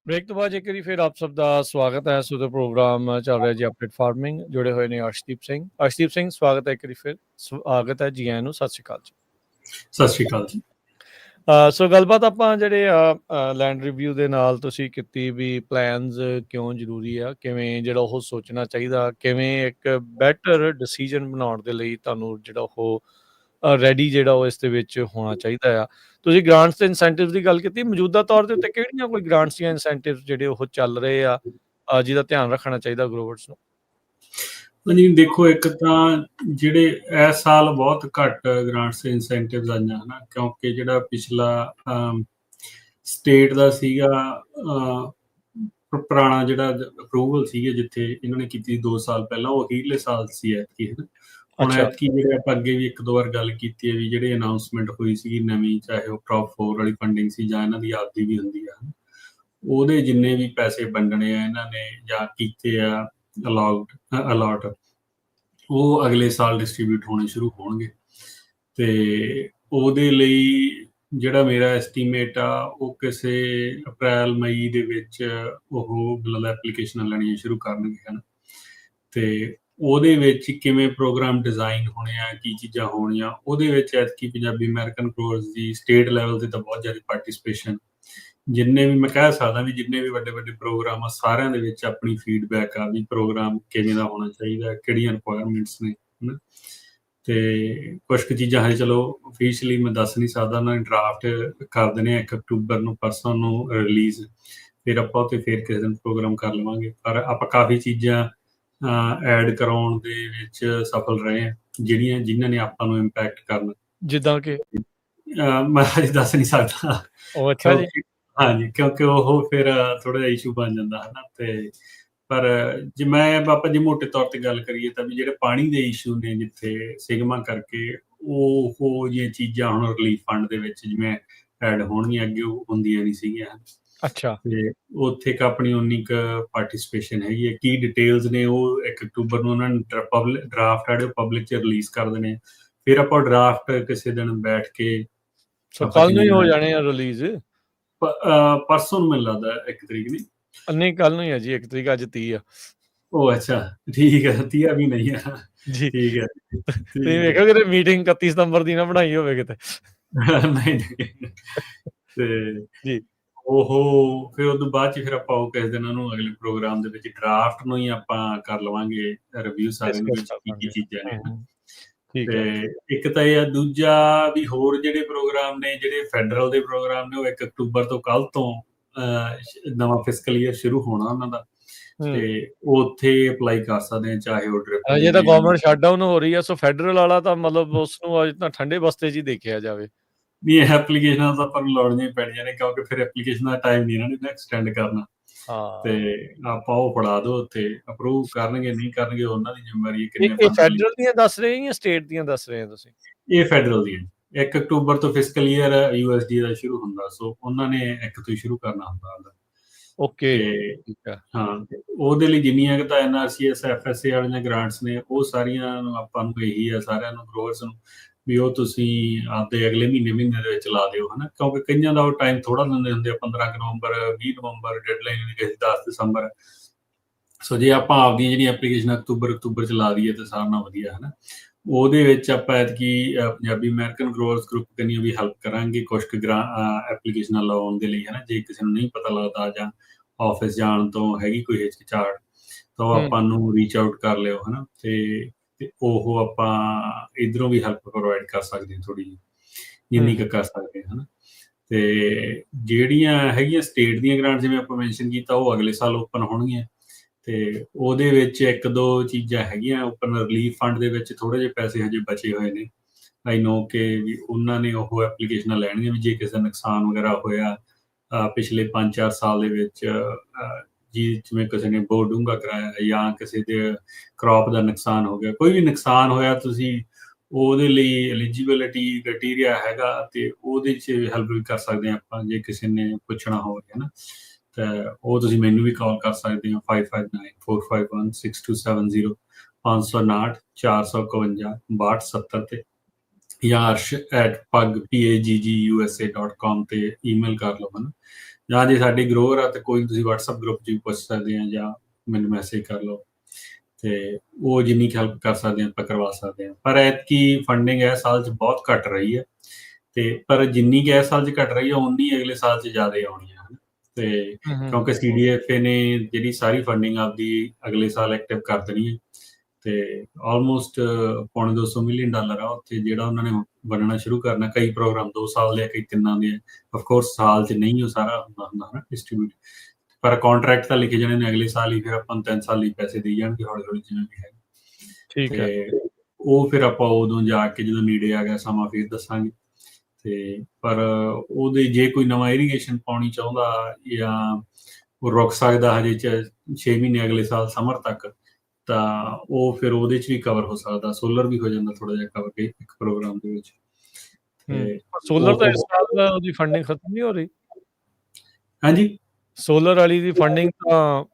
ਬ੍ਰੇਕ ਤੋਂ ਬਾਅਦ ਇੱਕ ਵਾਰੀ ਫਿਰ ਆਪ ਸਭ ਦਾ ਸਵਾਗਤ ਹੈ। ਸੋ ਦਾ ਪ੍ਰੋਗਰਾਮ ਚੱਲ ਰਿਹਾ ਜੀ ਅਪਡੇਟ ਫਾਰਮਿੰਗ, ਜੁੜੇ ਹੋਏ ਨੇ ਅਰਸ਼ਦੀਪ ਸਿੰਘ ਸਵਾਗਤ ਹੈ ਇੱਕ ਵਾਰੀ ਫਿਰ, ਸਵਾਗਤ ਹੈ ਜੀ ਆਇਆਂ ਨੂੰ, ਸਤਿ ਸ਼੍ਰੀ ਅਕਾਲ ਜੀ। ਸਤਿ ਸ਼੍ਰੀ ਅਕਾਲ ਜੀ। ਸੋ ਗੱਲਬਾਤ ਆਪਾਂ ਜਿਹੜੇ ਲੈਂਡ ਰਿਵਿਊ ਦੇ ਨਾਲ ਤੁਸੀਂ ਕੀਤੀ ਵੀ ਪਲਾਨਸ ਕਿਉਂ ਜ਼ਰੂਰੀ ਆ, ਕਿਵੇਂ ਜਿਹੜਾ ਉਹ ਸੋਚਣਾ ਚਾਹੀਦਾ, ਕਿਵੇਂ ਇੱਕ ਬੈਟਰ ਡਿਸੀਜਨ ਬਣਾਉਣ ਦੇ ਲਈ ਤੁਹਾਨੂੰ ਜਿਹੜਾ ਉਹ ਰੈਡੀ ਜਿਹੜਾ ਉਹ ਇਸ ਦੇ ਵਿੱਚ ਹੋਣਾ ਚਾਹੀਦਾ ਆ। ਤੁਸੀਂ ਗ੍ਰਾਂਟਸ ਤੇ ਇਨਸੈਂਟਿਵਸ ਦੀ ਗੱਲ ਕੀਤੀ, ਮੌਜੂਦਾ ਤੌਰ ਦੇ ਉੱਤੇ ਕਿਹੜੀਆਂ ਕੋਈ ਗ੍ਰਾਂਟਸ ਜਾਂ ਇਨਸੈਂਟਿਵ ਜਿਹੜੇ ਉਹ ਚੱਲ ਰਹੇ ਆ ਜਿਹਦਾ ਧਿਆਨ ਰੱਖਣਾ ਚਾਹੀਦਾ ਗਰੋਵਰਸ ਨੂੰ? ਹਾਂਜੀ, ਦੇਖੋ ਇੱਕ ਤਾਂ ਜਿਹੜੇ ਇਸ ਸਾਲ ਬਹੁਤ ਘੱਟ ਗ੍ਰਾਂਟਸ ਇਨਸੈਂਟਿਵਸ ਆਈਆਂ ਹਨਾ, ਕਿਉਂਕਿ ਜਿਹੜਾ ਪਿਛਲਾ ਸਟੇਟ ਦਾ ਸੀਗਾ ਪੁਰਾਣਾ ਜਿਹੜਾ ਅਪਰੂਵਲ ਸੀਗੇ ਜਿੱਥੇ ਇਹਨਾਂ ਨੇ ਕੀਤੀ 2 ਸਾਲ ਪਹਿਲਾਂ, ਉਹ ਅਖੀਰਲੇ ਸਾਲ ਸੀ ਐਤਕੀ ਹਨਾ। ਹੁਣ ਐਤਕੀ ਜਿਹੜੇ ਆਪਾਂ ਅੱਗੇ ਵੀ 1-2 ਵਾਰ ਗੱਲ ਕੀਤੀ ਹੈ ਵੀ ਜਿਹੜੀ ਅਨਾਊਂਸਮੈਂਟ ਹੋਈ ਸੀਗੀ ਨਵੀਂ, ਚਾਹੇ ਉਹ ਕ੍ਰੌਪ 4 ਵਾਲੀ ਫੰਡਿੰਗ ਸੀ ਜਾਂ ਇਹਨਾਂ ਦੀ ਆਪਦੀ ਵੀ ਹੁੰਦੀ ਆ, ਉਹਦੇ ਜਿੰਨੇ ਵੀ ਪੈਸੇ ਵੰਡਣੇ ਆ ਇਹਨਾਂ ਨੇ ਜਾਂ ਕੀਤੇ ਆ ਅਲਾਟ, ਉਹ ਅਗਲੇ ਸਾਲ ਡਿਸਟ੍ਰੀਬਿਊਟ ਹੋਣੇ ਸ਼ੁਰੂ ਹੋਣਗੇ। ਤੇ ਉਹਦੇ ਲਈ ਜਿਹੜਾ ਮੇਰਾ ਐਸਟੀਮੇਟ ਆ ਉਹ ਕਿਸੇ ਅਪ੍ਰੈਲ-ਮਈ ਦੇ ਵਿੱਚ ਉਹ ਮਤਲਬ ਐਪਲੀਕੇਸ਼ਨਾਂ ਲੈਣੀਆਂ ਸ਼ੁਰੂ ਕਰਨਗੇ ਹਨ। ਤੇ ਉਹਦੇ ਵਿੱਚ ਕਿਵੇਂ ਪ੍ਰੋਗਰਾਮ ਡਿਜ਼ਾਈਨ ਹੋਣੇ ਆ, ਕੀ ਚੀਜ਼ਾਂ ਹੋਣੀਆਂ, ਉਹਦੇ ਵਿੱਚ ਐਤਕੀ ਪੰਜਾਬੀ ਅਮਰੀਕਨ ਗਰੋਵਰਸ ਦੀ ਸਟੇਟ ਲੈਵਲ ਤੇ ਤਾਂ ਬਹੁਤ ਜ਼ਿਆਦਾ ਪਾਰਟੀਸਪੇਸ਼ਨ, ਜਿੰਨੇ ਵੀ ਮੈਂ ਕਹਿ ਸਕਦਾ ਵੀ ਜਿੰਨੇ ਵੀ ਵੱਡੇ ਵੱਡੇ ਪ੍ਰੋਗਰਾਮ ਆ ਸਾਰਿਆਂ ਦੇ ਵਿੱਚ ਆਪਣੀ ਫੀਡਬੈਕ ਆ ਵੀ ਪ੍ਰੋਗਰਾਮ ਕਿਵੇਂ ਦਾ ਹੋਣਾ ਚਾਹੀਦਾ, ਕਿਹੜੀਆਂ ਰਿਕੁਆਇਰਮੈਂਟਸ ਨੇ ਹਨਾ। ਤੇ ਕੁਛ ਕੁ ਚੀਜ਼ਾਂ ਹਜੇ ਚਲੋ ਅਫੀਸ਼ੀਅਲੀ ਮੈਂ ਦੱਸ ਨਹੀਂ ਸਕਦਾ, ਉਹਨਾਂ ਨੇ ਡਰਾਫਟ ਕਰ ਦੇਣੇ ਆ 1 ਅਕਤੂਬਰ ਨੂੰ, ਪਰਸੋਂ ਨੂੰ ਰਿਲੀਜ਼, ਫਿਰ ਆਪਾਂ ਉੱਥੇ ਫਿਰ ਕਿਸੇ ਦਿਨ ਪ੍ਰੋਗਰਾਮ ਕਰ ਲਵਾਂਗੇ। ਪਰ ਆਪਾਂ ਕਾਫੀ ਚੀਜ਼ਾਂ ਐਡ ਕਰਾਉਣ ਦੇ ਵਿੱਚ ਸਫਲ ਰਹੇ ਆ ਜਿਨ੍ਹਾਂ ਨੇ ਆਪਾਂ ਨੂੰ ਇੰਪੈਕਟ ਕਰਨਾ, ਜਿੱਦਾਂ ਕਿ ਮੈਂ ਹਜੇ ਦੱਸ ਨਹੀਂ ਸਕਦਾ। ਉਹ ਅੱਛਾ ਜੀ। ਹਾਂਜੀ, ਕਿਉਂਕਿ ਉਹ ਫਿਰ ਥੋੜਾ ਜਿਹਾ ਇਸ਼ੂ ਬਣ ਜਾਂਦਾ ਹਨਾ। ਤੇ ਪਰ ਜੇ ਆਪਾਂ ਜੇ ਮੋਟੇ ਤੌਰ ਤੇ ਗੱਲ ਕਰੀਏ ਤਾਂ ਵੀ ਜਿਹੜੇ ਪਾਣੀ ਦੇ ਇਸ਼ੂ ਨੇ ਜਿੱਥੇ ਸਿਗਮਾ ਕਰਕੇ ਉਹ ਜਿਹੀਆਂ ਚੀਜ਼ਾਂ ਹੁਣ ਰਿਲੀਫ ਫੰਡ ਦੇ ਵਿੱਚ ਜਿਵੇਂ ਐਡ ਹੋਣਗੀਆਂ, ਅੱਗੇ ਉਹ ਹੁੰਦੀਆਂ ਨਹੀਂ ਸੀਗੀਆਂ। ਅੱਛਾ। ਤੇ ਉੱਥੇ ਇੱਕ ਆਪਣੀ ਉਨੀ ਕੁ ਪਾਰਟੀਸਪੇਸ਼ਨ ਹੈਗੀ ਹੈ। ਕੀ ਡਿਟੇਲਸ ਨੇ ਉਹ 1 ਅਕਤੂਬਰ ਨੂੰ ਉਹਨਾਂ ਨੇ ਡਰਾਫਟ ਜਿਹੜੇ ਪਬਲਿਕ 'ਚ ਰਿਲੀਜ਼ ਕਰ ਦੇਣੇ, ਫਿਰ ਆਪਾਂ ਡਰਾਫਟ ਕਿਸੇ ਦਿਨ ਬੈਠ ਕੇ ਕੱਲ ਨੂੰ ਹੀ ਹੋ ਜਾਣੇ ਆ ਰਿਲੀਜ਼। ਪਰਸੋਂ ਨੂੰ ਮੈਨੂੰ ਲੱਗਦਾ 1 ਤਰੀਕ ਨਹੀਂ, ਕੱਲ ਨੂੰ ਹੀ ਆ ਜੀ 1 ਤਰੀਕ, ਅੱਜ 30 ਆ। ਉਹ ਅੱਛਾ, ਠੀਕ ਹੈ, 30 ਵੀ ਨਹੀਂ ਆ ਜੀ, ਠੀਕ ਹੈ। ਤੁਸੀਂ ਵੇਖੋ ਕਿਤੇ ਮੀਟਿੰਗ 31 ਸਤੰਬਰ ਦੀ ਨਾ ਬਣਾਈ ਹੋਵੇ ਕਿਤੇ। ਨਹੀਂ ਤੇ ਜੀ ਉਹ ਫਿਰ ਉਦੋਂ ਬਾਅਦ ਚ ਫਿਰ ਆਪਾਂ ਉਹ ਕਿਸੇ ਦਿਨ ਉਹਨੂੰ ਅਗਲੇ ਪ੍ਰੋਗਰਾਮ ਦੇ ਵਿੱਚ ਡਰਾਫਟ ਨੂੰ ਹੀ ਆਪਾਂ ਕਰ ਲਵਾਂਗੇ ਰਿਵਿਊ ਸਾਰਿਆਂ ਦੇ ਵਿੱਚ ਕੀ ਚੀਜ਼ਾਂ ਨੇ। ਤੇ ਇੱਕ ਤਾਂ ਇਹ ਆ, ਦੂਜਾ ਵੀ ਹੋਰ ਜਿਹੜੇ ਪ੍ਰੋਗਰਾਮ ਨੇ, ਜਿਹੜੇ ਫੈਡਰਲ ਦੇ ਪ੍ਰੋਗਰਾਮ ਨੇ, ਉਹ 1 ਅਕਤੂਬਰ ਤੋਂ ਕੱਲ ਤੋਂ ਨਵਾਂ ਫਿਸਕਲ ਈਅਰ ਸ਼ੁਰੂ ਹੋਣਾ ਉਹਨਾਂ ਦਾ, ਤੇ ਉਹ ਉੱਥੇ ਅਪਲਾਈ ਕਰ ਸਕਦੇ ਆ, ਚਾਹੇ ਉਹ ਡ੍ਰਿਪ। ਜੇ ਤਾਂ ਗਵਰਨਮੈਂਟ ਸ਼ਟਡਾਊਨ ਹੋ ਰਹੀ ਆ, ਸੋ ਫੈਡਰਲ ਵਾਲਾ ਤਾਂ ਮਤਲਬ ਉਸ ਨੂੰ ਅਜੇ ਤਾਂ ਠੰਡੇ ਬਸਤੇ 'ਚ ਹੀ ਦੇਖਿਆ ਜਾਵੇ। ਨਹੀਂ, ਇਹ ਐਪਲੀਕੇਸ਼ਨਾਂ ਤਾਂ ਆਪਾਂ ਨੂੰ ਲਾਉਣੀਆਂ ਹੀ ਪੈਣੀਆਂ ਨੇ, ਕਿਉਂਕਿ ਫਿਰ ਐਪਲੀਕੇਸ਼ਨ ਦਾ ਟਾਈਮ ਨਹੀਂ ਇਹਨਾਂ ਨੇ ਐਕਸਟੈਂਡ ਕਰਨਾ। ਤੇ ਆਪਾਂ ਉਹ ਫੜਾ ਦਿਓ ਉੱਥੇ, ਅਪਰੂਵ ਕਰਨਗੇ ਨਹੀਂ ਕਰਨਗੇ ਉਹਨਾਂ ਦੀ ਜ਼ਿੰਮੇਵਾਰੀ ਹੈ। ਕਿੰਨੇ ਇਹ ਫੈਡਰਲ ਦੀਆਂ ਦੱਸ ਰਹੇ ਜਾਂ ਸਟੇਟ ਦੀਆਂ ਦੱਸ ਰਹੇ ਹੋ ਤੁਸੀਂ? ਇਹ ਫੈਡਰਲ ਦੀਆਂ। 1 ਅਕਤੂਬਰ ਤੋਂ ਫਿਸਕਲ ਈਅਰ USD ਦਾ ਸ਼ੁਰੂ ਹੁੰਦਾ, ਸੋ ਉਹਨਾਂ ਨੇ 1 ਤੋਂ ਹੀ ਸ਼ੁਰੂ ਕਰਨਾ ਹੁੰਦਾ। ਓਕੇ, ਠੀਕ ਆ। ਹਾਂ, ਉਹਦੇ ਲਈ ਜਿੰਨੀਆਂ ਕੁ ਤਾਂ NRCS FSA ਵਾਲੀਆਂ ਗ੍ਰਾਂਟਸ ਨੇ, ਉਹ ਸਾਰੀਆਂ ਨੂੰ ਆਪਾਂ ਨੂੰ ਇਹੀ ਆ ਸਾਰਿਆਂ ਨੂੰ ਗਰੋਵਰਸ ਨੂੰ ਵੀ ਉਹ ਤੁਸੀਂ ਆਪਦੇ ਅਗਲੇ ਮਹੀਨੇ ਦੇ ਵਿੱਚ ਲਾ ਦਿਓ ਹਨਾ, ਕਿਉਂਕਿ ਕਈਆਂ ਦਾ ਉਹ ਟਾਈਮ ਥੋੜਾ ਦਿੰਦੇ ਹੁੰਦੇ ਆ, 15 ਨਵੰਬਰ 20 ਨਵੰਬਰ ਡੈਡਲਾਈਨ, ਕਿਸੇ 10 ਦਸੰਬਰ। ਸੋ ਜੇ ਆਪਾਂ ਆਪਦੀਆਂ ਜਿਹੜੀਆਂ ਐਪਲੀਕੇਸ਼ਨ ਅਕਤੂਬਰ 'ਚ ਲਾ ਦਈਏ ਤਾਂ ਸਾਰਿਆਂ ਨਾਲ ਵਧੀਆ ਹਨਾ। ਉਹਦੇ ਵਿੱਚ ਆਪਾਂ ਐਤਕੀ ਪੰਜਾਬੀ ਅਮਰੀਕਨ ਗਰੋਵਰਸ ਗਰੁੱਪ ਕਨੀਆਂ ਵੀ ਹੈਲਪ ਕਰਾਂਗੇ ਕੁਛ ਕੁ ਐਪਲੀਕੇਸ਼ਨਾਂ ਲਾਉਣ ਦੇ ਲਈ ਹਨਾ। ਜੇ ਕਿਸੇ ਨੂੰ ਨਹੀਂ ਪਤਾ ਲੱਗਦਾ ਜਾਂ ਆਫਿਸ ਜਾਣ ਤੋਂ ਹੈਗੀ ਕੋਈ ਹਿਚਕਿਚਾਹਟ, ਤਾਂ ਉਹ ਆਪਾਂ ਨੂੰ ਰੀਚ ਆਊਟ ਕਰ ਲਿਓ ਹਨਾ। ਤੇ ਉਹ ਆਪਾਂ ਇੱਧਰੋਂ ਵੀ ਹੈਲਪ ਪ੍ਰੋਵਾਈਡ ਕਰ ਸਕਦੇ ਹਾਂ ਥੋੜ੍ਹੀ ਜਿਹੀ, ਜਿੰਨੀ ਕੁ ਕਰ ਸਕਦੇ ਹਾਂ ਹਨਾ। ਤੇ ਜਿਹੜੀਆਂ ਹੈਗੀਆਂ ਸਟੇਟ ਦੀਆਂ ਗ੍ਰਾਂਟ, ਜਿਵੇਂ ਆਪਾਂ ਮੈਂਸ਼ਨ ਕੀਤਾ, ਉਹ ਅਗਲੇ ਸਾਲ ਓਪਨ ਹੋਣਗੀਆਂ। ਤੇ ਉਹਦੇ ਵਿੱਚ 1-2 ਚੀਜ਼ਾਂ ਹੈਗੀਆਂ। ਓਪਨ ਰਿਲੀਫ ਫੰਡ ਦੇ ਵਿੱਚ ਥੋੜ੍ਹੇ ਜਿਹੇ ਪੈਸੇ ਹਜੇ ਬਚੇ ਹੋਏ ਨੇ। ਆਈ ਨੋ ਕਿ ਵੀ ਉਹਨਾਂ ਨੇ ਉਹ ਐਪਲੀਕੇਸ਼ਨਾਂ ਲੈਣੀਆਂ ਵੀ ਜੇ ਕਿਸੇ ਦਾ ਨੁਕਸਾਨ ਵਗੈਰਾ ਹੋਇਆ ਪਿਛਲੇ 5-4 ਸਾਲ ਦੇ ਵਿੱਚ, ਜਿਵੇਂ ਕਿਸੇ ਨੇ ਬਹੁਤ ਡੂੰਘਾ ਕਰਾਇਆ ਜਾਂ ਕਿਸੇ ਦੇ ਕ੍ਰੌਪ ਦਾ ਨੁਕਸਾਨ ਹੋ ਗਿਆ, ਕੋਈ ਵੀ ਨੁਕਸਾਨ ਹੋਇਆ, ਤੁਸੀਂ ਉਹਦੇ ਲਈ ਐਲੀਜੀਬਿਲਿਟੀ ਕ੍ਰਾਈਟੇਰੀਆ ਹੈਗਾ ਤੇ ਉਹਦੇ 'ਚ ਹੈਲਪ ਵੀ ਕਰ ਸਕਦੇ ਹਾਂ ਆਪਾਂ, ਜੇ ਕਿਸੇ ਨੇ ਪੁੱਛਣਾ ਹੋਵੇ ਹਨਾ। ਤਾਂ ਉਹ ਤੁਸੀਂ ਮੈਨੂੰ ਵੀ ਕਾਲ ਕਰ ਸਕਦੇ ਹੋ 5594516270, 559 451 6270 ਤੇ। ਜਾਂ arsh@paggusa.com ਤੇ ਈਮੇਲ ਕਰ ਲਓ, ਹਨਾ। ਜਾਂ ਜੇ ਸਾਡੇ ਗਰੋਵਰ ਆ ਤੇ ਕੋਈ ਤੁਸੀਂ WhatsApp ਗਰੁੱਪ 'ਚ ਵੀ ਪੁੱਛ ਸਕਦੇ ਆ, ਜਾਂ ਮੈਨੂੰ ਮੈਸੇਜ ਕਰ ਲਓ, ਤੇ ਉਹ ਜਿੰਨੀ ਕੁ ਹੈਲਪ ਕਰ ਸਕਦੇ ਹਾਂ ਆਪਾਂ ਕਰਵਾ ਸਕਦੇ ਹਾਂ। ਪਰ ਐਤਕੀ ਫੰਡਿੰਗ ਇਸ ਸਾਲ 'ਚ ਬਹੁਤ ਘੱਟ ਰਹੀ ਹੈ, ਤੇ ਪਰ ਜਿੰਨੀ ਕੁ ਇਸ ਸਾਲ 'ਚ ਘੱਟ ਰਹੀ ਹੈ ਉਨੀ ਅਗਲੇ ਸਾਲ 'ਚ ਜ਼ਿਆਦਾ ਆਉਣੀ ਹੈ, ਹਨਾ। ਤੇ ਕਿਉਂਕਿ CDFA ਨੇ ਜਿਹੜੀ ਸਾਰੀ ਫੰਡਿੰਗ ਆਪਦੀ ਅਗਲੇ ਸਾਲ ਐਕਟਿਵ ਕਰ ਦੇਣੀ ਹੈ, ਤੇ ਆਲਮੋਸਟ $250 ਮਿਲੀਅਨ ਆ ਉੱਥੇ, ਜਿਹੜਾ ਉਹਨਾਂ ਨੇ ਬਣਨਾ ਸ਼ੁਰੂ ਕਰਨਾ। ਕਈ ਪ੍ਰੋਗਰਾਮ 2 ਸਾਲ ਦੇ ਆ, ਕਈ 3 ਦੇ ਆ। ਅਫਕੋਰਸ ਸਾਲ 'ਚ ਨਹੀਂ ਉਹ ਸਾਰਾ ਹੁੰਦਾ ਹਨਾ ਡਿਸਟਰੀਬਿਊਟ, ਪਰ ਕੰਟਰੈਕਟ ਤਾਂ ਲਿਖੇ ਜਾਣੇ ਨੇ ਅਗਲੇ ਸਾਲ ਹੀ, ਫਿਰ ਆਪਾਂ ਨੂੰ 3 ਸਾਲ ਲਈ ਪੈਸੇ ਦੇਈ ਜਾਣਗੇ ਹੌਲੀ ਹੌਲੀ ਜਿਵੇਂ ਵੀ ਹੈ। ਠੀਕ ਹੈ। ਤੇ ਉਹ ਫਿਰ ਆਪਾਂ ਉਦੋਂ ਜਾ ਕੇ ਜਦੋਂ ਨੇੜੇ ਆ ਗਿਆ ਸਮਾਂ ਫਿਰ ਦੱਸਾਂਗੇ। ਤੇ ਪਰ ਉਹਦੇ ਜੇ ਕੋਈ ਨਵਾਂ ਇਰੀਗੇਸ਼ਨ ਪਾਉਣੀ ਚਾਹੁੰਦਾ, ਜਾਂ ਉਹ ਰੁਕ ਸਕਦਾ ਹਜੇ 6 ਮਹੀਨੇ ਅਗਲੇ ਸਾਲ ਸਮਰ ਤੱਕ, ਤਾਂ ਉਹ ਫਿਰ ਉਹਦੇ 'ਚ ਵੀ ਕਵਰ ਹੋ ਸਕਦਾ। ਸੋਲਰ ਵੀ ਹੋ ਜਾਂਦਾ ਥੋੜਾ ਜਿਹਾ ਕਵਰ ਇੱਕ ਪ੍ਰੋਗਰਾਮ ਦੇ ਵਿੱਚ। ਤੇ ਸੋਲਰ ਤਾਂ ਇਸ ਸਾਲ ਉਹਦੀ ਫੰਡਿੰਗ ਖਤਮ ਨਹੀਂ ਹੋ ਰਹੀ। ਹਾਂਜੀ, ਸੋਲਰ ਵਾਲੀ ਦੀ ਫੰਡਿੰਗ ਤਾਂ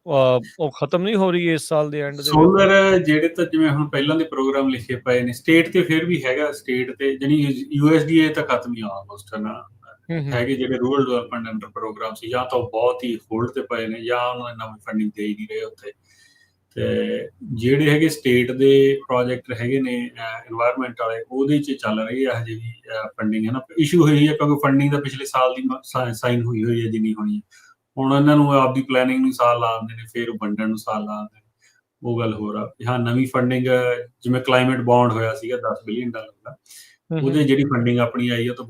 ਉਹ ਖਤਮ ਨਹੀਂ ਹੋ ਰਹੀ ਇਸ ਸਾਲ ਦੇ ਐਂਡ ਦੇ ਵਿੱਚ। ਸੋਲਰ ਜਿਹੜੇ ਤਾਂ ਜਿਵੇਂ ਹੁਣ ਪਹਿਲਾਂ ਦੇ ਪ੍ਰੋਗਰਾਮ ਲਿਖੇ ਪਏ ਨੇ ਸਟੇਟ ਤੇ, ਫਿਰ ਵੀ ਹੈਗਾ ਸਟੇਟ ਤੇ, ਜਾਣੀ USDA ਤਾਂ ਖਤਮ ਹੀ ਆਲਮੋਸਟ ਨਾ ਹੈਗੇ। ਜਿਹੜੇ ਰੂਰਲ ਡਿਵੈਲਪਮੈਂਟ ਅੰਡਰ ਪ੍ਰੋਗਰਾਮ ਸੀ, ਜਾਂ ਤਾਂ ਉਹ ਬਹੁਤ ਹੀ ਹੋਲਡ ਤੇ ਪਏ ਨੇ, ਜਾਂ ਉਹਨਾਂ ਨੇ ਨਵੀਂ ਫੰਡਿੰਗ ਦੇ ਹੀ ਨਹੀਂ ਰਹੇ ਉੱਥੇ। ਤੇ ਜਿਹੜੇ ਹੈਗੇ ਸਟੇਟ ਦੇ ਪ੍ਰੋਜੈਕਟ ਹੈਗੇ ਨੇ এনवायरमेंट ਵਾਲੇ, ਉਹਦੇ 'ਚ ਚੱਲ ਰਹੀ ਹੈ ਹਜੇ ਵੀ ਫੰਡਿੰਗ, ਹੈ ਨਾ। ਇਸ਼ੂ ਹੋਈ ਹੈ ਕਿਉਂਕਿ ਫੰਡਿੰਗ ਦਾ ਪਿਛਲੇ ਸਾਲ ਦੀ ਸਾਈਨ ਹੋਈ ਹੈ ਜਿੰਨੀ ਹੋਣੀ ਹੈ। ਹੁਣ ਇਹਨਾਂ ਨੂੰ ਆਪਦੀ ਪਲੈਨਿੰਗ ਨੂੰ ਸਾਲ ਲਾ ਦਿੰਦੇ ਨੇ, ਫਿਰ ਵੰਡਣ ਨੂੰ ਸਾਲ ਲਾ ਦਿੰਦੇ ਨੇ। ਉਹ ਗੱਲ ਹੋਰ ਆ। ਹਾਂ, ਨਵੀਂ ਫੰਡਿੰਗ ਜਿਵੇਂ ਕਲਾਈਮੇਟ ਬੌਂਡ ਹੋਇਆ ਸੀਗਾ $10 ਬਿਲੀਅਨ ਦਾ, ਉਹਦੇ ਜਿਹੜੀ ਫੰਡਿੰਗ ਆਪਣੀ ਆਈ ਹੈ ਤਾਂ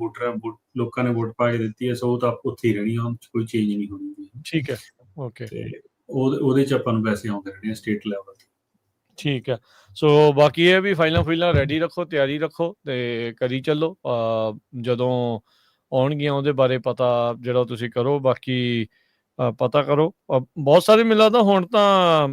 ਲੋਕਾਂ ਨੇ ਵੋਟ ਪਾ ਕੇ ਦਿੱਤੀ ਹੈ, ਸੋ ਉਹ ਤਾਂ ਉੱਥੇ ਹੀ ਰਹਿਣੀ ਆ, ਉਹਦੇ 'ਚ ਕੋਈ ਚੇਂਜ ਨਹੀਂ ਹੋਣੀ। ਠੀਕ ਹੈ, ਓਕੇ। ਤੇ ਉਹਦੇ 'ਚ ਆਪਾਂ ਨੂੰ ਪੈਸੇ ਆਉਂਦੇ ਰਹਿਣੇ ਆ ਸਟੇਟ ਲੈਵਲ ਤੇ। ਠੀਕ ਹੈ। ਸੋ ਬਾਕੀ ਇਹ ਵੀ ਫਾਈਲਾਂ ਰੈਡੀ ਰੱਖੋ, ਤਿਆਰੀ ਰੱਖੋ ਤੇ ਕਰੀ ਚੱਲੋ। ਜਦੋਂ ਆਉਣਗੀਆਂ ਉਹਦੇ ਬਾਰੇ ਪਤਾ ਜਿਹੜਾ ਤੁਸੀਂ ਕਰੋ। ਬਾਕੀ ਪਤਾ ਕਰੋ। ਬਹੁਤ ਸਾਰੇ ਮੈਨੂੰ ਲੱਗਦਾ ਹੁਣ ਤਾਂ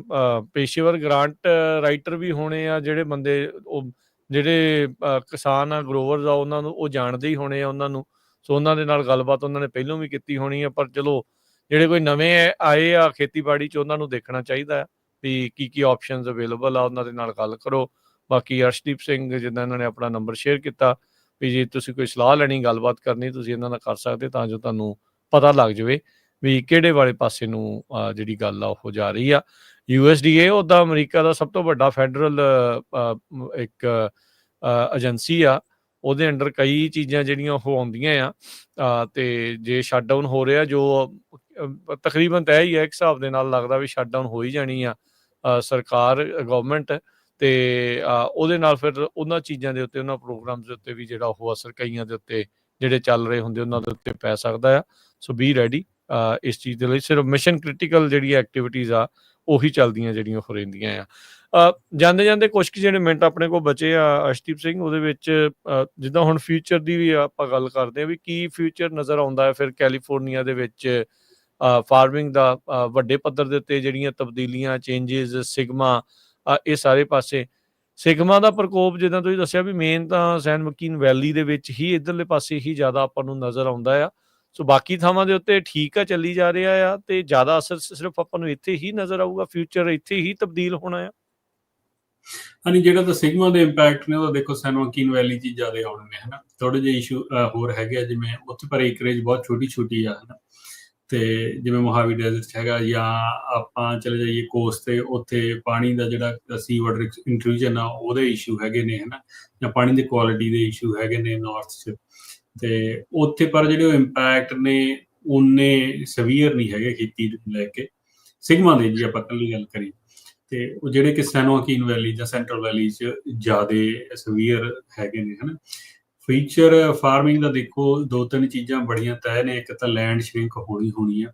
ਪੇਸ਼ੇਵਰ ਗ੍ਰਾਂਟ ਰਾਈਟਰ ਵੀ ਹੋਣੇ ਆ, ਜਿਹੜੇ ਬੰਦੇ ਉਹ ਜਿਹੜੇ ਕਿਸਾਨ ਆ, ਗਰੋਵਰਸ ਆ, ਉਹਨਾਂ ਨੂੰ ਉਹ ਜਾਣਦੇ ਹੀ ਹੋਣੇ ਆ ਉਹਨਾਂ ਨੂੰ। ਸੋ ਉਹਨਾਂ ਦੇ ਨਾਲ ਗੱਲਬਾਤ ਉਹਨਾਂ ਨੇ ਪਹਿਲਾਂ ਵੀ ਕੀਤੀ ਹੋਣੀ ਆ। ਪਰ ਚਲੋ ਜਿਹੜੇ ਕੋਈ ਨਵੇਂ ਆਏ ਆ ਖੇਤੀਬਾੜੀ 'ਚ, ਉਹਨਾਂ ਨੂੰ ਦੇਖਣਾ ਚਾਹੀਦਾ ਵੀ ਕੀ ਆਪਸ਼ਨਸ ਅਵੇਲੇਬਲ ਆ, ਉਹਨਾਂ ਦੇ ਨਾਲ ਗੱਲ ਕਰੋ। ਬਾਕੀ ਅਰਸ਼ਦੀਪ ਸਿੰਘ ਜਿੱਦਾਂ ਇਹਨਾਂ ਨੇ ਆਪਣਾ ਨੰਬਰ ਸ਼ੇਅਰ ਕੀਤਾ, ਵੀ ਜੇ ਤੁਸੀਂ ਕੋਈ ਸਲਾਹ ਲੈਣੀ, ਗੱਲਬਾਤ ਕਰਨੀ, ਤੁਸੀਂ ਇਹਨਾਂ ਨਾਲ ਕਰ ਸਕਦੇ, ਤਾਂ ਜੋ ਤੁਹਾਨੂੰ ਪਤਾ ਲੱਗ ਜਾਵੇ ਵੀ ਕਿਹੜੇ ਵਾਲੇ ਪਾਸੇ ਨੂੰ ਜਿਹੜੀ ਗੱਲ ਆ ਉਹ ਜਾ ਰਹੀ ਆ। USDA ਉੱਦਾਂ ਅਮਰੀਕਾ ਦਾ ਸਭ ਤੋਂ ਵੱਡਾ ਫੈਡਰਲ ਇੱਕ ਏਜੰਸੀ ਆ। ਉਹਦੇ ਅੰਡਰ ਕਈ ਚੀਜ਼ਾਂ ਜਿਹੜੀਆਂ ਉਹ ਆਉਂਦੀਆਂ ਆ, ਤੇ ਜੇ ਸ਼ਟਡਾਊਨ ਹੋ ਰਿਹਾ, ਜੋ ਤਕਰੀਬਨ ਤੈਅ ਹੀ ਹੈ ਇੱਕ ਹਿਸਾਬ ਦੇ ਨਾਲ, ਲੱਗਦਾ ਵੀ ਸ਼ਟਡਾਊਨ ਹੋ ਹੀ ਜਾਣੀ ਆ ਸਰਕਾਰ, ਗਵਰਨਮੈਂਟ। ਤੇ ਉਹਦੇ ਨਾਲ ਫਿਰ ਉਹਨਾਂ ਚੀਜ਼ਾਂ ਦੇ ਉੱਤੇ, ਉਹਨਾਂ ਪ੍ਰੋਗਰਾਮ ਦੇ ਉੱਤੇ ਵੀ ਜਿਹੜਾ ਉਹ ਅਸਰ ਕਈਆਂ ਦੇ ਉੱਤੇ ਜਿਹੜੇ ਚੱਲ ਰਹੇ ਹੁੰਦੇ ਉਹਨਾਂ ਦੇ ਉੱਤੇ ਪੈ ਸਕਦਾ ਆ। ਸੋ ਬੀ ਰੈਡੀ ਇਸ ਚੀਜ਼ ਦੇ ਲਈ। ਸਿਰਫ ਮਿਸ਼ਨ ਕ੍ਰਿਟੀਕਲ ਜਿਹੜੀ ਐਕਟੀਵਿਟੀਜ਼ ਆ ਉਹੀ ਚੱਲਦੀਆਂ ਜਿਹੜੀਆਂ ਹੋ ਰਹਿੰਦੀਆਂ ਆ। ਜਾਂਦੇ ਜਾਂਦੇ ਕੁਛ ਕੁ ਜਿਹੜੇ ਮਿੰਟ ਆਪਣੇ ਕੋਲ ਬਚੇ ਆ ਅਰਸ਼ਦੀਪ ਸਿੰਘ, ਉਹਦੇ ਵਿੱਚ ਜਿੱਦਾਂ ਹੁਣ ਫਿਊਚਰ ਦੀ ਵੀ ਆਪਾਂ ਗੱਲ ਕਰਦੇ ਹਾਂ, ਵੀ ਕੀ ਫਿਊਚਰ ਨਜ਼ਰ ਆਉਂਦਾ ਹੈ ਫਿਰ ਕੈਲੀਫੋਰਨੀਆ ਦੇ ਵਿੱਚ ਫਾਰਮਿੰਗ ਦਾ, ਵੱਡੇ ਪੱਧਰ ਦੇ ਉੱਤੇ ਜਿਹੜੀਆਂ ਤਬਦੀਲੀਆਂ, ਚੇਂਜਿਸ, ਸਿਗਮਾ, ਇਹ ਸਾਰੇ ਪਾਸੇ। ਸਿਗਮਾ ਦਾ ਪ੍ਰਕੋਪ ਜਿੱਦਾਂ ਤੁਸੀਂ ਦੱਸਿਆ ਵੀ ਮੇਨ ਤਾਂ ਸੈਨ ਮਕੀਨ ਵੈਲੀ ਦੇ ਵਿੱਚ ਹੀ, ਇੱਧਰਲੇ ਪਾਸੇ ਹੀ ਜ਼ਿਆਦਾ ਆਪਾਂ ਨੂੰ ਨਜ਼ਰ ਆਉਂਦਾ ਆ। ਸੋ ਬਾਕੀ ਥਾਵਾਂ ਦੇ ਉੱਤੇ ਠੀਕ ਆ, ਚੱਲੀ ਜਾ ਰਿਹਾ ਆ, ਤੇ ਜ਼ਿਆਦਾ ਅਸਰ ਸਿਰਫ ਆਪਾਂ ਨੂੰ ਇੱਥੇ ਹੀ ਨਜ਼ਰ ਆਊਗਾ, ਫਿਊਚਰ ਇੱਥੇ ਹੀ ਤਬਦੀਲ ਹੋਣਾ ਆ। ਹਾਂਜੀ, ਜਿਹੜਾ ਤਾਂ ਸਿਗਮਾ ਦੇ ਇੰਪੈਕਟ ਨੇ ਉਹ ਦੇਖੋ ਸੈਨ ਮਕੀਨ ਵੈਲੀ 'ਚ ਜ਼ਿਆਦਾ ਆਉਣੇ ਨੇ, ਹਨਾ। ਥੋੜੇ ਜਿਹੇ ਇਸ਼ੂ ਹੋਰ ਹੈਗੇ ਆ, ਜਿਵੇਂ ਉੱਥੇ ਪਰ ਏਕਰੇਜ ਬਹੁਤ ਛੋਟੀ ਆ, ਹਨਾ। ਤੇ ਜਿਵੇਂ ਮੋਹਾਵੀ ਡੈਜ਼ਰਟ ਹੈਗਾ, ਜਾਂ ਆਪਾਂ ਚਲੇ ਜਾਈਏ ਕੋਸਟ ਤੇ, ਉੱਥੇ ਪਾਣੀ ਦਾ ਜਿਹੜਾ ਸੀ ਵਾਟਰ ਇੰਟਰੂਜਨ ਆ, ਉਹਦੇ ਇਸ਼ੂ ਹੈਗੇ ਨੇ, ਹਨਾ। ਜਾਂ ਪਾਣੀ ਦੀ ਕੁਆਲਿਟੀ ਦੇ ਇਸ਼ੂ ਹੈਗੇ ਨੇ ਨਾਰਥ 'ਚ। ਤੇ ਉੱਥੇ ਪਰ ਜਿਹੜੇ ਉਹ ਇੰਪੈਕਟ ਨੇ ਉਨੇ ਸਵੀਅਰ ਨਹੀਂ ਹੈਗੇ ਖੇਤੀ ਨੂੰ ਲੈ ਕੇ, ਸਿਗਮਾ ਦੇ, ਜੇ ਆਪਾਂ ਇਕੱਲੀ ਗੱਲ ਕਰੀਏ। ਤੇ ਉਹ ਜਿਹੜੇ ਕਿ ਸੈਨ ਮਕੀਨ ਵੈਲੀ ਜਾਂ ਸੈਂਟਰਲ ਵੈਲੀ 'ਚ ਜ਼ਿਆਦਾ ਸਵੀਅਰ ਹੈਗੇ ਨੇ, ਹਨਾ। ਫੀਚਰ ਫਾਰਮਿੰਗ ਦਾ ਦੇਖੋ 2-3 ਚੀਜ਼ਾਂ ਬੜੀਆਂ ਤੈਅ ਨੇ। ਇੱਕ ਤਾਂ ਲੈਂਡ ਸ਼ਰਿੰਕ ਹੋਣੀ ਆ,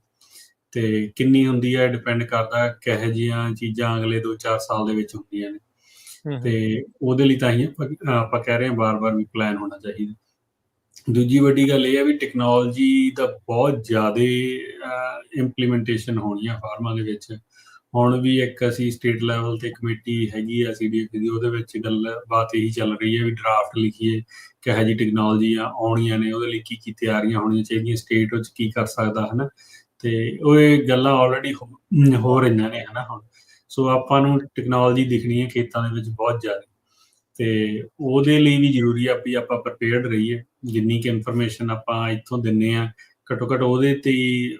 ਤੇ ਕਿੰਨੀ ਹੁੰਦੀ ਹੈ ਡਿਪੈਂਡ ਕਰਦਾ ਕਿਹੋ ਜਿਹੀਆਂ ਚੀਜ਼ਾਂ ਅਗਲੇ 2-4 ਸਾਲ ਦੇ ਵਿੱਚ ਹੁੰਦੀਆਂ ਨੇ। ਤੇ ਉਹਦੇ ਲਈ ਤਾਂ ਹੀ ਆਪਾਂ ਕਹਿ ਰਹੇ ਹਾਂ ਬਾਰ-ਬਾਰ ਵੀ ਪਲਾਨ ਹੋਣਾ ਚਾਹੀਦਾ। ਦੂਜੀ ਵੱਡੀ ਗੱਲ ਇਹ ਹੈ ਵੀ ਟੈਕਨੋਲੋਜੀ ਦਾ ਬਹੁਤ ਜ਼ਿਆਦਾ ਇੰਪਲੀਮੈਂਟੇਸ਼ਨ ਹੋਣੀ ਆ ਫਾਰਮਾਂ ਦੇ ਵਿੱਚ। ਹੁਣ ਵੀ ਇੱਕ ਅਸੀਂ ਸਟੇਟ ਲੈਵਲ ਤੇ ਕਮੇਟੀ ਹੈਗੀ ਆ CDFA ਦੀ, ਉਹਦੇ ਵਿੱਚ ਗੱਲਬਾਤ ਇਹੀ ਚੱਲ ਰਹੀ ਹੈ ਵੀ ਡਰਾਫਟ ਲਿਖੀਏ, ਕਿਹੋ ਜਿਹੀ ਟੈਕਨੋਲੋਜੀਆਂ ਆਉਣੀਆਂ ਨੇ, ਉਹਦੇ ਲਈ ਕੀ ਤਿਆਰੀਆਂ ਹੋਣੀਆਂ ਚਾਹੀਦੀਆਂ, ਸਟੇਟ ਵਿੱਚ ਕੀ ਕਰ ਸਕਦਾ, ਹਨਾ। ਤੇ ਉਹ ਇਹ ਗੱਲਾਂ ਆਲਰੇਡੀ ਹੋ ਰਹੀਆਂ ਨੇ, ਹਨਾ ਹੁਣ। ਸੋ ਆਪਾਂ ਨੂੰ ਟੈਕਨੋਲੋਜੀ ਦਿਖਣੀ ਹੈ ਖੇਤਾਂ ਦੇ ਵਿੱਚ ਬਹੁਤ ਜ਼ਿਆਦਾ। ਤੇ ਉਹਦੇ ਲਈ ਵੀ ਜ਼ਰੂਰੀ ਆ ਵੀ ਆਪਾਂ ਪ੍ਰਿਪੇਅਰਡ ਰਹੀਏ। ਜਿੰਨੀ ਕੁ ਇਨਫੋਰਮੇਸ਼ਨ ਆਪਾਂ ਇੱਥੋਂ ਦਿੰਦੇ ਹਾਂ ਘੱਟੋ ਘੱਟ ਉਹਦੇ ਤੇ ਹੀ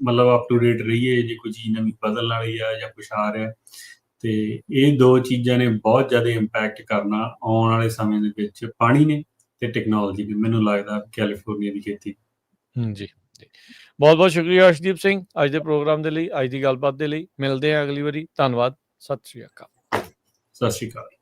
ਮਤਲਬ ਅਪ ਟੂ ਡੇਟ ਰਹੀਏ, ਜੇ ਕੋਈ ਚੀਜ਼ ਨਵੀਂ ਬਦਲਣ ਵਾਲੀ ਆ ਜਾਂ ਕੁਛ ਆ ਰਿਹਾ। ਤੇ ਇਹ ਦੋ ਚੀਜ਼ਾਂ ਨੇ ਬਹੁਤ ਜ਼ਿਆਦਾ ਇੰਪੈਕਟ ਕਰਨਾ ਆਉਣ ਵਾਲੇ ਸਮੇਂ ਦੇ ਵਿੱਚ, ਪਾਣੀ ਨੇ ਤੇ ਟੈਕਨੋਲੋਜੀ ਨੇ, ਮੈਨੂੰ ਲੱਗਦਾ ਕੈਲੀਫੋਰਨੀਆ ਦੀ ਖੇਤੀ। ਜੀ ਬਹੁਤ ਬਹੁਤ ਸ਼ੁਕਰੀਆ ਅਰਸ਼ਦੀਪ ਸਿੰਘ ਅੱਜ ਦੇ ਪ੍ਰੋਗਰਾਮ ਦੇ ਲਈ, ਅੱਜ ਦੀ ਗੱਲਬਾਤ ਦੇ ਲਈ। ਮਿਲਦੇ ਹਾਂ ਅਗਲੀ ਵਾਰੀ। ਧੰਨਵਾਦ। ਸਤਿ ਸ਼੍ਰੀ ਅਕਾਲ। ਸਤਿ ਸ਼੍ਰੀ ਅਕਾਲ।